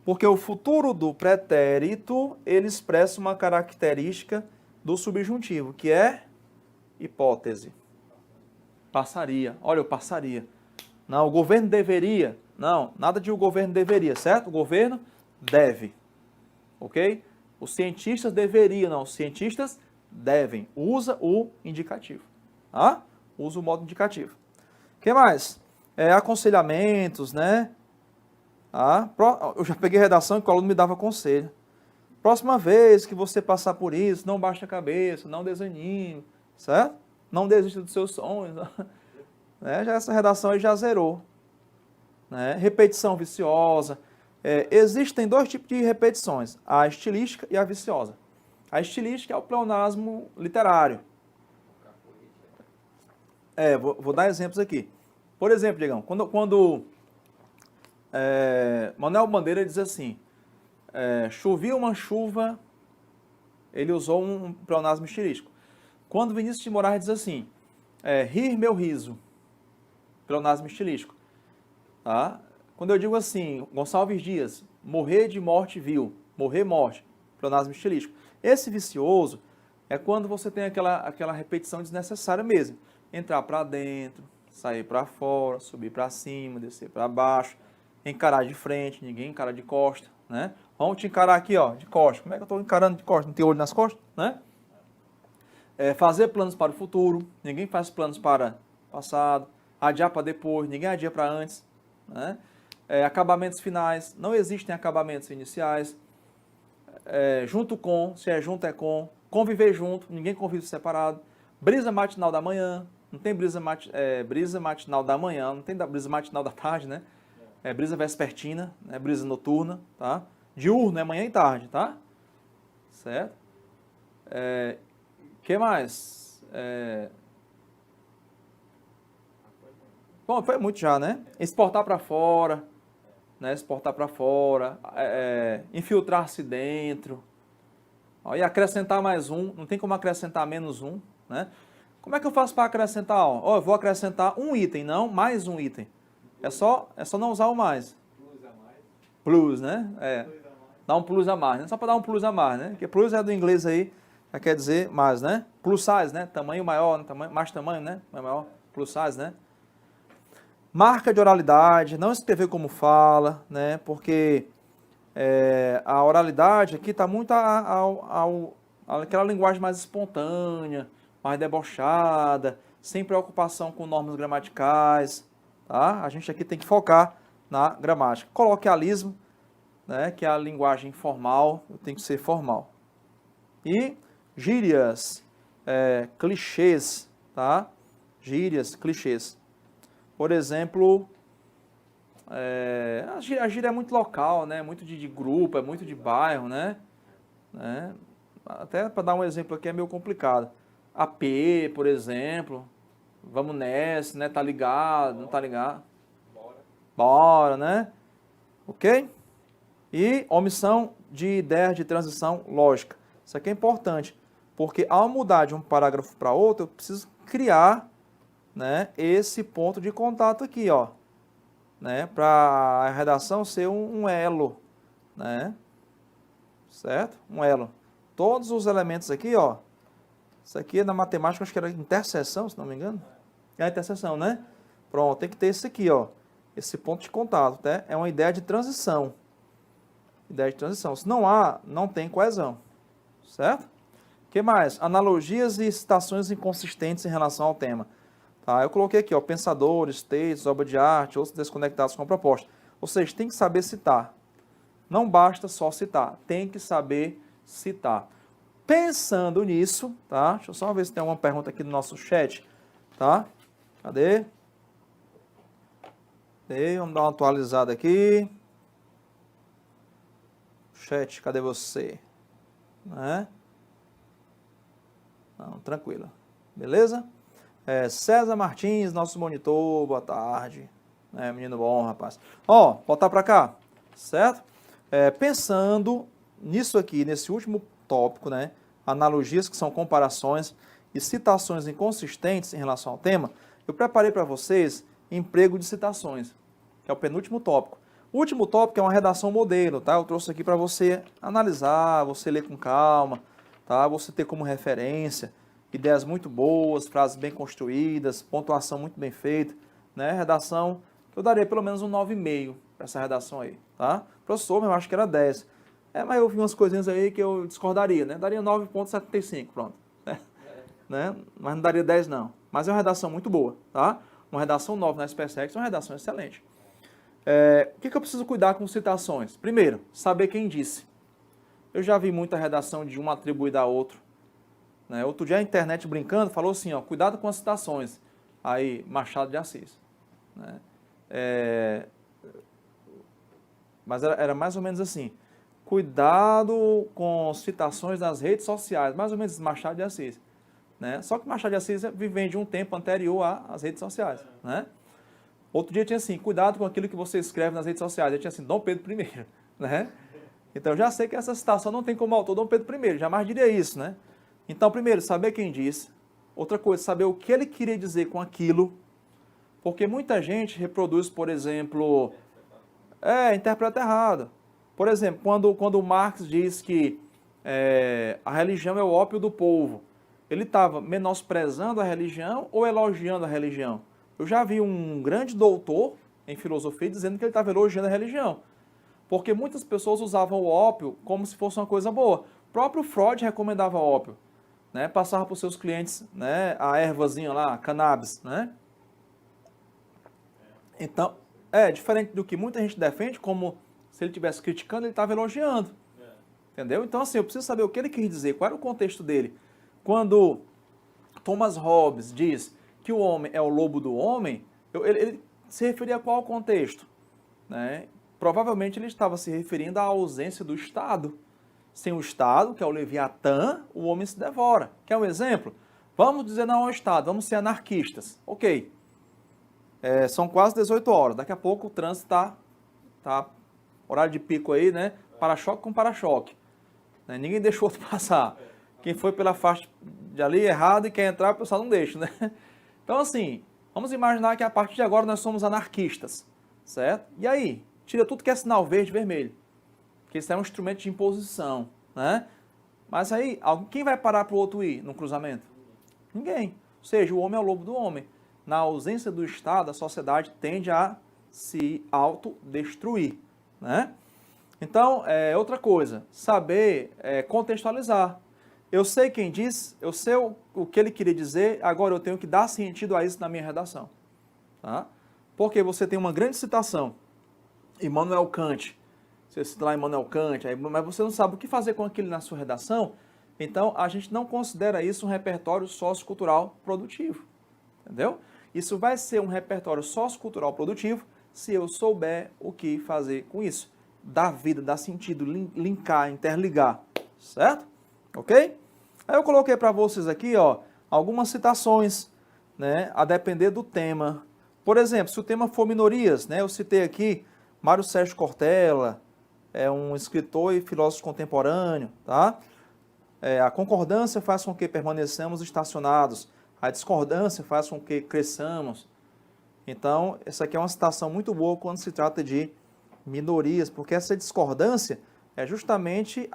porque o futuro do pretérito, ele expressa uma característica do subjuntivo, que é hipótese. Passaria. Olha, eu passaria. Não, o governo deveria. Não, nada de o governo deveria, certo? O governo deve. Ok? Os cientistas deveriam, não. Os cientistas devem. Usa o indicativo. Tá? Usa o modo indicativo. O que mais? Aconselhamentos, né? Eu já peguei redação que o aluno me dava conselho. Próxima vez que você passar por isso, não baixe a cabeça, não desanime, certo? Não desista dos seus sonhos. Né? Já essa redação aí já zerou. Né? Repetição viciosa. Existem dois tipos de repetições, a estilística e a viciosa. A estilística é o pleonasmo literário. Vou dar exemplos aqui. Por exemplo, Diegão, quando Manuel Bandeira diz assim, chovia uma chuva, ele usou um pleonasmo estilístico. Quando Vinícius de Moraes diz assim, rir meu riso, pleonasmo estilístico. Tá? Quando eu digo assim, Gonçalves Dias, morrer de morte vil, morrer morte, pleonasmo estilístico. Esse vicioso é quando você tem aquela repetição desnecessária mesmo. Entrar para dentro, sair para fora, subir para cima, descer para baixo, encarar de frente, ninguém encara de costa, né? Vamos te encarar aqui, ó, de costa. Como é que eu estou encarando de costa? Não tem olho nas costas, né? Fazer planos para o futuro, ninguém faz planos para o passado. Adiar para depois, ninguém adia para antes, né? Acabamentos finais, não existem acabamentos iniciais. Junto com, se é junto é com. Conviver junto, ninguém convive separado. Brisa matinal da manhã, não tem brisa matinal da manhã, não tem brisa matinal da tarde, né? Brisa vespertina, né? Brisa noturna, tá? Diurno é manhã e tarde, tá? Certo? Que mais? Bom, foi muito já, né? Exportar para fora, né? Exportar para fora, infiltrar-se dentro. Ó, e acrescentar mais um, não tem como acrescentar menos um, né? Como é que eu faço para acrescentar? Eu vou acrescentar um item, não mais um item. É só não usar o mais. Plus a mais. Plus, né? Dá um plus a mais, né? Só para dar um plus a mais, né? Porque plus é do inglês aí, já quer dizer mais, né? Plus size, né? Tamanho maior, né? Mais tamanho, né? Maior, plus size, né? Marca de oralidade, não escrever como fala, né? Porque a oralidade aqui está muito aquela linguagem mais espontânea, mais debochada, sem preocupação com normas gramaticais, tá? A gente aqui tem que focar na gramática. Coloquialismo, né? Que é a linguagem informal, tem que ser formal. E gírias, clichês, tá? Gírias, clichês. Por exemplo, a gíria é muito local, né? Muito de grupo, é muito de bairro, né? Até para dar um exemplo aqui é meio complicado. AP, por exemplo. Vamos nessa, né? Tá ligado, não tá ligado? Bora, né? Ok? E omissão de ideias de transição lógica. Isso aqui é importante, porque ao mudar de um parágrafo para outro, eu preciso criar, né, esse ponto de contato aqui, ó, né, para a redação ser um elo, né, certo? Um elo. Todos os elementos aqui, ó, isso aqui na matemática, acho que era interseção, se não me engano. É a interseção, né? Pronto, tem que ter esse aqui, ó, esse ponto de contato, tá? É uma ideia de transição. Ideia de transição. Se não há, não tem coesão, certo? O que mais? Analogias e citações inconsistentes em relação ao tema. Tá, eu coloquei aqui, ó, pensadores, textos, obra de arte, outros desconectados com a proposta. Ou seja, tem que saber citar. Não basta só citar, tem que saber citar. Pensando nisso, tá? Deixa eu só ver se tem alguma pergunta aqui no nosso chat. tá? Cadê? Vamos dar uma atualizada aqui. Chat, cadê você? Né? Não, tranquilo. Beleza? César Martins, nosso monitor, boa tarde. Menino bom, rapaz. Ó, voltar para cá, certo? Pensando nisso aqui, nesse último tópico, né? Analogias, que são comparações e citações inconsistentes em relação ao tema, eu preparei para vocês emprego de citações, que é o penúltimo tópico. O último tópico é uma redação modelo, tá? Eu trouxe aqui para você analisar, você ler com calma, tá? Você ter como referência ideias muito boas, frases bem construídas, pontuação muito bem feita, né? Redação, eu daria pelo menos um 9,5 para essa redação aí, tá? Professor, eu acho que era 10. Mas eu vi umas coisinhas aí que eu discordaria, né? Daria 9,75, pronto. Né? Mas não daria 10 não. Mas é uma redação muito boa, tá? Uma redação 9 na SpaceX é uma redação excelente. O que eu preciso cuidar com citações? Primeiro, saber quem disse. Eu já vi muita redação de um atribuída a outro. Né? Outro dia a internet brincando falou assim, ó, cuidado com as citações. Aí, Machado de Assis. Né? Mas era mais ou menos assim. Cuidado com citações das redes sociais. Mais ou menos Machado de Assis. Né? Vem que Machado de Assis vem de um tempo anterior às redes sociais. Né? Outro dia tinha assim, cuidado com aquilo que você escreve nas redes sociais. Eu tinha assim, Dom Pedro I. Né? Então, eu já sei que essa citação não tem como autor Dom Pedro I. Jamais diria isso, né? Então, primeiro, saber quem disse. Outra coisa, saber o que ele queria dizer com aquilo. Porque muita gente reproduz, por exemplo, interpreta errado. Por exemplo, quando Marx diz que a religião é o ópio do povo, ele estava menosprezando a religião ou elogiando a religião? Eu já vi um grande doutor em filosofia dizendo que ele estava elogiando a religião. Porque muitas pessoas usavam o ópio como se fosse uma coisa boa. O próprio Freud recomendava ópio. Né? Passava para os seus clientes, né, a ervazinha lá, a cannabis. Né? Então, diferente do que muita gente defende, como se ele estivesse criticando, ele estava elogiando. Entendeu? Então, assim, eu preciso saber o que ele quis dizer, qual era o contexto dele. Quando Thomas Hobbes diz que o homem é o lobo do homem, ele se referia a qual contexto? Né? Provavelmente ele estava se referindo à ausência do Estado. Sem o Estado, que é o Leviatã, o homem se devora. Quer um exemplo? Vamos dizer não ao Estado, vamos ser anarquistas. Ok. São quase 18 horas. Daqui a pouco o trânsito tá horário de pico aí, né? Para-choque com para-choque. Né? Ninguém deixou outro passar. Quem foi pela faixa de ali errado e quer entrar, o pessoal não deixa, né? Então, assim, vamos imaginar que a partir de agora nós somos anarquistas, certo? E aí? Tira tudo que é sinal verde e vermelho. Que isso é um instrumento de imposição, né? Mas aí, quem vai parar para o outro ir no cruzamento? Ninguém. Ou seja, o homem é o lobo do homem. Na ausência do Estado, a sociedade tende a se autodestruir, né? Então, outra coisa, saber contextualizar. Eu sei quem disse, eu sei o que ele queria dizer, agora eu tenho que dar sentido a isso na minha redação. Tá? Porque você tem uma grande citação, Immanuel Kant, você cita lá Immanuel Kant, mas você não sabe o que fazer com aquilo na sua redação, então a gente não considera isso um repertório sociocultural produtivo. Entendeu? Isso vai ser um repertório sociocultural produtivo se eu souber o que fazer com isso. Dar vida, dar sentido, linkar, interligar. Certo? Ok? Aí eu coloquei para vocês aqui, ó, algumas citações, né, a depender do tema. Por exemplo, se o tema for minorias, né, eu citei aqui Mário Sérgio Cortella, é um escritor e filósofo contemporâneo, tá? A concordância faz com que permaneçamos estacionados, a discordância faz com que cresçamos. Então, essa aqui é uma citação muito boa quando se trata de minorias, porque essa discordância é justamente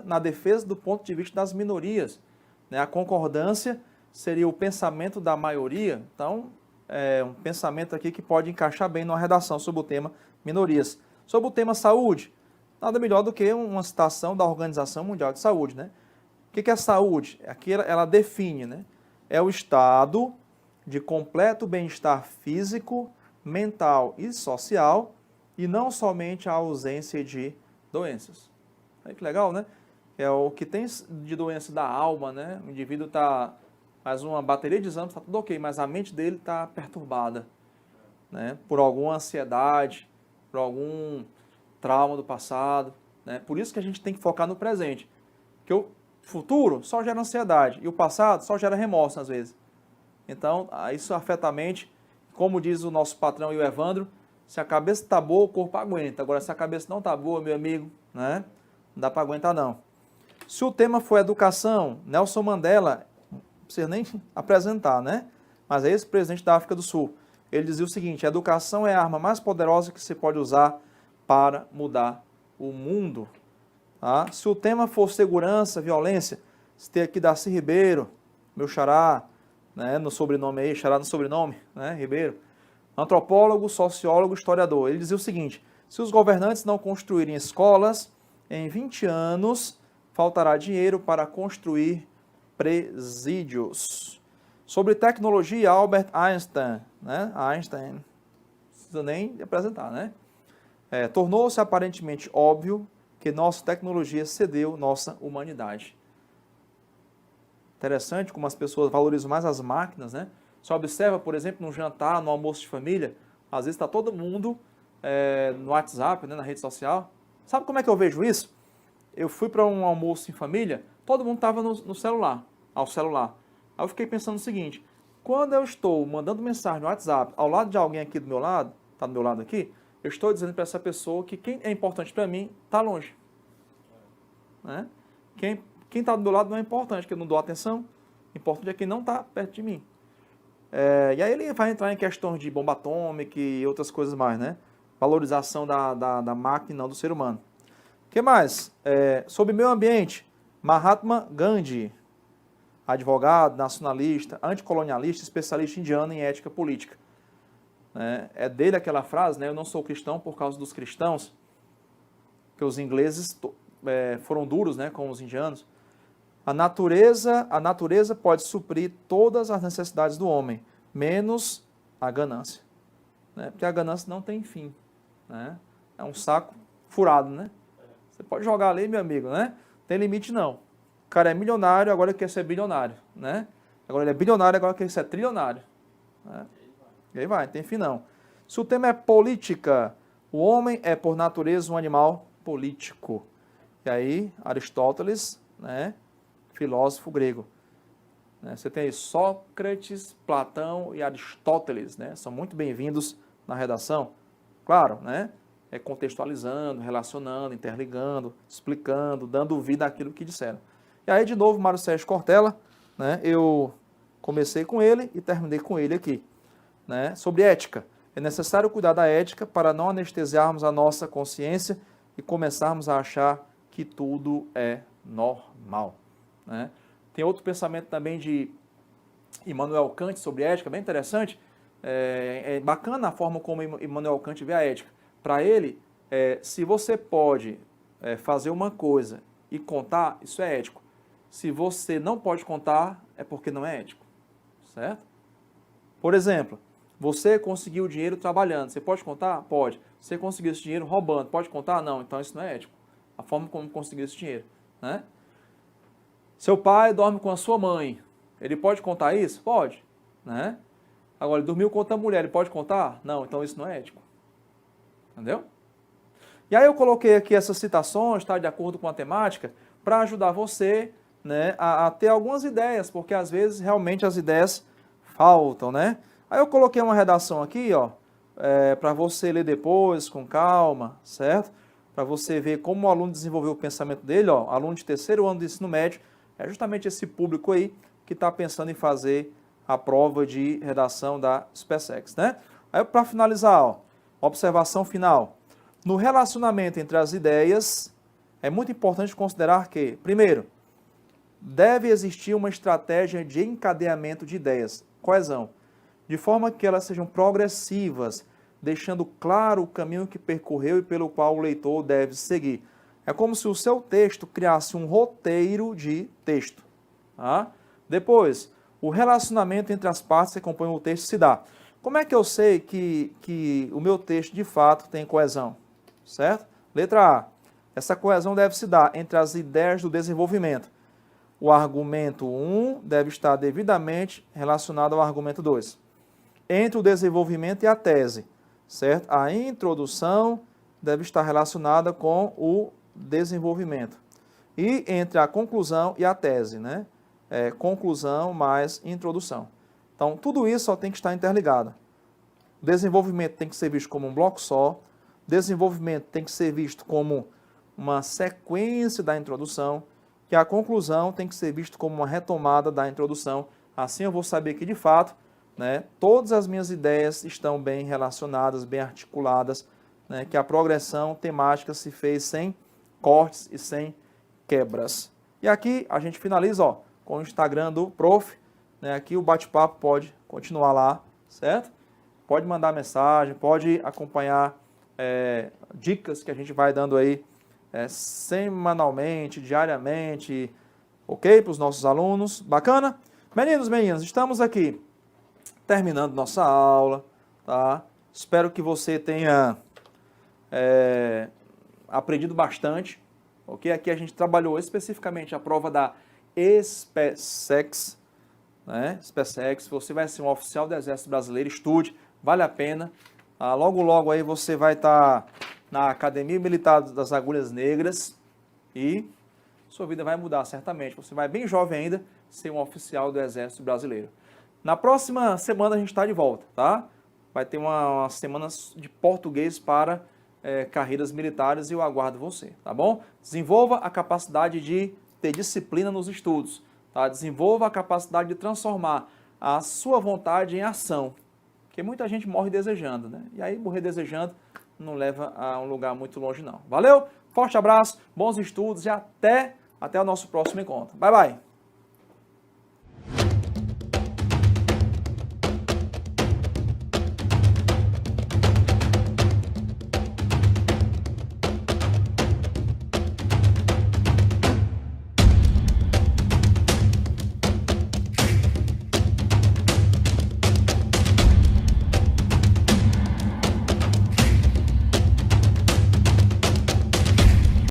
na defesa do ponto de vista das minorias. Né? A concordância seria o pensamento da maioria, então é um pensamento aqui que pode encaixar bem numa redação sobre o tema minorias. Sobre o tema saúde, nada melhor do que uma citação da Organização Mundial de Saúde. Né? O que é saúde? Aqui ela define, né? É o estado de completo bem-estar físico, mental e social, e não somente a ausência de doenças. Aí que legal, né? É o que tem de doença da alma, né? O indivíduo está faz uma bateria de exames, está tudo ok, mas a mente dele está perturbada, né? Por alguma ansiedade, por algum trauma do passado, né? Por isso que a gente tem que focar no presente, porque o futuro só gera ansiedade e o passado só gera remorso às vezes. Então, isso afeta a mente, como diz o nosso patrão e o Evandro, se a cabeça está boa, o corpo aguenta. Agora, se a cabeça não está boa, meu amigo, né? Não dá para aguentar não. Se o tema for educação, Nelson Mandela, não precisa nem apresentar, né? Mas é esse presidente da África do Sul. Ele dizia o seguinte: a educação é a arma mais poderosa que se pode usar para mudar o mundo. Tá? Se o tema for segurança, violência, você tem aqui Darcy Ribeiro, meu xará, né, no sobrenome aí, xará no sobrenome, né, Ribeiro, antropólogo, sociólogo, historiador. Ele dizia o seguinte: se os governantes não construírem escolas, em 20 anos faltará dinheiro para construir presídios. Sobre tecnologia, Albert Einstein, né? Einstein, não precisa nem apresentar, né? Tornou-se aparentemente óbvio que nossa tecnologia cedeu nossa humanidade. Interessante como as pessoas valorizam mais as máquinas, né? Você observa, por exemplo, no jantar, no almoço de família, às vezes está todo mundo no WhatsApp, né, na rede social. Sabe como é que eu vejo isso? Eu fui para um almoço em família, todo mundo estava no celular, ao celular. Aí eu fiquei pensando o seguinte: quando eu estou mandando mensagem no WhatsApp ao lado de alguém aqui do meu lado, está do meu lado aqui, eu estou dizendo para essa pessoa que quem é importante para mim está longe. Né? Quem está do meu lado não é importante, que eu não dou atenção. O importante é quem não está perto de mim. E aí ele vai entrar em questões de bomba atômica e outras coisas mais, né? Valorização da máquina e não do ser humano. O que mais? Sobre meio ambiente, Mahatma Gandhi, advogado, nacionalista, anticolonialista, especialista indiano em ética política. É dele aquela frase, né? Eu não sou cristão por causa dos cristãos, que os ingleses foram duros, né, com os indianos. A natureza pode suprir todas as necessidades do homem, menos a ganância. Né? Porque a ganância não tem fim. Né? É um saco furado, né? Você pode jogar ali, meu amigo, né? Tem limite não. O cara é milionário, agora ele quer ser bilionário, né? Agora ele é bilionário, agora ele quer ser trilionário. Né? E aí vai, não tem fim não. Se o tema é política, o homem é por natureza um animal político. E aí, Aristóteles, né, filósofo grego. Você tem aí Sócrates, Platão e Aristóteles, né? São muito bem-vindos na redação. Claro, né? Contextualizando, relacionando, interligando, explicando, dando vida àquilo que disseram. E aí, de novo, Mário Sérgio Cortella, né? Eu comecei com ele e terminei com ele aqui. Né? Sobre ética. É necessário cuidar da ética para não anestesiarmos a nossa consciência e começarmos a achar que tudo é normal. Né? Tem outro pensamento também de Immanuel Kant sobre ética, bem interessante. É bacana a forma como Immanuel Kant vê a ética. Para ele, se você pode fazer uma coisa e contar, isso é ético. Se você não pode contar, é porque não é ético. Certo? Por exemplo, você conseguiu dinheiro trabalhando, você pode contar? Pode. Você conseguiu esse dinheiro roubando, pode contar? Não, então isso não é ético. A forma como conseguiu esse dinheiro. Né? Seu pai dorme com a sua mãe, ele pode contar isso? Pode. Né? Agora, ele dormiu com outra mulher, ele pode contar? Não, então isso não é ético. Entendeu? E aí eu coloquei aqui essas citações, tá, de acordo com a temática, para ajudar você, né, a ter algumas ideias, porque às vezes realmente as ideias faltam, né? Aí eu coloquei uma redação aqui, ó, para você ler depois, com calma, certo? Para você ver como o aluno desenvolveu o pensamento dele, ó, aluno de terceiro ano do ensino médio, é justamente esse público aí que está pensando em fazer a prova de redação da SpaceX, né? Aí para finalizar, ó, observação final. No relacionamento entre as ideias, é muito importante considerar que, primeiro, deve existir uma estratégia de encadeamento de ideias, coesão, de forma que elas sejam progressivas, deixando claro o caminho que percorreu e pelo qual o leitor deve seguir. É como se o seu texto criasse um roteiro de texto. Tá? Depois, o relacionamento entre as partes que compõem o texto se dá. Como é que eu sei que o meu texto de fato tem coesão? Certo? Letra A. Essa coesão deve se dar entre as ideias do desenvolvimento. o argumento 1 deve estar devidamente relacionado ao argumento 2. Entre o desenvolvimento e a tese, certo? A introdução deve estar relacionada com o desenvolvimento. E entre a conclusão e a tese, né? Conclusão mais introdução. Então, tudo isso só tem que estar interligado. O desenvolvimento tem que ser visto como um bloco só. Desenvolvimento tem que ser visto como uma sequência da introdução. E a conclusão tem que ser visto como uma retomada da introdução. Assim eu vou saber que, de fato, né, todas as minhas ideias estão bem relacionadas, bem articuladas, né, que a progressão temática se fez sem cortes e sem quebras. E aqui a gente finaliza, ó, com o Instagram do Prof. Né, aqui o bate-papo pode continuar lá, certo? Pode mandar mensagem, pode acompanhar dicas que a gente vai dando aí semanalmente, diariamente, ok? Para os nossos alunos. Bacana? Meninos, meninas, estamos aqui terminando nossa aula, tá? Espero que você tenha aprendido bastante, ok? Aqui a gente trabalhou especificamente a prova da SPSEX, né? SPSEX, você vai ser um oficial do Exército Brasileiro, estude, vale a pena. Logo, logo aí você vai estar na Academia Militar das Agulhas Negras e sua vida vai mudar certamente. Você vai bem jovem ainda ser um oficial do Exército Brasileiro. Na próxima semana a gente está de volta, tá? Vai ter uma semana de português para carreiras militares e eu aguardo você, tá bom? Desenvolva a capacidade de ter disciplina nos estudos, tá? Desenvolva a capacidade de transformar a sua vontade em ação, porque muita gente morre desejando, né? E aí morrer desejando não leva a um lugar muito longe não. Valeu? Forte abraço, bons estudos e até o nosso próximo encontro. Bye, bye!